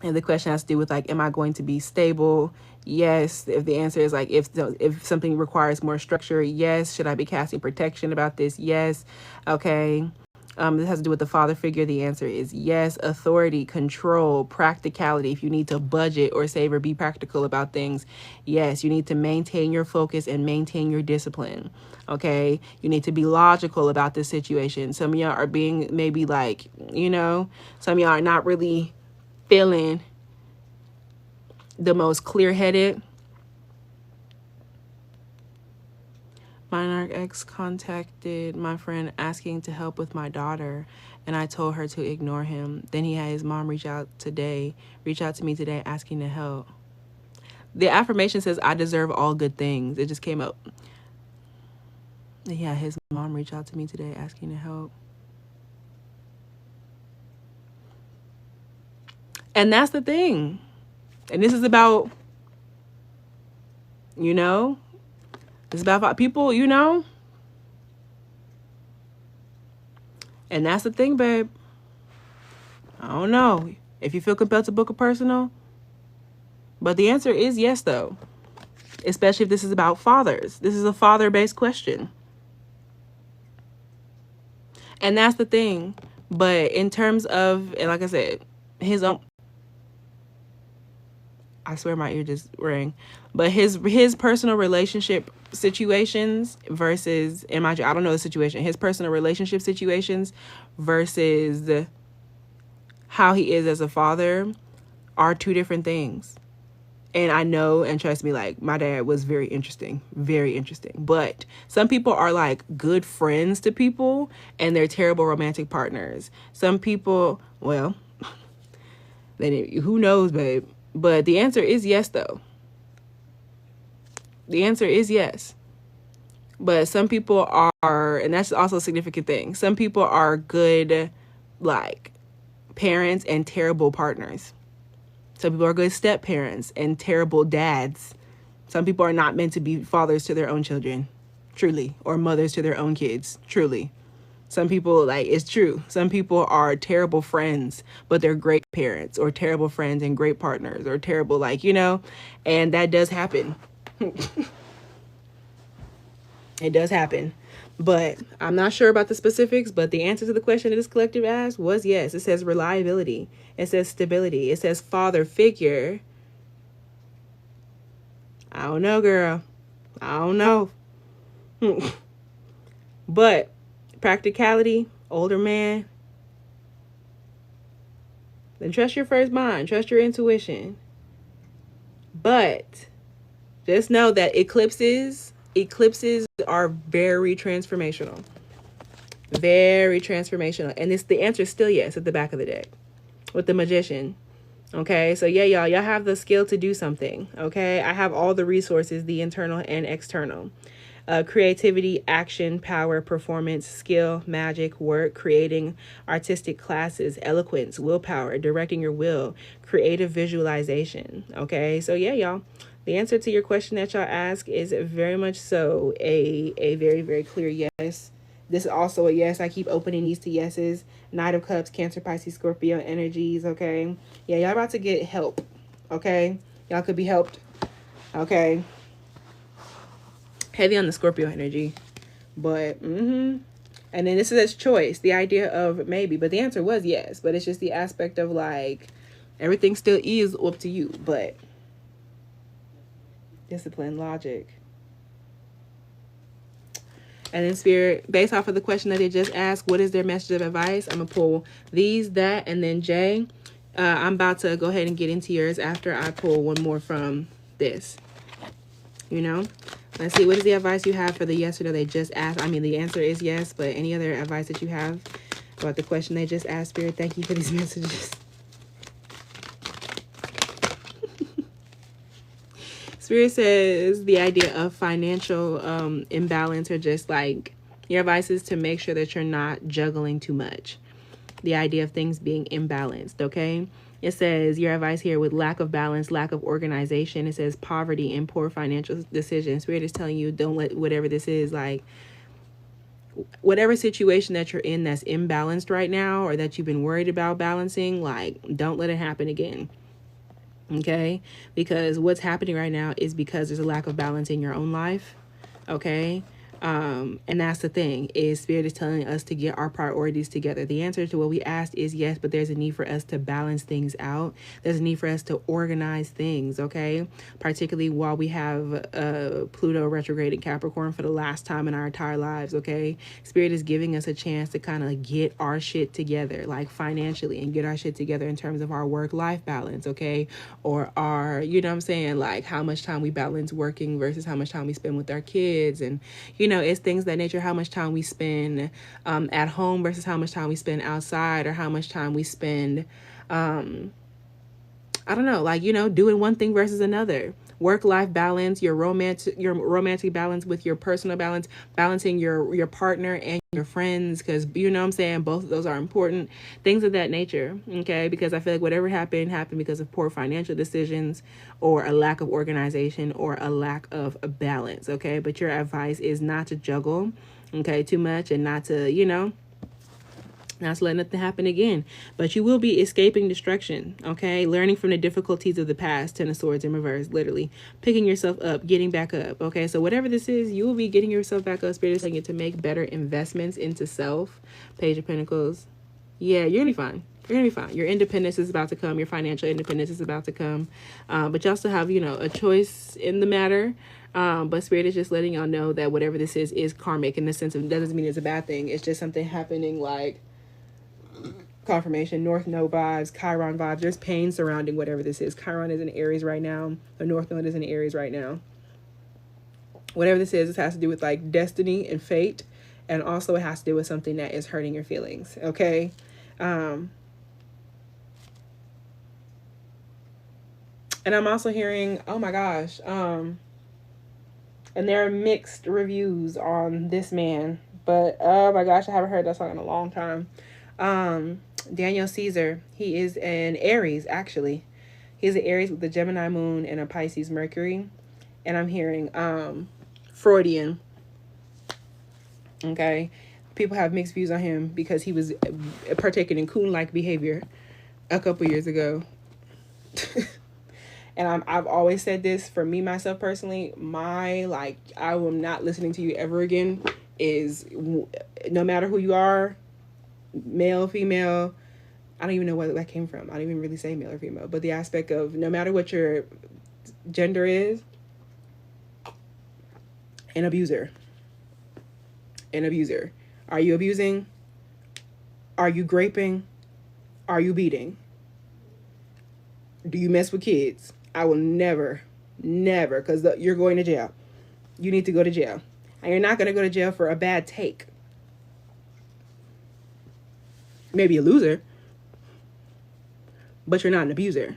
the question has to do with like, am I going to be stable? Yes. If the answer is like, if something requires more structure, yes. Should I be casting protection about this? Yes. Okay. This has to do with the father figure. The answer is yes. Authority, control, practicality. If you need to budget or save or be practical about things, yes. You need to maintain your focus and maintain your discipline. Okay. You need to be logical about this situation. Some of y'all are being maybe like, some of y'all are not really feeling the most clear-headed. Monarch X contacted my friend asking to help with my daughter, and I told her to ignore him. Then he had his mom reach out to me today asking to help. The affirmation says, I deserve all good things. It just came up. Yeah, his mom reached out to me today asking to help. And that's the thing. And this is about, it's about people, and that's the thing, babe. I don't know if you feel compelled to book a personal, but the answer is yes, though, especially if this is about fathers. This is a father-based question. And that's the thing. But in terms of, and like I said, his own, I swear my ear just rang. But his personal relationship situations versus, I don't know the situation, his personal relationship situations versus how he is as a father are two different things. And I know, and trust me, like, my dad was very interesting. But some people are like good friends to people and they're terrible romantic partners. Some people, well, then who knows, babe. But the answer is yes, though. The answer is yes. But some people are, and that's also a significant thing, some people are good, like, parents and terrible partners. Some people are good step parents and terrible dads. Some people are not meant to be fathers to their own children, truly, or mothers to their own kids, truly. Some people, like, it's true. Some people are terrible friends, but they're great parents, or terrible friends and great partners, or terrible, like, you know, and that does happen. It does happen. But I'm not sure about the specifics, but the answer to the question that this collective asked was yes. It says reliability. It says stability. It says father figure. I don't know, girl. I don't know. But practicality, older man. Then trust your first mind. Trust your intuition. But just know that eclipses are very transformational. Very transformational. And the answer is still yes at the back of the deck with the magician. Okay, so yeah, y'all have the skill to do something. Okay, I have all the resources, the internal and external. Creativity, action, power, performance, skill, magic, work, creating artistic classes, eloquence, willpower, directing your will, creative visualization. Okay, so yeah, y'all. The answer to your question that y'all ask is very much so a very, very clear yes. This is also a yes. I keep opening these to yeses. Knight of Cups, Cancer, Pisces, Scorpio energies, okay? Yeah, y'all about to get help, okay? Y'all could be helped, okay? Heavy on the Scorpio energy, but, and then this is choice, the idea of maybe, but the answer was yes, but it's just the aspect of, like, everything still is up to you, but discipline, logic. And then Spirit, based off of the question that they just asked, what is their message of advice? I'm going to pull these, that, and then Jay. I'm about to go ahead and get into yours after I pull one more from this. You know? Let's see, what is the advice you have for the yes or no they just asked? I mean, the answer is yes, but any other advice that you have about the question they just asked, Spirit? Thank you for these messages. Spirit says the idea of financial imbalance, or just like your advice is to make sure that you're not juggling too much. The idea of things being imbalanced, okay? It says your advice here with lack of balance, lack of organization. It says poverty and poor financial decisions. Spirit is telling you don't let whatever this is, like whatever situation that you're in that's imbalanced right now, or that you've been worried about balancing, like don't let it happen again. Okay, because what's happening right now is because there's a lack of balance in your own life. Okay, and that's the thing, is Spirit is telling us to get our priorities together. The answer to what we asked is yes, but there's a need for us to balance things out. There's a need for us to organize things, okay? Particularly while we have Pluto retrograde in Capricorn for the last time in our entire lives, okay? Spirit is giving us a chance to kind of get our shit together, like financially, and get our shit together in terms of our work-life balance, okay? Or our, you know what I'm saying, like how much time we balance working versus how much time we spend with our kids, and you know, it's things that nature, how much time we spend at home versus how much time we spend outside, or how much time we spend, I don't know, like, you know, doing one thing versus another. Work-life balance, your romantic balance with your personal balance, balancing your partner and your friends, because, you know what I'm saying, both of those are important. Things of that nature, okay? Because I feel like whatever happened because of poor financial decisions, or a lack of organization, or a lack of balance, okay? But your advice is not to juggle, okay, too much, and not to, you know, not to let nothing happen again. But you will be escaping destruction, okay? Learning from the difficulties of the past, Ten of Swords in reverse, literally. Picking yourself up, getting back up, okay? So whatever this is, you will be getting yourself back up. Spirit is telling you to make better investments into self. Page of Pentacles. Yeah, you're going to be fine. You're going to be fine. Your independence is about to come. Your financial independence is about to come. But you also have, you know, a choice in the matter. But Spirit is just letting y'all know that whatever this is karmic, in the sense of, that doesn't mean it's a bad thing. It's just something happening, like, confirmation. North Node vibes, Chiron vibes. There's pain surrounding whatever this is. Chiron is in Aries right now. The North Node is in Aries right now. Whatever this is, this has to do with like destiny and fate. And also it has to do with something that is hurting your feelings. Okay. And I'm also hearing, oh my gosh, and there are mixed reviews on this man, but oh my gosh, I haven't heard that song in a long time. Daniel Caesar, he is an Aries, actually. He's an Aries with the Gemini moon and a Pisces Mercury. And I'm hearing Freudian. Okay. People have mixed views on him because he was partaking in coon-like behavior a couple years ago. And I've always said this for me, myself personally, I am not listening to you ever again is no matter who you are, male, female, I don't even know where that came from. I don't even really say male or female, but the aspect of no matter what your gender is, an abuser. An abuser. Are you abusing? Are you graping? Are you beating? Do you mess with kids? I will never, because you're going to jail. You need to go to jail. And you're not going to go to jail for a bad take. Maybe a loser, but you're not an abuser.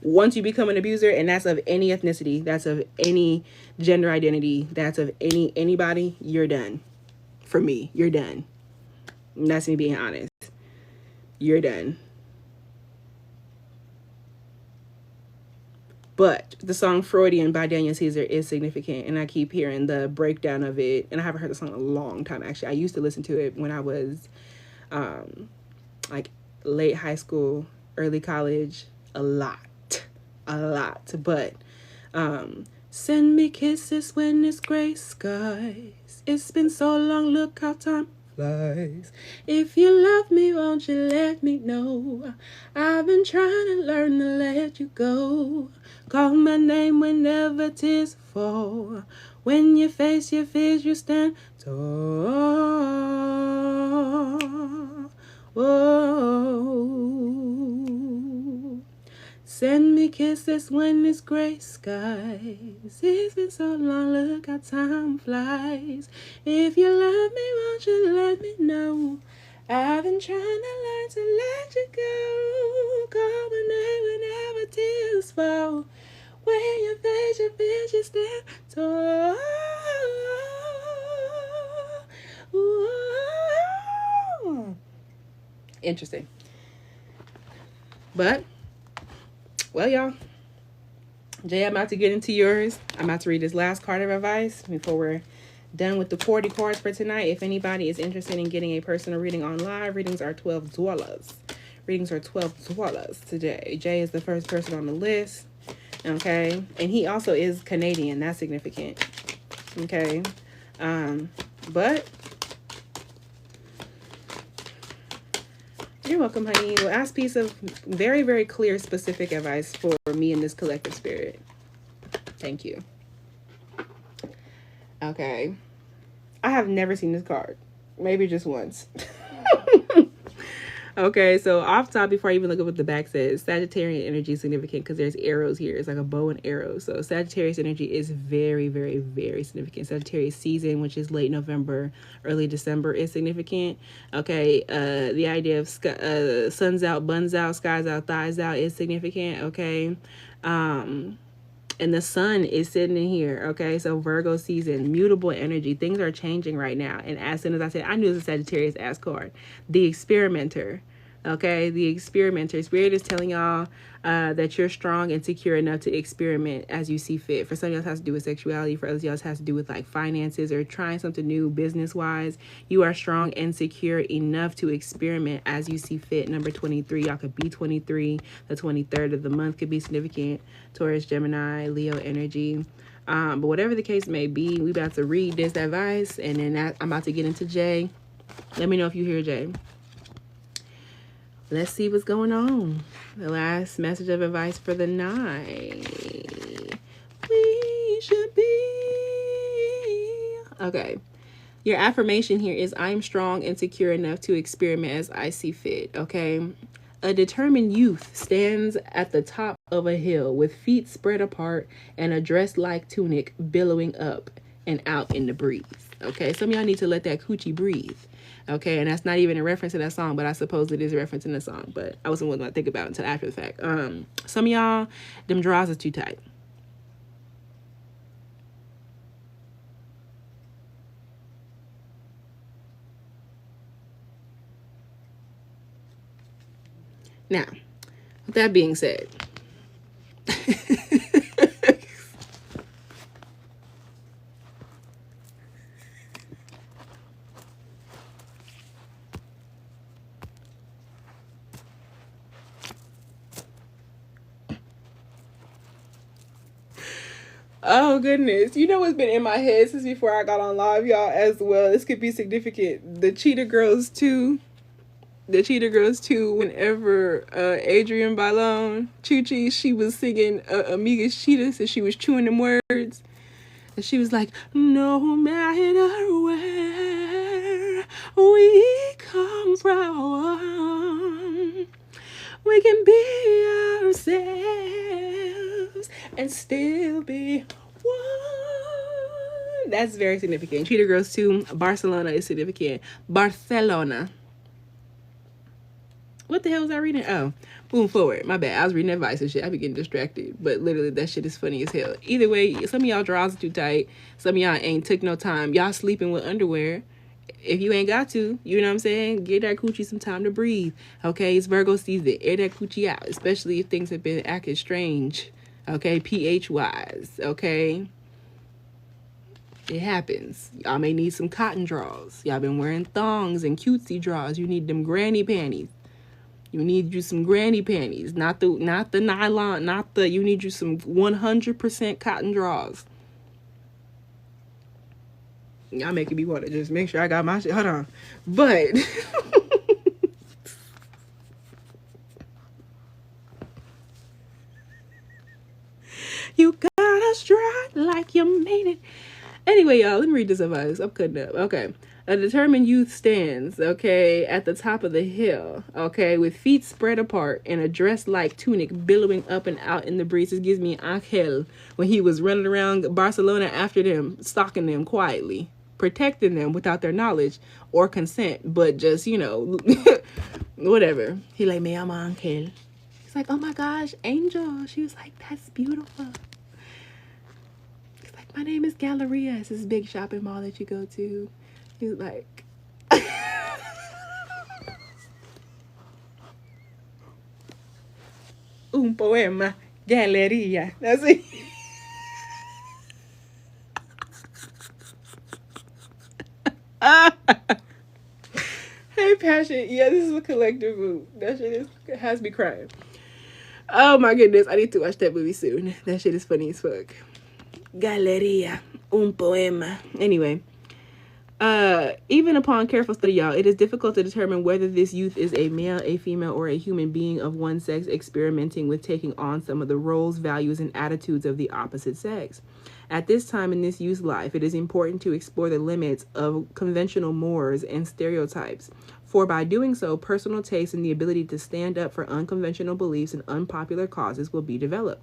Once you become an abuser, and that's of any ethnicity, that's of any gender identity, that's of anybody, you're done. For me, you're done. And that's me being honest. You're done. But the song Freudian by Daniel Caesar is significant, and I keep hearing the breakdown of it. And I haven't heard the song in a long time, actually. I used to listen to it when I was like late high school, early college, a lot. But send me kisses when it's gray skies. It's been so long, look how time flies. If you love me, won't you let me know? I've been trying to learn to let you go. Call my name whenever tears fall. When you face your fears, you stand tall. Whoa. Send me kisses when it's gray skies. It's been so long, look how time flies. If you love me, won't you let me know? I've been trying to learn to let you go. Call my name whenever tears fall. When you face your fears, you stand tall. Whoa. Interesting. But well, y'all, Jay, I'm about to get into yours. I'm about to read this last card of advice before we're done with the 40 cards for tonight. If anybody is interested in getting a personal reading on live, readings are $12. Readings are $12 today. Jay is the first person on the list. Okay. And he also is Canadian. That's significant. Okay. But you're welcome, honey. The last piece of very, very clear, specific advice for me in this collective spirit. Thank you. Okay. I have never seen this card. Maybe just once. Okay, so off top, before I even look at what the back says, Sagittarian energy is significant because there's arrows here. It's like a bow and arrow. So Sagittarius energy is very, very, very significant. Sagittarius season, which is late November, early December, is significant. Okay, the idea of sun's out, buns out, skies out, thighs out is significant. Okay, and the sun is sitting in here. Okay, so Virgo season, mutable energy. Things are changing right now. And as soon as I said, I knew it was a Sagittarius ass card. The experimenter. Okay, the experimenter. Spirit is telling y'all that you're strong and secure enough to experiment as you see fit. For some of y'all, it has to do with sexuality. For others, y'all, it has to do with like finances or trying something new business-wise. You are strong and secure enough to experiment as you see fit. Number 23, y'all could be 23. The 23rd of the month could be significant. Taurus, Gemini, Leo energy. But whatever the case may be, we about to read this advice, and then I'm about to get into Jay. Let me know if you hear Jay. Let's see what's going on. The last message of advice for the night. We should be. Okay. Your affirmation here is, I am strong and secure enough to experiment as I see fit, okay? A determined youth stands at the top of a hill with feet spread apart and a dress-like tunic billowing up and out in the breeze, okay? Some of y'all need to let that coochie breathe, okay? And that's not even a reference to that song, but I suppose it is a reference in the song, but I wasn't willing to think about it until after the fact. Some of y'all, them drawers are too tight. Now, with that being said, oh goodness, you know what's been in my head since before I got on live, y'all, as well. This could be significant. The Cheetah Girls 2. The Cheetah Girls 2, whenever Adrienne Bailon, Chuchi, she was singing Amiga's Cheetahs and she was chewing them words. And she was like, no matter where we come from, we can be ourselves and still be one. That's very significant. Cheetah Girls 2, Barcelona is significant. Barcelona. What the hell was I reading? Oh, Boom Forward. My bad. I was reading advice and shit. I be getting distracted. But literally, that shit is funny as hell. Either way, some of y'all drawers are too tight. Some of y'all ain't took no time. Y'all sleeping with underwear. If you ain't got to, you know what I'm saying? Give that coochie some time to breathe. Okay? It's Virgo season. Air that coochie out. Especially if things have been acting strange. Okay? pH-wise. Okay? It happens. Y'all may need some cotton drawers. Y'all been wearing thongs and cutesy drawers. You need them granny panties. You need you some granny panties, not the nylon, you need you some 100% cotton drawers. Y'all making me want to just make sure I got my shit. Hold on. But you gotta strut like you made it. Anyway, y'all, let me read this advice. I'm cutting up. Okay. A determined youth stands, okay, at the top of the hill, okay, with feet spread apart and a dress-like tunic billowing up and out in the breeze. This gives me Angel when he was running around Barcelona after them, stalking them quietly, protecting them without their knowledge or consent, but just, you know, whatever. He like, me llama Angel. He's like, oh my gosh, Angel. She was like, that's beautiful. He's like, my name is Galleria. It's this big shopping mall that you go to. He's like, un poema, galleria. That's it. Hey, Passion. Yeah, this is a collective mood. That shit has me crying. Oh my goodness, I need to watch that movie soon. That shit is funny as fuck. Galleria, un poema. Anyway. Even upon careful study, y'all, it is difficult to determine whether this youth is a male, a female, or a human being of one sex experimenting with taking on some of the roles, values, and attitudes of the opposite sex. At this time in this youth's life, it is important to explore the limits of conventional mores and stereotypes, for by doing so, personal taste and the ability to stand up for unconventional beliefs and unpopular causes will be developed.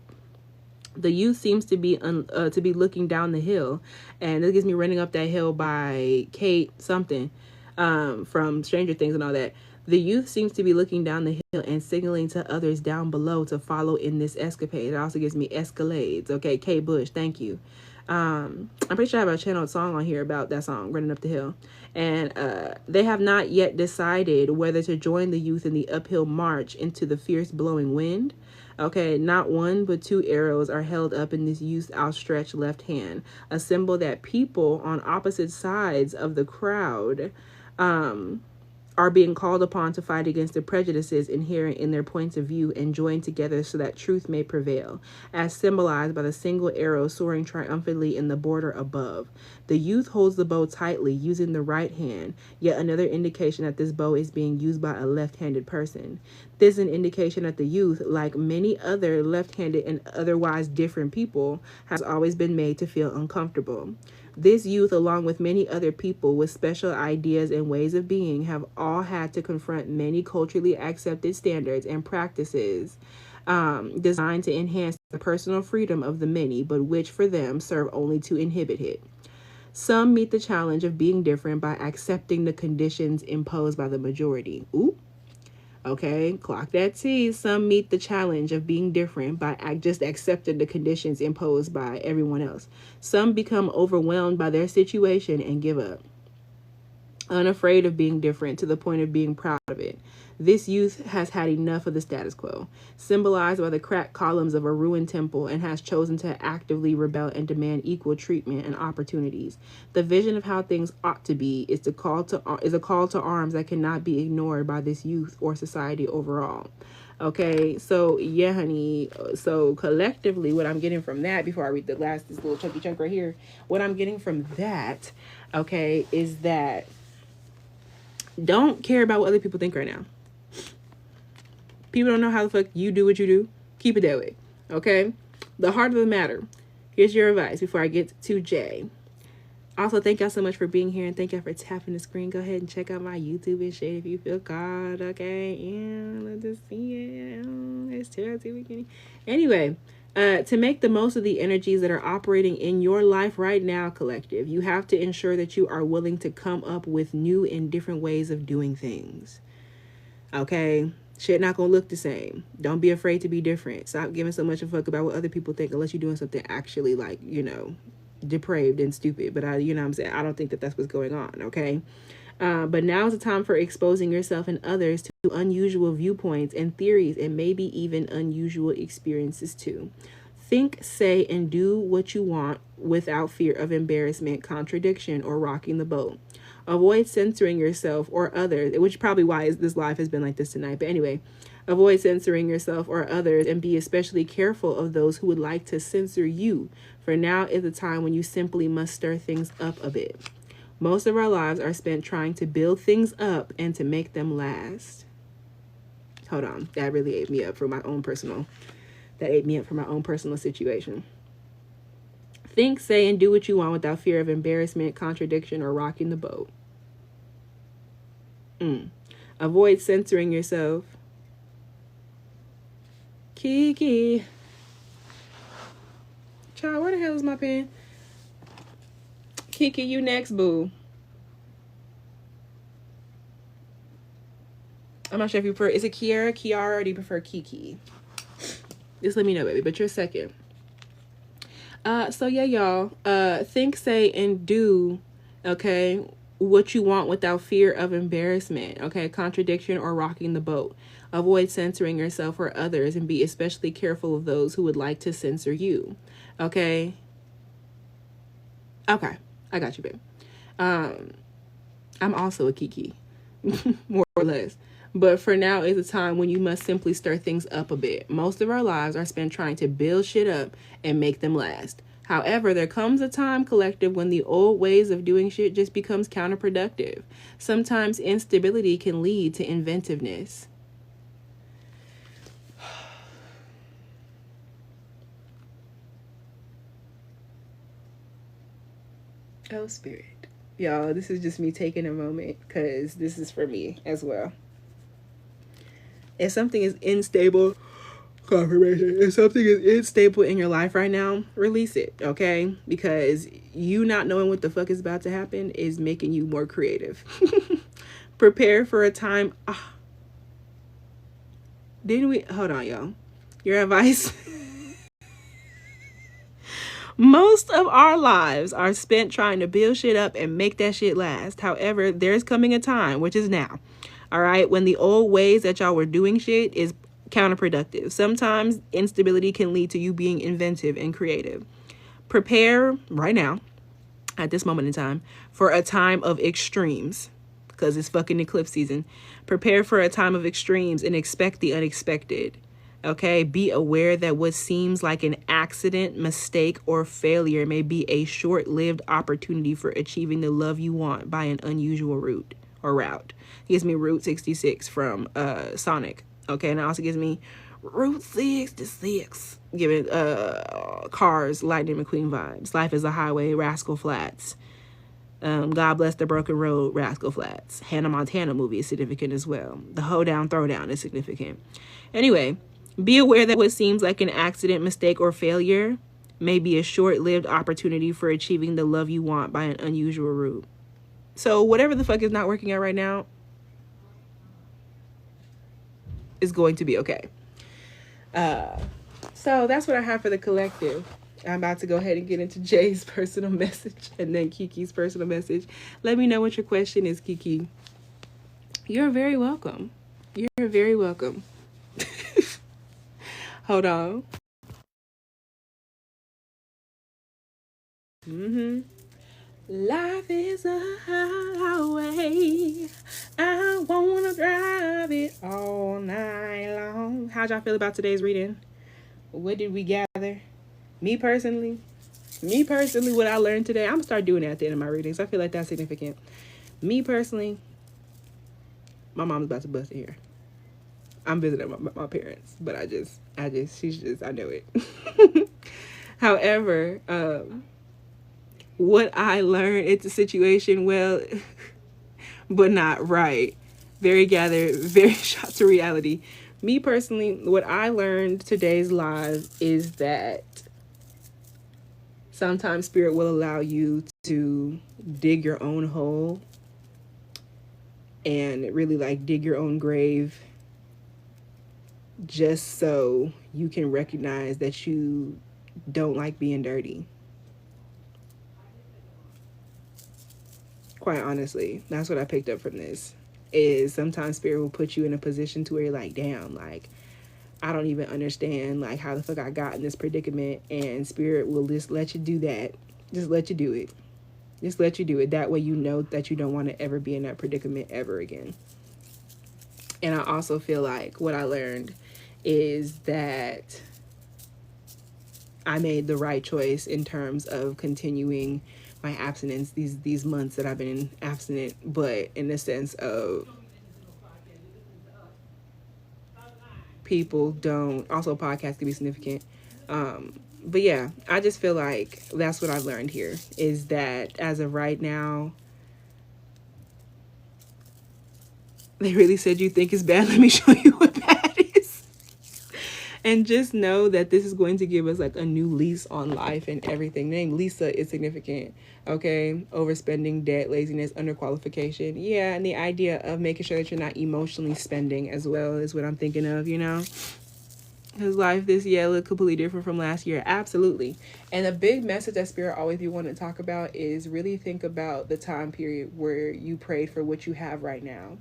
The youth seems to be looking down the hill, and this gets me Running Up That Hill by Kate something from Stranger Things and all that. The youth seems to be looking down the hill and signaling to others down below to follow in this escapade. It also gives me Escalades. Okay, Kate Bush, thank you. I'm pretty sure I have a channeled song on here about that song, Running Up the Hill. And they have not yet decided whether to join the youth in the uphill march into the fierce blowing wind. Okay, not one but two arrows are held up in this youth's outstretched left hand, a symbol that people on opposite sides of the crowd are being called upon to fight against the prejudices inherent in their points of view and join together so that truth may prevail, as symbolized by the single arrow soaring triumphantly in the border above. The youth holds the bow tightly, using the right hand, yet another indication that this bow is being used by a left-handed person. This is an indication that the youth, like many other left-handed and otherwise different people, has always been made to feel uncomfortable. This youth, along with many other people with special ideas and ways of being, have all had to confront many culturally accepted standards and practices designed to enhance the personal freedom of the many, but which for them serve only to inhibit it. Some meet the challenge of being different by accepting the conditions imposed by the majority. Ooh. Okay, clock that T. Some meet the challenge of being different by just accepting the conditions imposed by everyone else. Some become overwhelmed by their situation and give up, unafraid of being different to the point of being proud of it. This youth has had enough of the status quo, symbolized by the cracked columns of a ruined temple, and has chosen to actively rebel and demand equal treatment and opportunities. The vision of how things ought to be is a call to arms that cannot be ignored by this youth or society overall. Okay, so yeah, honey. So collectively, what I'm getting from that, before I read this little chunky chunk right here, what I'm getting from that, okay, is that don't care about what other people think right now. People don't know how the fuck you do what you do. Keep it that way. Okay? The heart of the matter. Here's your advice before I get to Jay. Also, thank y'all so much for being here, and thank y'all for tapping the screen. Go ahead and check out my YouTube and shit if you feel called. Okay? Yeah, let's just see it. It's Teriyaki, Kinny. Anyway, to make the most of the energies that are operating in your life right now, collective, you have to ensure that you are willing to come up with new and different ways of doing things. Okay? Shit not gonna look the same. Don't be afraid to be different. Stop giving so much a fuck about what other people think unless you're doing something actually, like, you know, depraved and stupid. But you know what I'm saying? I don't think that that's what's going on, okay? But now is the time for exposing yourself and others to unusual viewpoints and theories, and maybe even unusual experiences too. Think, say, and do what you want without fear of embarrassment, contradiction, or rocking the boat. Avoid censoring yourself or others, which is probably why this live has been like this tonight. But anyway, avoid censoring yourself or others, and be especially careful of those who would like to censor you. For now is the time when you simply must stir things up a bit. Most of our lives are spent trying to build things up and to make them last. Hold on, that really ate me up for my own personal. That ate me up for my own personal situation. Think, say, and do what you want without fear of embarrassment, contradiction, or rocking the boat. Avoid censoring yourself. Kiki. Child, where the hell is my pen? Kiki, you next, boo. I'm not sure if you prefer, is it Kiara, or do you prefer Kiki? Just let me know, baby, but you're second. So yeah, y'all, think, say, and do, okay, what you want without fear of embarrassment, okay, contradiction, or rocking the boat. Avoid censoring yourself or others, and be especially careful of those who would like to censor you, okay? Okay, I got you, babe. I'm also a Kiki, more or less. But for now is a time when you must simply stir things up a bit. Most of our lives are spent trying to build shit up and make them last. However, there comes a time, collective, when the old ways of doing shit just becomes counterproductive. Sometimes instability can lead to inventiveness. Oh, Spirit. Y'all, this is just me taking a moment because this is for me as well. If something is unstable, confirmation, if something is unstable in your life right now, release it, okay? Because you not knowing what the fuck is about to happen is making you more creative. Prepare for a time. Didn't we? Hold on, y'all. Your advice. Most of our lives are spent trying to build shit up and make that shit last. However, there's coming a time, which is now, all right, when the old ways that y'all were doing shit is counterproductive. Sometimes instability can lead to you being inventive and creative. Prepare right now, at this moment in time, for a time of extremes, because it's fucking eclipse season. Prepare for a time of extremes and expect the unexpected. Okay, be aware that what seems like an accident, mistake, or failure may be a short-lived opportunity for achieving the love you want by an unusual route or route. It gives me Route 66 from Sonic. Okay, and it also gives me Route 66. Giving Cars, Lightning McQueen vibes. Life is a Highway, Rascal Flatts. God Bless the Broken Road, Rascal Flatts. Hannah Montana movie is significant as well. The Hoedown Throwdown is significant. Anyway, be aware that what seems like an accident, mistake, or failure may be a short-lived opportunity for achieving the love you want by an unusual route. So whatever the fuck is not working out right now is going to be okay. So that's what I have for the collective. I'm about to go ahead and get into Jay's personal message and then Kiki's personal message. Let me know what your question is, Kiki. You're very welcome. You're very welcome. Hold on. Life is a highway. I wanna drive it all night long. How'd y'all feel about today's reading? What did we gather? Me personally, what I learned today, I'm gonna start doing that at the end of my readings. I feel like that's significant. Me personally, my mom's about to bust in here. I'm visiting my parents, but I know it. However, what I learned, it's a situation, well, but not right. Very shot to reality. Me personally, what I learned today's live is that sometimes spirit will allow you to dig your own hole and really like dig your own grave just so you can recognize that you don't like being dirty. Quite honestly, that's what I picked up from this. Is sometimes spirit will put you in a position to where you're like, damn, like I don't even understand like how the fuck I got in this predicament, and spirit will just let you do that. Just let you do it. Just let you do it. That way you know that you don't want to ever be in that predicament ever again. And I also feel like what I learned is that I made the right choice in terms of continuing my abstinence these months that I've been abstinent, but in the sense of people don't, also podcasts can be significant. But yeah, I just feel like that's what I've learned here is that as of right now, they really said you think it's bad. Let me show you what bad is. And just know that this is going to give us like a new lease on life and everything. The name Lisa is significant. Okay. Overspending, debt, laziness, underqualification. Yeah. And the idea of making sure that you're not emotionally spending as well is what I'm thinking of, you know, because life this year looked completely different from last year. Absolutely. And a big message that Spirit always be wanting to talk about is really think about the time period where you prayed for what you have right now.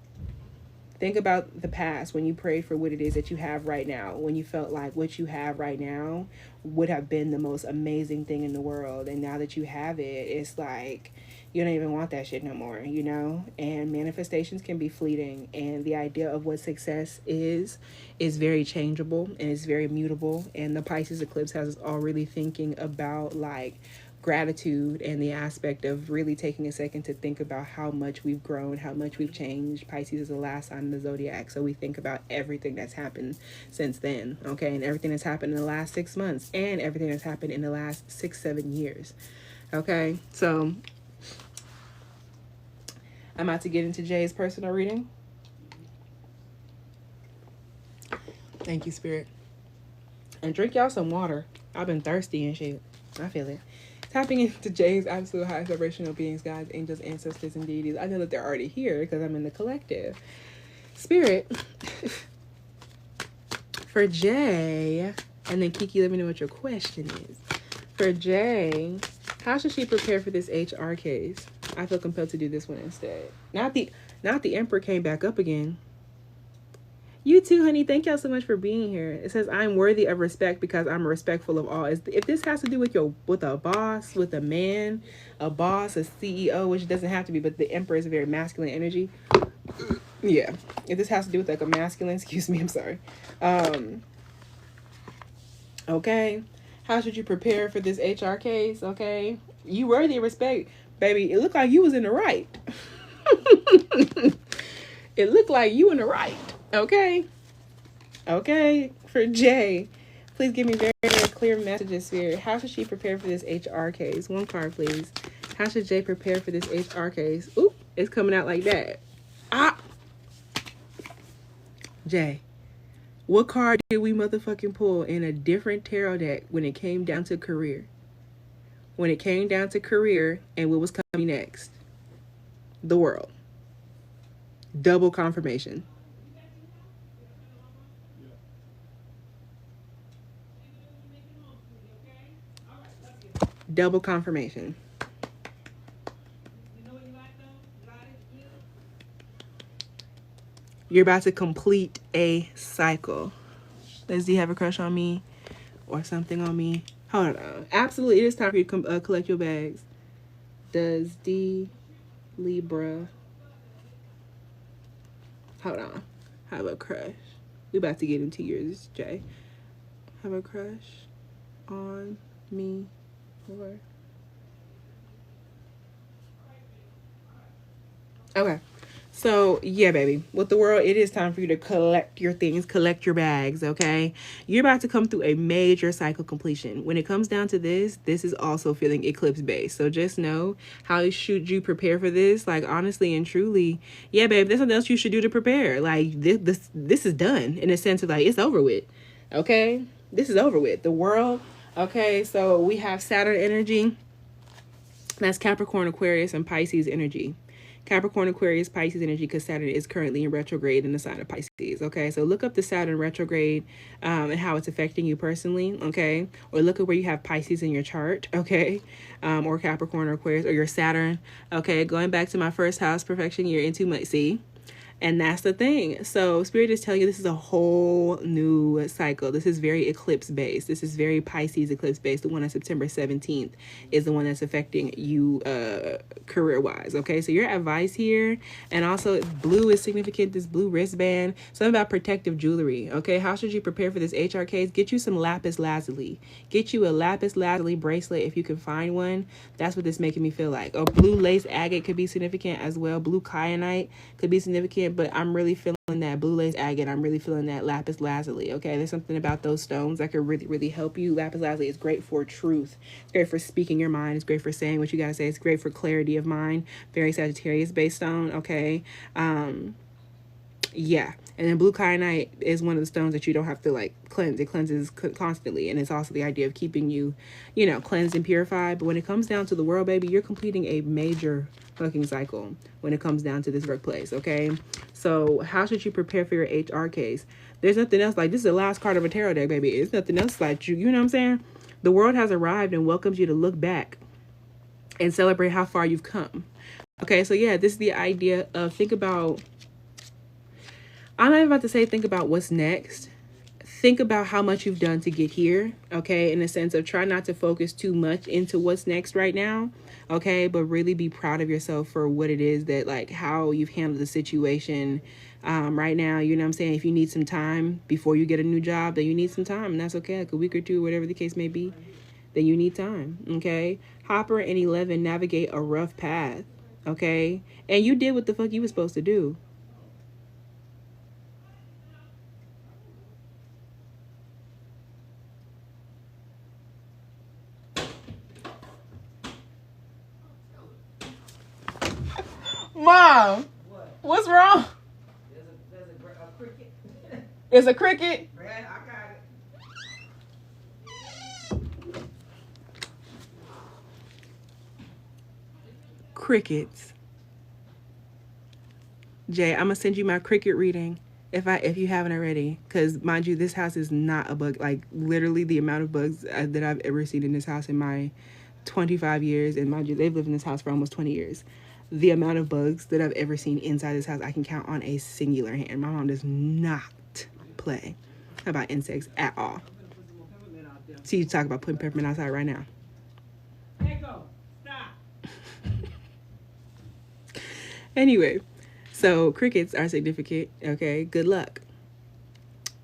Think about the past when you prayed for what it is that you have right now, when you felt like what you have right now would have been the most amazing thing in the world. And now that you have it, it's like you don't even want that shit no more, you know? And manifestations can be fleeting. And the idea of what success is very changeable and it's very mutable. And the Pisces eclipse has us all really thinking about like gratitude and the aspect of really taking a second to think about how much we've grown, how much we've changed. Pisces is the last sign of the zodiac, so we think about everything that's happened since then, okay, and everything that's happened in the last 6 months and everything that's happened in the last 6-7 years, okay. So I'm about to get into Jay's personal reading. Thank you, Spirit, and drink y'all some water. I've been thirsty and shit. I feel it. Tapping into Jay's absolute highest vibrational beings, guides, angels, ancestors, and deities. I know that they're already here because I'm in the collective. Spirit, for Jay, and then Kiki, let me know what your question is. For Jay, how should she prepare for this HR case? I feel compelled to do this one instead. Not the Emperor came back up again. You too, honey. Thank y'all so much for being here. It says, I'm worthy of respect because I'm respectful of all. If this has to do with a boss, with a man, a boss, a CEO, which doesn't have to be, but the Emperor is a very masculine energy. Yeah. If this has to do with like a masculine, excuse me, I'm sorry. Okay. How should you prepare for this HR case? Okay. You worthy of respect, baby. It looked like you was in the right. It looked like you in the right. Okay, for for Jay. Please give me very, very clear messages, Spirit. How should she prepare for this HR case? One card, please. How should Jay prepare for this HR case? Oop, it's coming out like that. Ah! Jay, what card did we motherfucking pull in a different tarot deck when it came down to career? When it came down to career and what was coming next? The World. Double confirmation. Double confirmation. You're about to complete a cycle. Does D have a crush on me or something on me? Hold on. Absolutely, it is time for you to collect your bags. Does D Libra? Hold on. Have a crush? We about to get into yours, Jay. Have a crush on me or? Okay. So, yeah, baby. With the World, it is time for you to collect your things, collect your bags, okay? You're about to come through a major cycle completion. When it comes down to this is also feeling eclipse-based. So just know, how should you prepare for this? Like, honestly and truly, yeah, babe, there's something else you should do to prepare. Like, this is done in a sense of, like, it's over with, okay? This is over with. The World, okay? So we have Saturn energy. That's Capricorn, Aquarius, and Pisces energy. Capricorn, Aquarius, Pisces energy, because Saturn is currently in retrograde in the sign of Pisces, okay? So look up the Saturn retrograde and how it's affecting you personally, okay? Or look at where you have Pisces in your chart, okay? Or Capricorn or Aquarius or your Saturn, okay? Going back to my first house, perfection, you're into my, see? And that's the thing. So Spirit is telling you this is a whole new cycle. This is very eclipse based. This is very Pisces eclipse based. The one on September 17th is the one that's affecting you career wise. Okay, so your advice here, and also blue is significant. This blue wristband, something about protective jewelry. Okay, how should you prepare for this HR case? Get you some lapis lazuli. Get you a lapis lazuli bracelet if you can find one. That's what this making me feel like. Or blue lace agate could be significant as well. Blue kyanite could be significant. But I'm really feeling that blue lace agate. I'm really feeling that lapis lazuli. Okay, there's something about those stones that could really, really help you. Lapis lazuli is great for truth. It's great for speaking your mind. It's great for saying what you gotta say. It's great for clarity of mind. Very Sagittarius based stone. Okay, yeah. And then blue kyanite is one of the stones that you don't have to like cleanse. It cleanses constantly, and it's also the idea of keeping you, cleansed and purified. But when it comes down to the World, baby, you're completing a major fucking cycle when it comes down to this workplace, okay? So how should you prepare for your HR case? There's nothing else. Like, this is the last card of a tarot deck, baby. It's nothing else like you know what I'm saying? The World has arrived and welcomes you to look back and celebrate how far you've come. Okay, so yeah, this is the idea of think about, I'm not even about to say think about what's next. Think about how much you've done to get here, okay? In the sense of try not to focus too much into what's next right now, okay? But really be proud of yourself for what it is that, like, how you've handled the situation right now. You know what I'm saying? If you need some time before you get a new job, then you need some time, and that's okay. Like a week or two, whatever the case may be, then you need time, okay? Hopper and 11 navigate a rough path, okay? And you did what the fuck you were supposed to do. Mom, what's wrong? There's a cricket. It's a cricket? Man, I got it. Crickets. Jay, I'm gonna send you my cricket reading if you haven't already, because mind you, this house is not a bug. Like, literally the amount of bugs that I've ever seen in this house in my 25 years, and mind you, they've lived in this house for almost 20 years. The amount of bugs that I've ever seen inside this house, I can count on a singular hand. My mom does not play about insects at all. See, you talk about putting peppermint outside right now. Echo, stop. Anyway, so crickets are significant, okay? Good luck.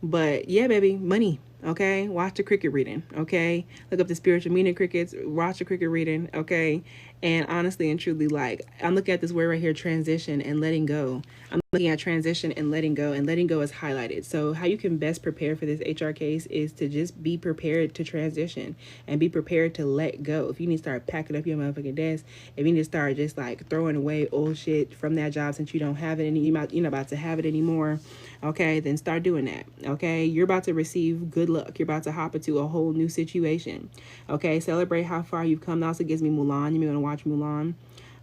But yeah, baby, money. Okay, watch the cricket reading. Okay, look up the spiritual meaning crickets. Watch the cricket reading. Okay, And honestly and truly, like, I'm looking at this word right here, transition and letting go. I'm looking at transition and letting go is highlighted. So how you can best prepare for this HR case is to just be prepared to transition and be prepared to let go. If you need to start packing up your motherfucking desk, if you need to start just like throwing away old shit from that job since you don't have it anymore, you're not about to have it anymore, okay, then start doing that. Okay, you're about to receive good luck. You're about to hop into a whole new situation. Okay, celebrate how far you've come. That also gives me Mulan. You're gonna watch Mulan.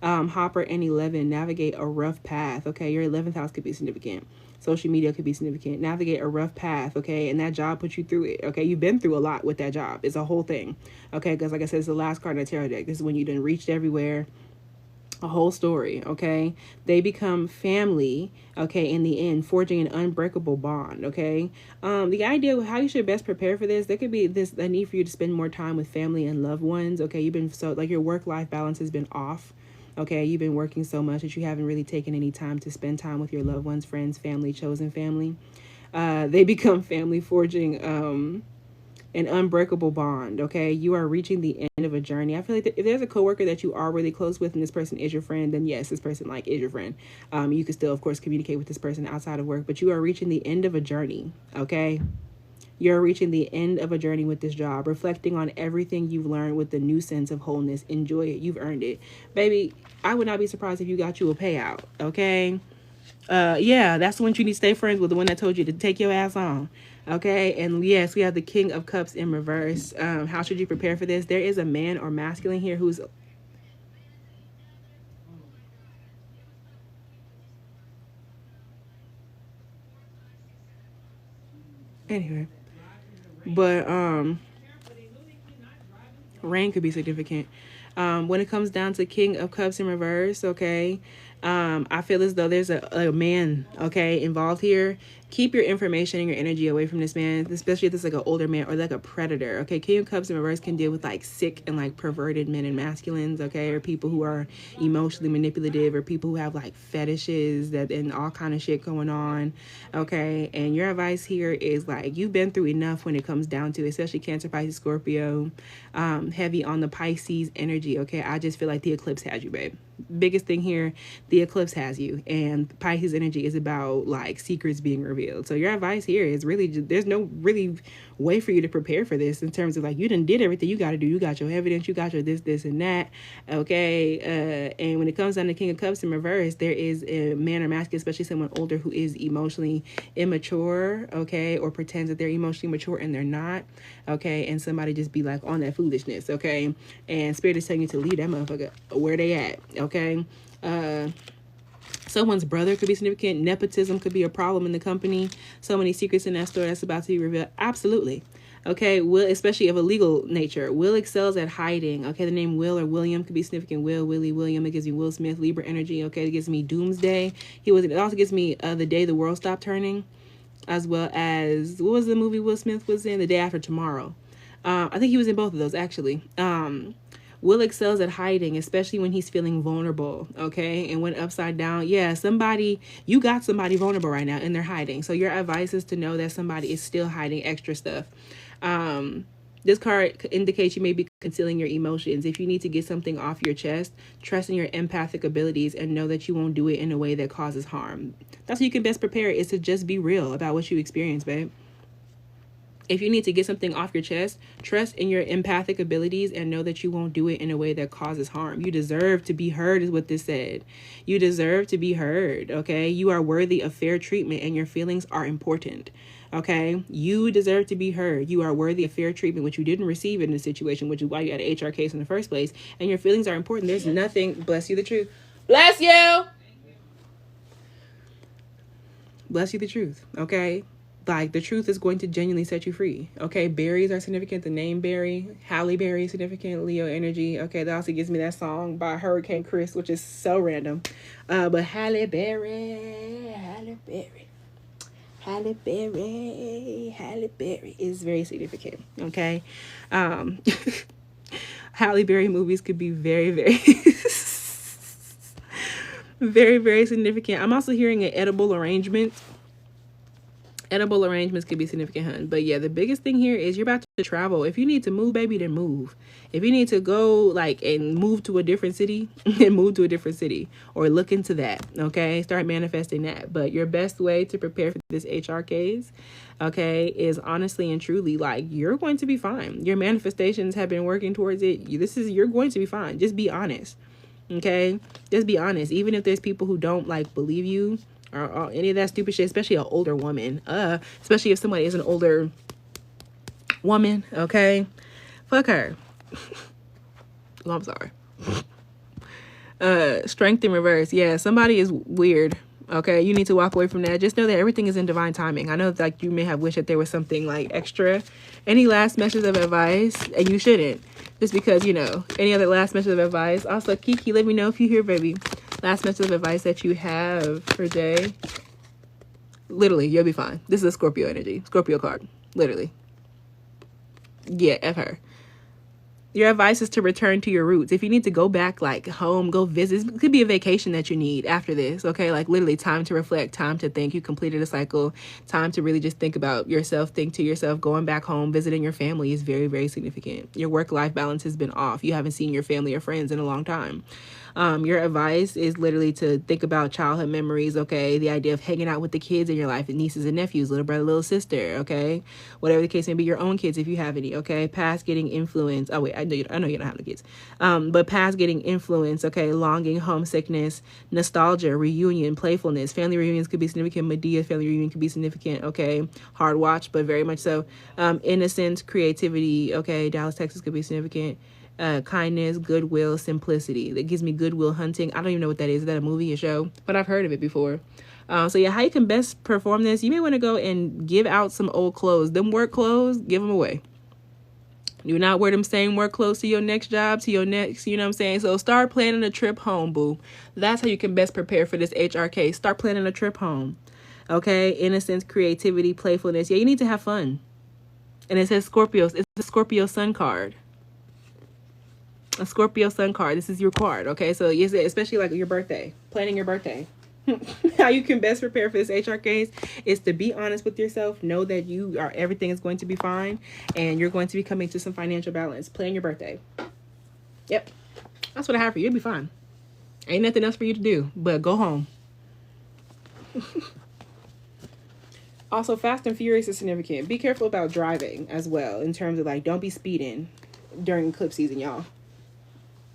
Hopper and 11, navigate a rough path. Okay, your 11th house could be significant. Social media could be significant. Navigate a rough path. Okay, and that job put you through it. Okay, you've been through a lot with that job. It's a whole thing. Okay, because like I said, it's the last card in the tarot deck. This is when you done reached everywhere. A whole story. Okay, they become family. Okay, in the end, forging an unbreakable bond. Okay, the idea of how you should best prepare for this, there could be a need for you to spend more time with family and loved ones. Okay, you've been so like your work-life balance has been off. Okay, you've been working so much that you haven't really taken any time to spend time with your loved ones, friends, family, chosen family. They become family, forging an unbreakable bond. Okay, you are reaching the end of a journey. I feel like if there's a coworker that you are really close with and this person is your friend, then yes, this person like is your friend. You can still, of course, communicate with this person outside of work, but you are reaching the end of a journey. Okay, you're reaching the end of a journey with this job, reflecting on everything you've learned with the new sense of wholeness. Enjoy it. You've earned it. Baby, I would not be surprised if you got you a payout. Okay. Yeah, that's the one you need to stay friends with, the one that told you to take your ass on. Okay. And yes, we have the King of Cups in reverse. How should you prepare for this? There is a man or masculine here who's anyway. But rain could be significant. When it comes down to King of Cups in reverse, okay, I feel as though there's a man, okay, involved here. Keep your information and your energy away from this man, especially if it's like an older man or like a predator. Okay, King of Cups in reverse can deal with like sick and like perverted men and masculines, okay, or people who are emotionally manipulative, or people who have like fetishes that and all kind of shit going on. Okay, and your advice here is like you've been through enough when it comes down to, especially Cancer, Pisces, Scorpio, heavy on the Pisces energy. Okay, I just feel like the eclipse has you, babe. Biggest thing here, the eclipse has you, and Pisces energy is about like secrets being revealed. So your advice here is really just, there's no really way for you to prepare for this in terms of like you done did everything you got to do. You got your evidence, you got your this and that. Okay, and when it comes down to King of Cups in reverse, there is a man or masculine, especially someone older, who is emotionally immature, okay, or pretends that they're emotionally mature and they're not. Okay, and somebody just be like on that foolishness. Okay, and Spirit is telling you to leave that motherfucker where they at. Okay, someone's brother could be significant. Nepotism could be a problem in the company. So many secrets in that story that's about to be revealed. Absolutely. Okay, Will, especially of a legal nature. Will excels at hiding. Okay, the name Will or William could be significant. Will, Willie, William. It gives me Will Smith, Libra energy. Okay, it gives me Doomsday. It also gives me The Day the World Stopped Turning, as well as, what was the movie Will Smith was in? The Day After Tomorrow. I think he was in both of those, actually. Will excels at hiding, especially when he's feeling vulnerable, okay? And when upside down, yeah, you got somebody vulnerable right now and they're hiding. So your advice is to know that somebody is still hiding extra stuff. This card indicates you may be concealing your emotions. If you need to get something off your chest, trust in your empathic abilities and know that you won't do it in a way that causes harm. That's how you can best prepare, is to just be real about what you experience, babe. If you need to get something off your chest, trust in your empathic abilities and know that you won't do it in a way that causes harm. You deserve to be heard is what this said. You deserve to be heard, okay? You are worthy of fair treatment and your feelings are important, okay? You deserve to be heard. You are worthy of fair treatment, which you didn't receive in this situation, which is why you had an HR case in the first place. And your feelings are important. There's nothing, bless you the truth. Bless you! Bless you the truth, okay? Like, the truth is going to genuinely set you free. Okay, berries are significant. The name Berry, Halle Berry is significant. Leo energy. Okay, that also gives me that song by Hurricane Chris, which is so random. But Halle Berry is very significant. Okay, Halle Berry movies could be very, very, very, very significant. I'm also hearing an edible arrangement. Edible arrangements could be significant, hun. But yeah, the biggest thing here is you're about to travel. If you need to move, baby, then move. If you need to go like and move to a different city, then move to a different city, or look into that. Okay, start manifesting that. But your best way to prepare for this HR case, okay, is honestly and truly like you're going to be fine. Your manifestations have been working towards it. You're going to be fine. Just be honest. Okay, just be honest. Even if there's people who don't like believe you, or any of that stupid shit, especially an older woman, especially if somebody is an older woman, okay, fuck her. Oh, I'm sorry. Strength in reverse. Yeah, somebody is weird, okay? You need to walk away from that. Just know that everything is in divine timing. I know like you may have wished that there was something like extra. Any last message of advice, and you shouldn't, just because, you know, any other last message of advice. Also, Kiki, let me know if you hear, baby. Last message of advice that you have for Jay. Literally, you'll be fine. This is a Scorpio energy. Scorpio card. Literally. Yeah, F her. Your advice is to return to your roots. If you need to go back, like, home, go visit. It could be a vacation that you need after this, okay? Like, literally, time to reflect, time to think. You completed a cycle. Time to really just think about yourself, think to yourself. Going back home, visiting your family is very, very significant. Your work-life balance has been off. You haven't seen your family or friends in a long time. Your advice is literally to think about childhood memories, okay? The idea of hanging out with the kids in your life, nieces and nephews, little brother, little sister, okay? Whatever the case may be, your own kids if you have any, okay? Past getting influence. Oh, wait, I know you don't have the kids. But past getting influence, okay? Longing, homesickness, nostalgia, reunion, playfulness. Family reunions could be significant. Medea family reunion could be significant, okay? Hard watch, but very much so. Innocence, creativity, okay? Dallas, Texas could be significant. Kindness, goodwill, simplicity. That gives me Goodwill Hunting. I don't even know what that is. Is that a movie, a show? But I've heard of it before. So yeah, how you can best perform this, you may want to go and give out some old clothes. Them work clothes, give them away. Do not wear them same work clothes to your next job, to your next, you know what I'm saying? So start planning a trip home, boo. That's how you can best prepare for this HR case. Start planning a trip home. Okay? Innocence, creativity, playfulness. Yeah, you need to have fun. And it says Scorpios. It's a Scorpio sun card. A Scorpio sun card. This is your card, okay? So yes, especially like your birthday, planning your birthday. How you can best prepare for this HR case is to be honest with yourself. Know that everything is going to be fine, and you're going to be coming to some financial balance. Plan your birthday. Yep, that's what I have for you. You'll be fine. Ain't nothing else for you to do but go home. Also, Fast and Furious is significant. Be careful about driving as well, in terms of like, don't be speeding during clip season, y'all.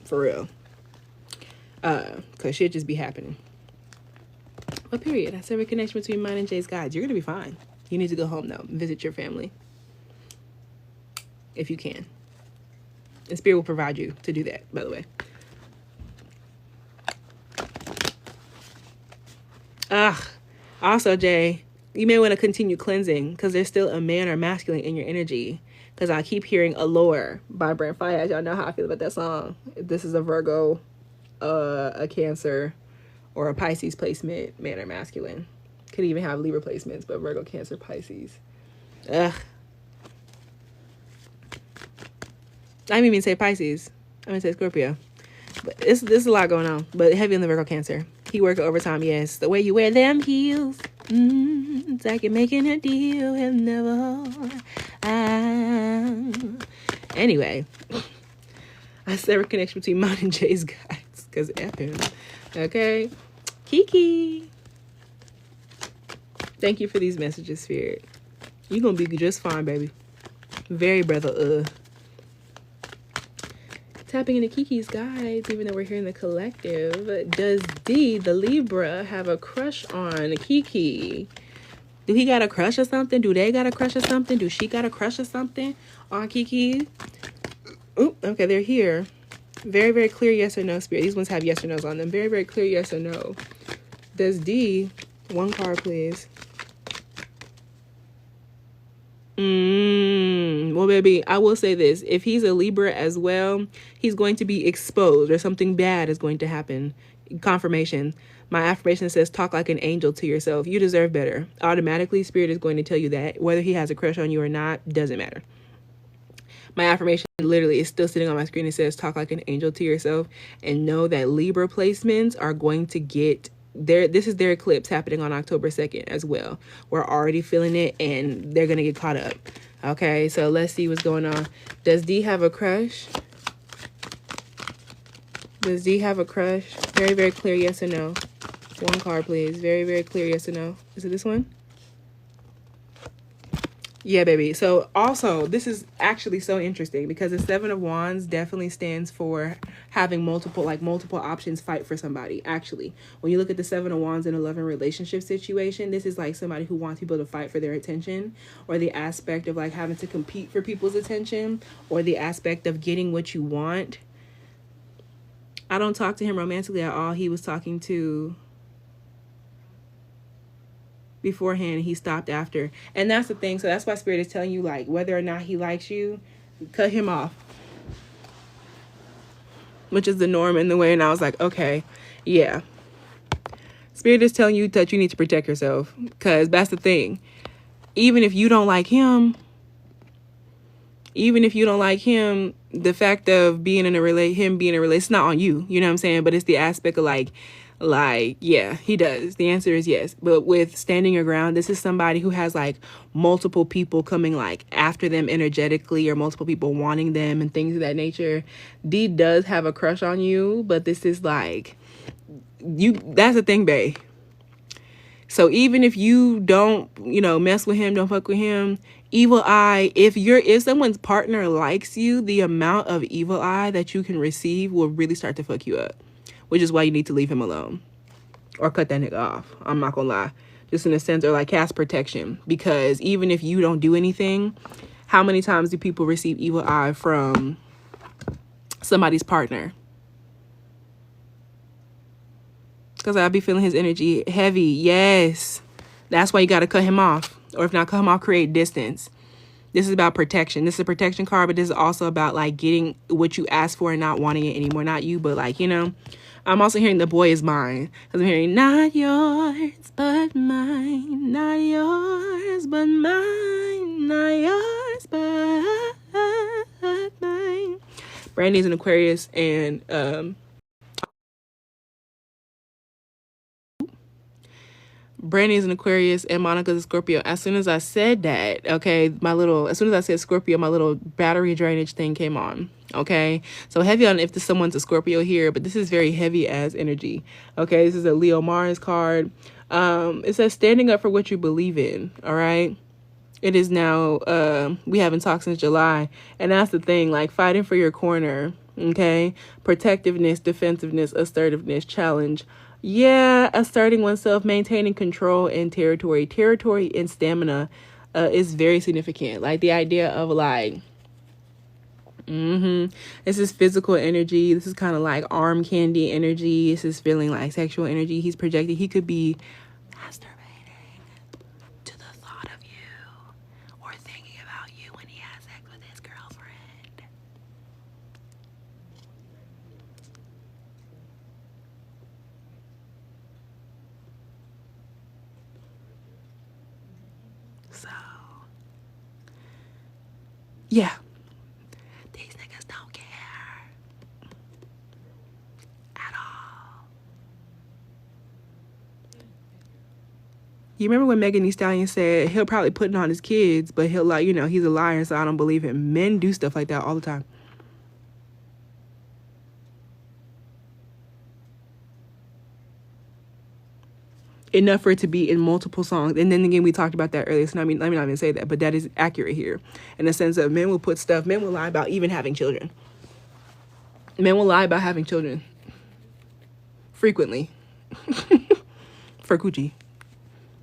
For real. Cause shit just be happening. But period. I said a connection between mine and Jay's guides. You're gonna be fine. You need to go home though. Visit your family. If you can. And Spirit will provide you to do that, by the way. Also, Jay, you may want to continue cleansing because there's still a man or masculine in your energy. Because I keep hearing Allure by Brent Fayez. Y'all know how I feel about that song. This is a Virgo, a Cancer, or a Pisces placement, man or masculine. Could even have Libra placements, but Virgo, Cancer, Pisces. Ugh. I didn't even say Pisces. I'm going to say Scorpio. But this is a lot going on. But heavy on the Virgo, Cancer. He work overtime, yes. The way you wear them heels. It's like you're making a deal and never. Anyway, I said a connection between mine and Jay's guides because F him. Okay, Kiki. Thank you for these messages, Spirit. You're gonna be just fine, baby. Very brother. Tapping into Kiki's guides, even though we're here in the collective. Does D, the Libra, have a crush on Kiki? Do he got a crush or something? Do they got a crush or something? Do she got a crush or something on Kiki? Oop, okay, they're here. Very, very clear yes or no, Spirit. These ones have yes or no's on them. Very, very clear yes or no. Does D, one card, please. Well, baby, I will say this. If he's a Libra as well, he's going to be exposed or something bad is going to happen. Confirmation. My affirmation says talk like an angel to yourself. You deserve better. Automatically, Spirit is going to tell you that. Whether he has a crush on you or not, doesn't matter. My affirmation literally is still sitting on my screen. It says talk like an angel to yourself and know that Libra placements are going to get this is their eclipse happening on October 2nd as well. We're already feeling it, and they're gonna get caught up. Okay, so let's see what's going on. Does D have a crush? Does D have a crush? Very, very clear yes or no. One card, please. Very, very clear yes or no. Is it this one? Yeah, baby. So also, this is actually so interesting because the Seven of Wands definitely stands for having multiple options fight for somebody. Actually, when you look at the Seven of Wands in a loving relationship situation, this is like somebody who wants people to fight for their attention, or the aspect of like having to compete for people's attention, or the aspect of getting what you want. I don't talk to him romantically at all. He was talking to beforehand, he stopped after. And that's the thing. So that's why Spirit is telling you, like, whether or not he likes you, cut him off, which is the norm in the way. And I was like, okay, yeah, Spirit is telling you that you need to protect yourself, because that's the thing. Even if you don't like him, the fact of being in a relationship, it's not on you, you know what I'm saying? But it's the aspect of like, yeah, he does. The answer is yes. But with standing your ground, this is somebody who has like multiple people coming like after them energetically, or multiple people wanting them and things of that nature. D does have a crush on you, but this is like, that's the thing, bae. So even if you don't, mess with him, don't fuck with him, evil eye, if someone's partner likes you, the amount of evil eye that you can receive will really start to fuck you up. Which is why you need to leave him alone. Or cut that nigga off. I'm not gonna lie. Just in a sense, or like cast protection. Because even if you don't do anything, how many times do people receive evil eye from somebody's partner? Because I be feeling his energy heavy. Yes. That's why you gotta cut him off. Or if not cut him off, create distance. This is about protection. This is a protection card, but this is also about like getting what you asked for and not wanting it anymore. Not you, but like, I'm also hearing the boy is mine. Because I'm hearing not yours, but mine. Not yours, but mine. Not yours, but mine. Brandy's an Aquarius, and Brandy's an Aquarius, and Monica's a Scorpio. As soon as I said that, okay, as soon as I said Scorpio, my little battery drainage thing came on. Okay, so heavy on if someone's a Scorpio here, but this is very heavy as energy. Okay, this is a Leo Mars card. It says standing up for what you believe in. All right, it is now. We haven't talked since July, and that's the thing. Like fighting for your corner. Okay, protectiveness, defensiveness, assertiveness, challenge. Yeah, asserting oneself, maintaining control and territory. Territory and stamina is very significant. Like the idea of like, this is physical energy. This is kind of like arm candy energy. This is feeling like sexual energy. He's projected. He could be masturbating to the thought of you or thinking about you when he has sex with his girlfriend. So, yeah. These niggas don't care at all. You remember when Megan Thee Stallion said he'll probably put it on his kids, but he'll like, he's a liar, so I don't believe him. Men do stuff like that all the time. Enough for it to be in multiple songs. And then again, we talked about that earlier, so let me not even say that, but that is accurate here in the sense of men will lie about even having children. Men will lie about having children frequently for coochie.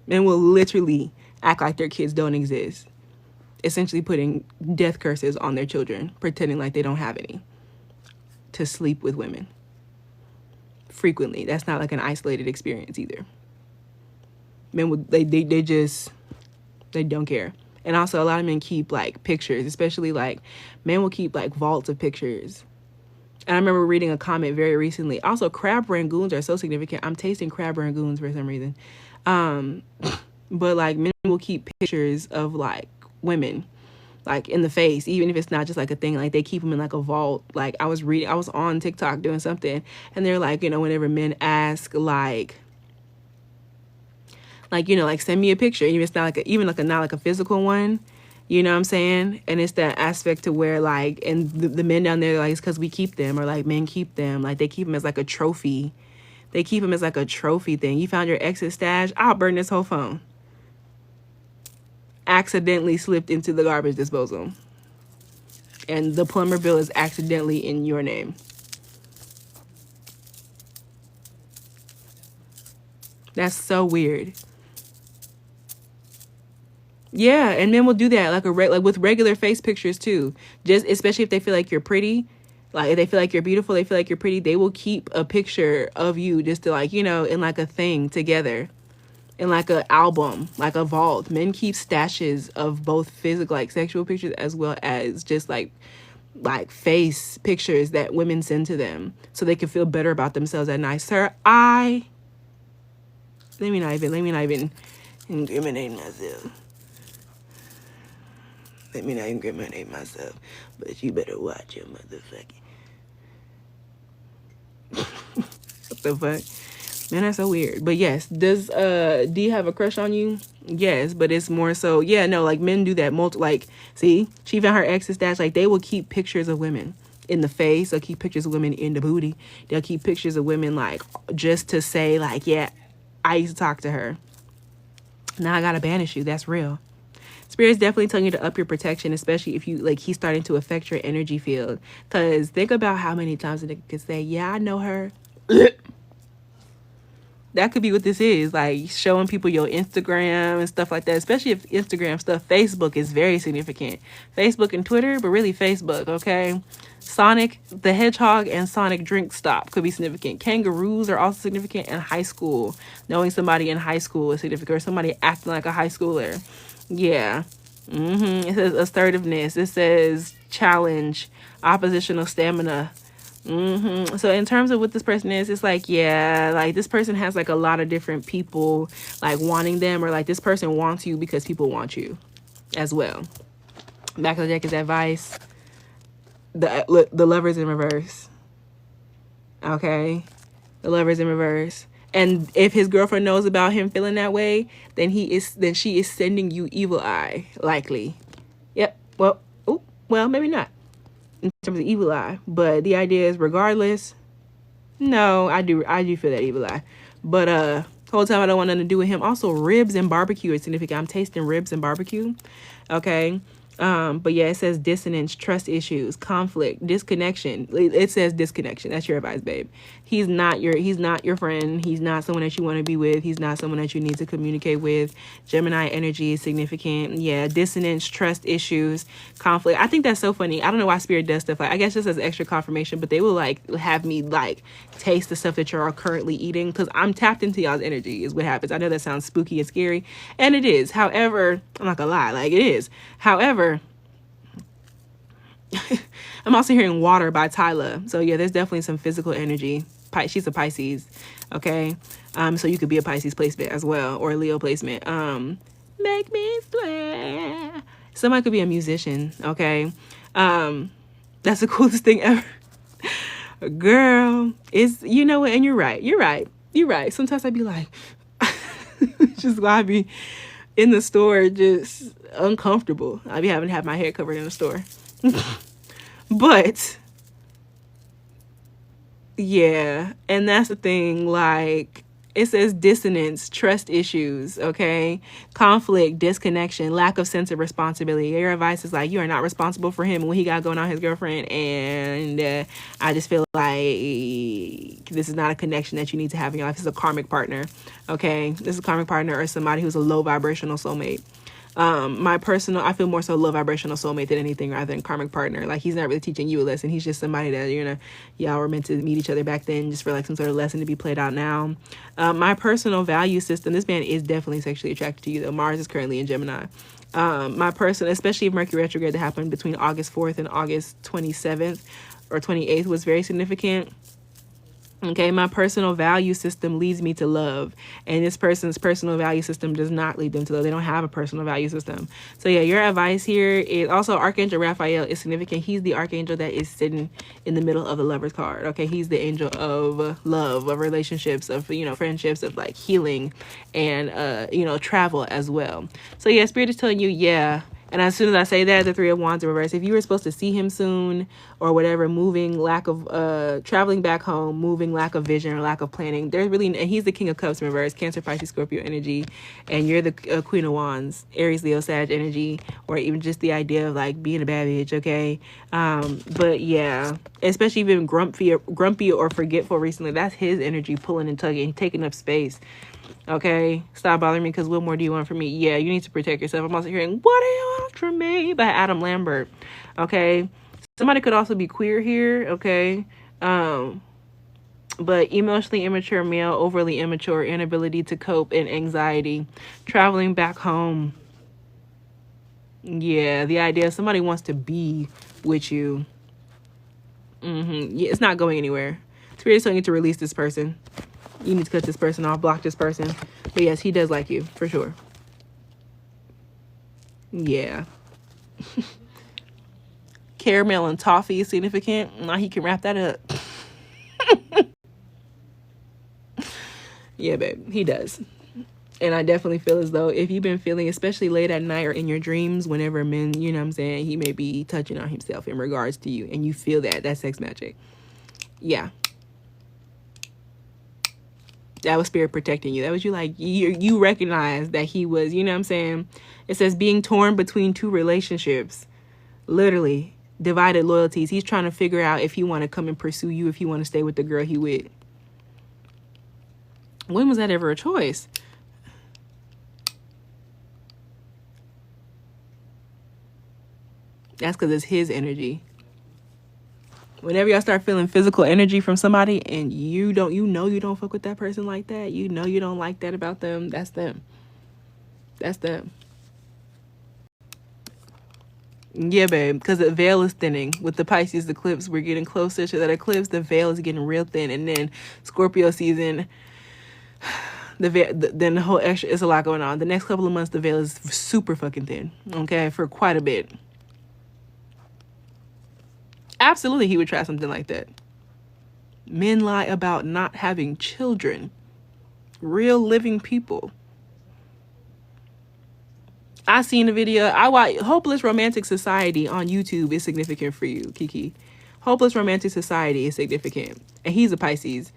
Men will literally act like their kids don't exist, essentially putting death curses on their children, pretending like they don't have any, to sleep with women frequently. That's not like an isolated experience either. Men would they don't care. And also a lot of men keep like pictures, especially like men will keep like vaults of pictures. And I remember reading a comment very recently. Also, crab rangoons are so significant. I'm tasting crab rangoons for some reason. But like men will keep pictures of like women like in the face, even if it's not just like a thing, like they keep them in like a vault. Like I was on TikTok doing something, and they're like, whenever men ask like like, you know, like send me a picture. Even if it's not like not like a physical one. You know what I'm saying? And it's that aspect to where like, and the men down there, like, it's because we keep them, or like men keep them. Like they keep them as like a trophy. They keep them as like a trophy thing. You found your ex's stash, I'll burn this whole phone. Accidentally slipped into the garbage disposal. And the plumber bill is accidentally in your name. That's so weird. Yeah, and men will do that like with regular face pictures too. Just especially if they feel like you're pretty, like if they feel like you're beautiful, they feel like you're pretty. They will keep a picture of you just to like, you know, in like a thing together, in like a album, like a vault. Men keep stashes of both physical, like sexual pictures, as well as just like face pictures that women send to them, so they can feel better about themselves at night. Sir, let me not even incriminate myself. Let me not incriminate myself, but you better watch your motherfucking. What the fuck? Man, that's so weird. But yes, do you have a crush on you? Yes, but it's more so, yeah, no, like men do that like, see, she found her ex's stash. Like they will keep pictures of women in the face. They'll keep pictures of women in the booty. They'll keep pictures of women like just to say like, yeah, I used to talk to her. Now I gotta banish you. That's real. Spirit's definitely telling you to up your protection, especially if you like he's starting to affect your energy field. Cause think about how many times a nigga could say, yeah, I know her. That could be what this is, like showing people your Instagram and stuff like that, especially if Instagram stuff. Facebook is very significant. Facebook and Twitter, but really Facebook, okay? Sonic the Hedgehog and Sonic Drink Stop could be significant. Kangaroos are also significant in high school. Knowing somebody in high school is significant, or somebody acting like a high schooler. Yeah. It says assertiveness. It says challenge, oppositional stamina. So in terms of what this person is, it's like, yeah, like this person has like a lot of different people like wanting them, or like this person wants you because people want you as well. Back of the deck is advice. The Lover's in reverse. Okay, the Lover's in reverse. And if his girlfriend knows about him feeling that way, then she is sending you evil eye, likely. Yep. Well, maybe not in terms of evil eye, but the idea is regardless. No, I do feel that evil eye, but whole time I don't want nothing to do with him. Also, ribs and barbecue is significant. I'm tasting ribs and barbecue. Okay. But yeah, it says dissonance, trust issues, conflict, disconnection. It says disconnection. That's your advice, babe. He's not your friend. He's not someone that you want to be with. He's not someone that you need to communicate with. Gemini energy is significant. Yeah, dissonance, trust issues, conflict. I think that's so funny. I don't know why Spirit does stuff like, I guess just as extra confirmation, but they will like have me like taste the stuff that you're currently eating, because I'm tapped into y'all's energy is what happens. I know that sounds spooky and scary, and it is. However, I'm not gonna lie, like it is. However, I'm also hearing Water by Tyla. So yeah, there's definitely some physical energy. She's a Pisces. Okay. So you could be a Pisces placement as well, or a Leo placement. Make me swear. Somebody could be a musician. Okay. That's the coolest thing ever. Girl, you know what? And you're right. Sometimes I'd be like, just why I be in the store just uncomfortable. I be having to have my hair covered in the store. But yeah, and that's the thing, like it says dissonance, trust issues, okay, conflict, disconnection, lack of sense of responsibility. Your advice is like, you are not responsible for him and what he got going on with his girlfriend, and I just feel like this is not a connection that you need to have in your life. This is a karmic partner, okay? This is a karmic partner, or somebody who's a low vibrational soulmate. I feel more so low vibrational soulmate than anything, rather than karmic partner. Like he's not really teaching you a lesson. He's just somebody that, y'all were meant to meet each other back then, just for like some sort of lesson to be played out now. My personal value system, this man is definitely sexually attracted to you, though. Mars is currently in Gemini. Especially if Mercury retrograde that happened between August 4th and August 27th or 28th was very significant. Okay, my personal value system leads me to love, and this person's personal value system does not lead them to love. They don't have a personal value system. So yeah, your advice here is also Archangel Raphael is significant. He's the archangel that is sitting in the middle of the Lover's card. Okay, he's the angel of love, of relationships, of friendships, of like healing, and travel as well. So yeah, Spirit is telling you, yeah. And as soon as I say that, the Three of Wands in reverse, if you were supposed to see him soon or whatever, moving, lack of, traveling back home, moving, lack of vision or lack of planning, there's really, and he's the King of Cups in reverse, Cancer, Pisces, Scorpio energy, and you're the Queen of Wands, Aries, Leo, Sag energy, or even just the idea of like being a bad bitch, okay? But yeah, especially even grumpy or forgetful recently, that's his energy pulling and tugging, taking up space. Okay, stop bothering me because what more do you want from me? Yeah, you need to protect yourself. I'm also hearing, what do you want from me? By Adam Lambert. Okay, somebody could also be queer here. Okay, but emotionally immature male, overly immature, inability to cope, and anxiety, traveling back home. Yeah, the idea somebody wants to be with you. Yeah, it's not going anywhere. Spirit's telling you to release this person. You need to cut this person off, block this person. But yes, he does like you, for sure. Yeah. Caramel and toffee is significant. Now he can wrap that up. Yeah, babe, he does. And I definitely feel as though if you've been feeling, especially late at night or in your dreams, whenever men, you know what I'm saying, he may be touching on himself in regards to you, and you feel that's sex magic. Yeah. That was Spirit protecting you. That was you, like, you recognize that he was, you know what I'm saying? It says being torn between two relationships. Literally. Divided loyalties. He's trying to figure out if he want to come and pursue you, if he want to stay with the girl he with. When was that ever a choice? That's because it's his energy. Whenever y'all start feeling physical energy from somebody and you don't fuck with that person like that, you don't like that about them, that's them. That's them. Yeah, babe, because the veil is thinning. With the Pisces eclipse, we're getting closer to that eclipse. The veil is getting real thin. And then Scorpio season, then the whole extra, it's a lot going on. The next couple of months, the veil is super fucking thin, okay, for quite a bit. Absolutely, he would try something like that. Men lie about not having children. Real living people. I seen a video. I watch Hopeless Romantic Society on YouTube is significant for you, Kiki. Hopeless Romantic Society is significant. And he's a Pisces.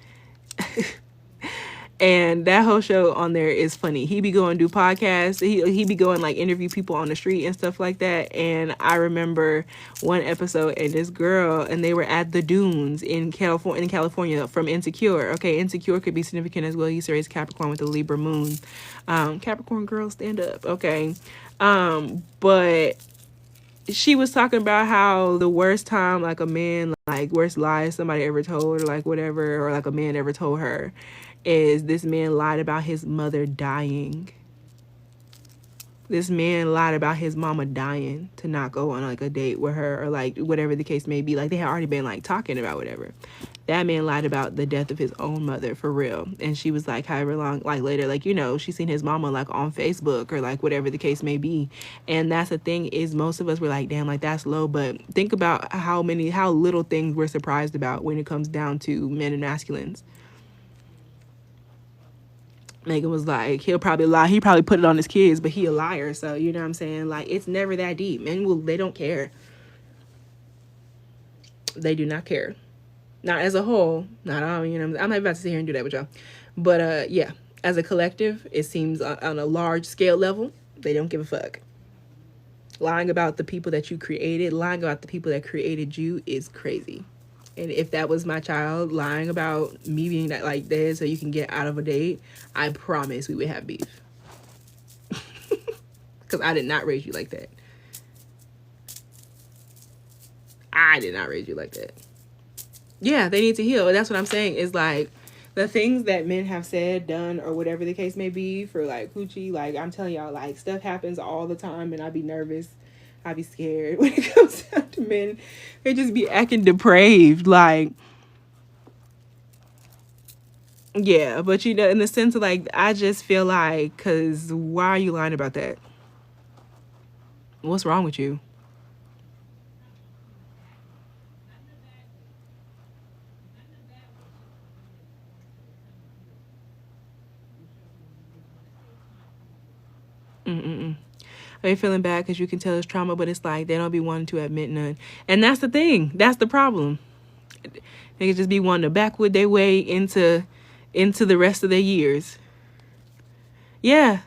And that whole show on there is funny. He be going do podcasts. He be going like interview people on the street and stuff like that. And I remember one episode and this girl, and they were at the dunes in California from Insecure. Okay, Insecure could be significant as well. He's raised Capricorn with the Libra moon. Capricorn girl, stand up. Okay. But she was talking about how the worst time, like a man, like worst lies somebody ever told, or like whatever, or like a man ever told her, is this man lied about his mother dying. This man lied about his mama dying to not go on like a date with her, or like whatever the case may be. Like they had already been like talking about whatever. That man lied about the death of his own mother, for real. And she was like, however long, like later, like, she seen his mama like on Facebook or like whatever the case may be. And that's the thing, is most of us were like, damn, like that's low. But think about how little things we're surprised about when it comes down to men and masculines. Megan was like, he'll probably lie. He probably put it on his kids, but he a liar. So, you know what I'm saying? Like, it's never that deep. Men they don't care. They do not care. Not as a whole. Not all, I'm not about to sit here and do that with y'all. But, yeah, as a collective, it seems on a large scale level, they don't give a fuck. Lying about the people that you created, lying about the people that created you is crazy. And if that was my child lying about me being that like that so you can get out of a date, I promise we would have beef. Because I did not raise you like that. I did not raise you like that. Yeah, they need to heal. And that's what I'm saying, is like the things that men have said, done, or whatever the case may be for like coochie, like I'm telling y'all, like stuff happens all the time and I be nervous. I be scared when it comes down to men. They just be acting depraved. Like, Yeah, but you know, in the sense of like, I just feel like, because why are you lying about that? What's wrong with you? Mm-mm-mm. Are you feeling bad because you can tell it's trauma, but it's like they don't be wanting to admit none. And that's the thing. That's the problem. They could just be wanting to backwood their way into the rest of their years. Yeah.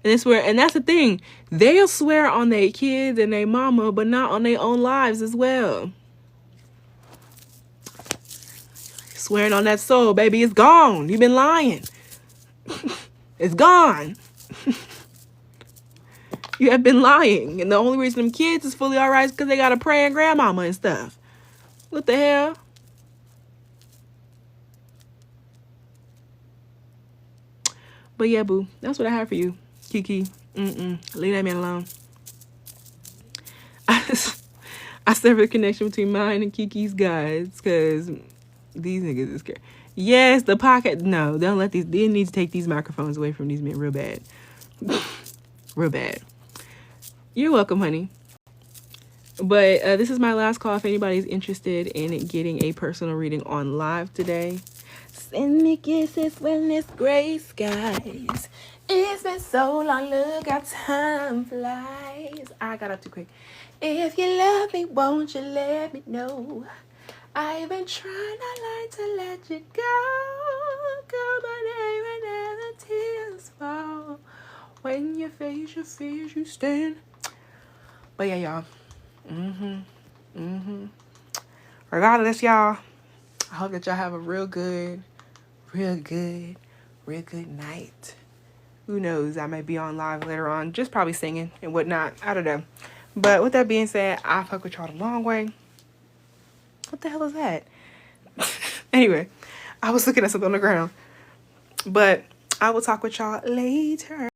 And it's where, and that's the thing. They'll swear on their kids and their mama, but not on their own lives as well. Swearing on that soul, baby, it's gone. You've been lying. It's gone. You have been lying. And the only reason them kids is fully alright is because they got a praying grandmama and stuff. What the hell? But yeah, boo. That's what I have for you. Kiki. Leave that man alone. I sever the connection between mine and Kiki's guys because these niggas is scared. Yes, the pocket. No, don't let these. They need to take these microphones away from these men real bad. Real bad. You're welcome, honey. But this is my last call. If anybody's interested in getting a personal reading on live today, send me kisses when it's gray skies. It's been so long, look how time flies. I got up too quick. If you love me, won't you let me know? I've been trying not like to let you go. Call my name and the tears fall. When you face your fears, you stand. But yeah, y'all. Regardless, y'all, I hope that y'all have a real good night. Who knows? I might be on live later on, just probably singing and whatnot. I don't know. But with that being said, I fuck with y'all the long way. What the hell is that? Anyway, I was looking at something on the ground. But I will talk with y'all later.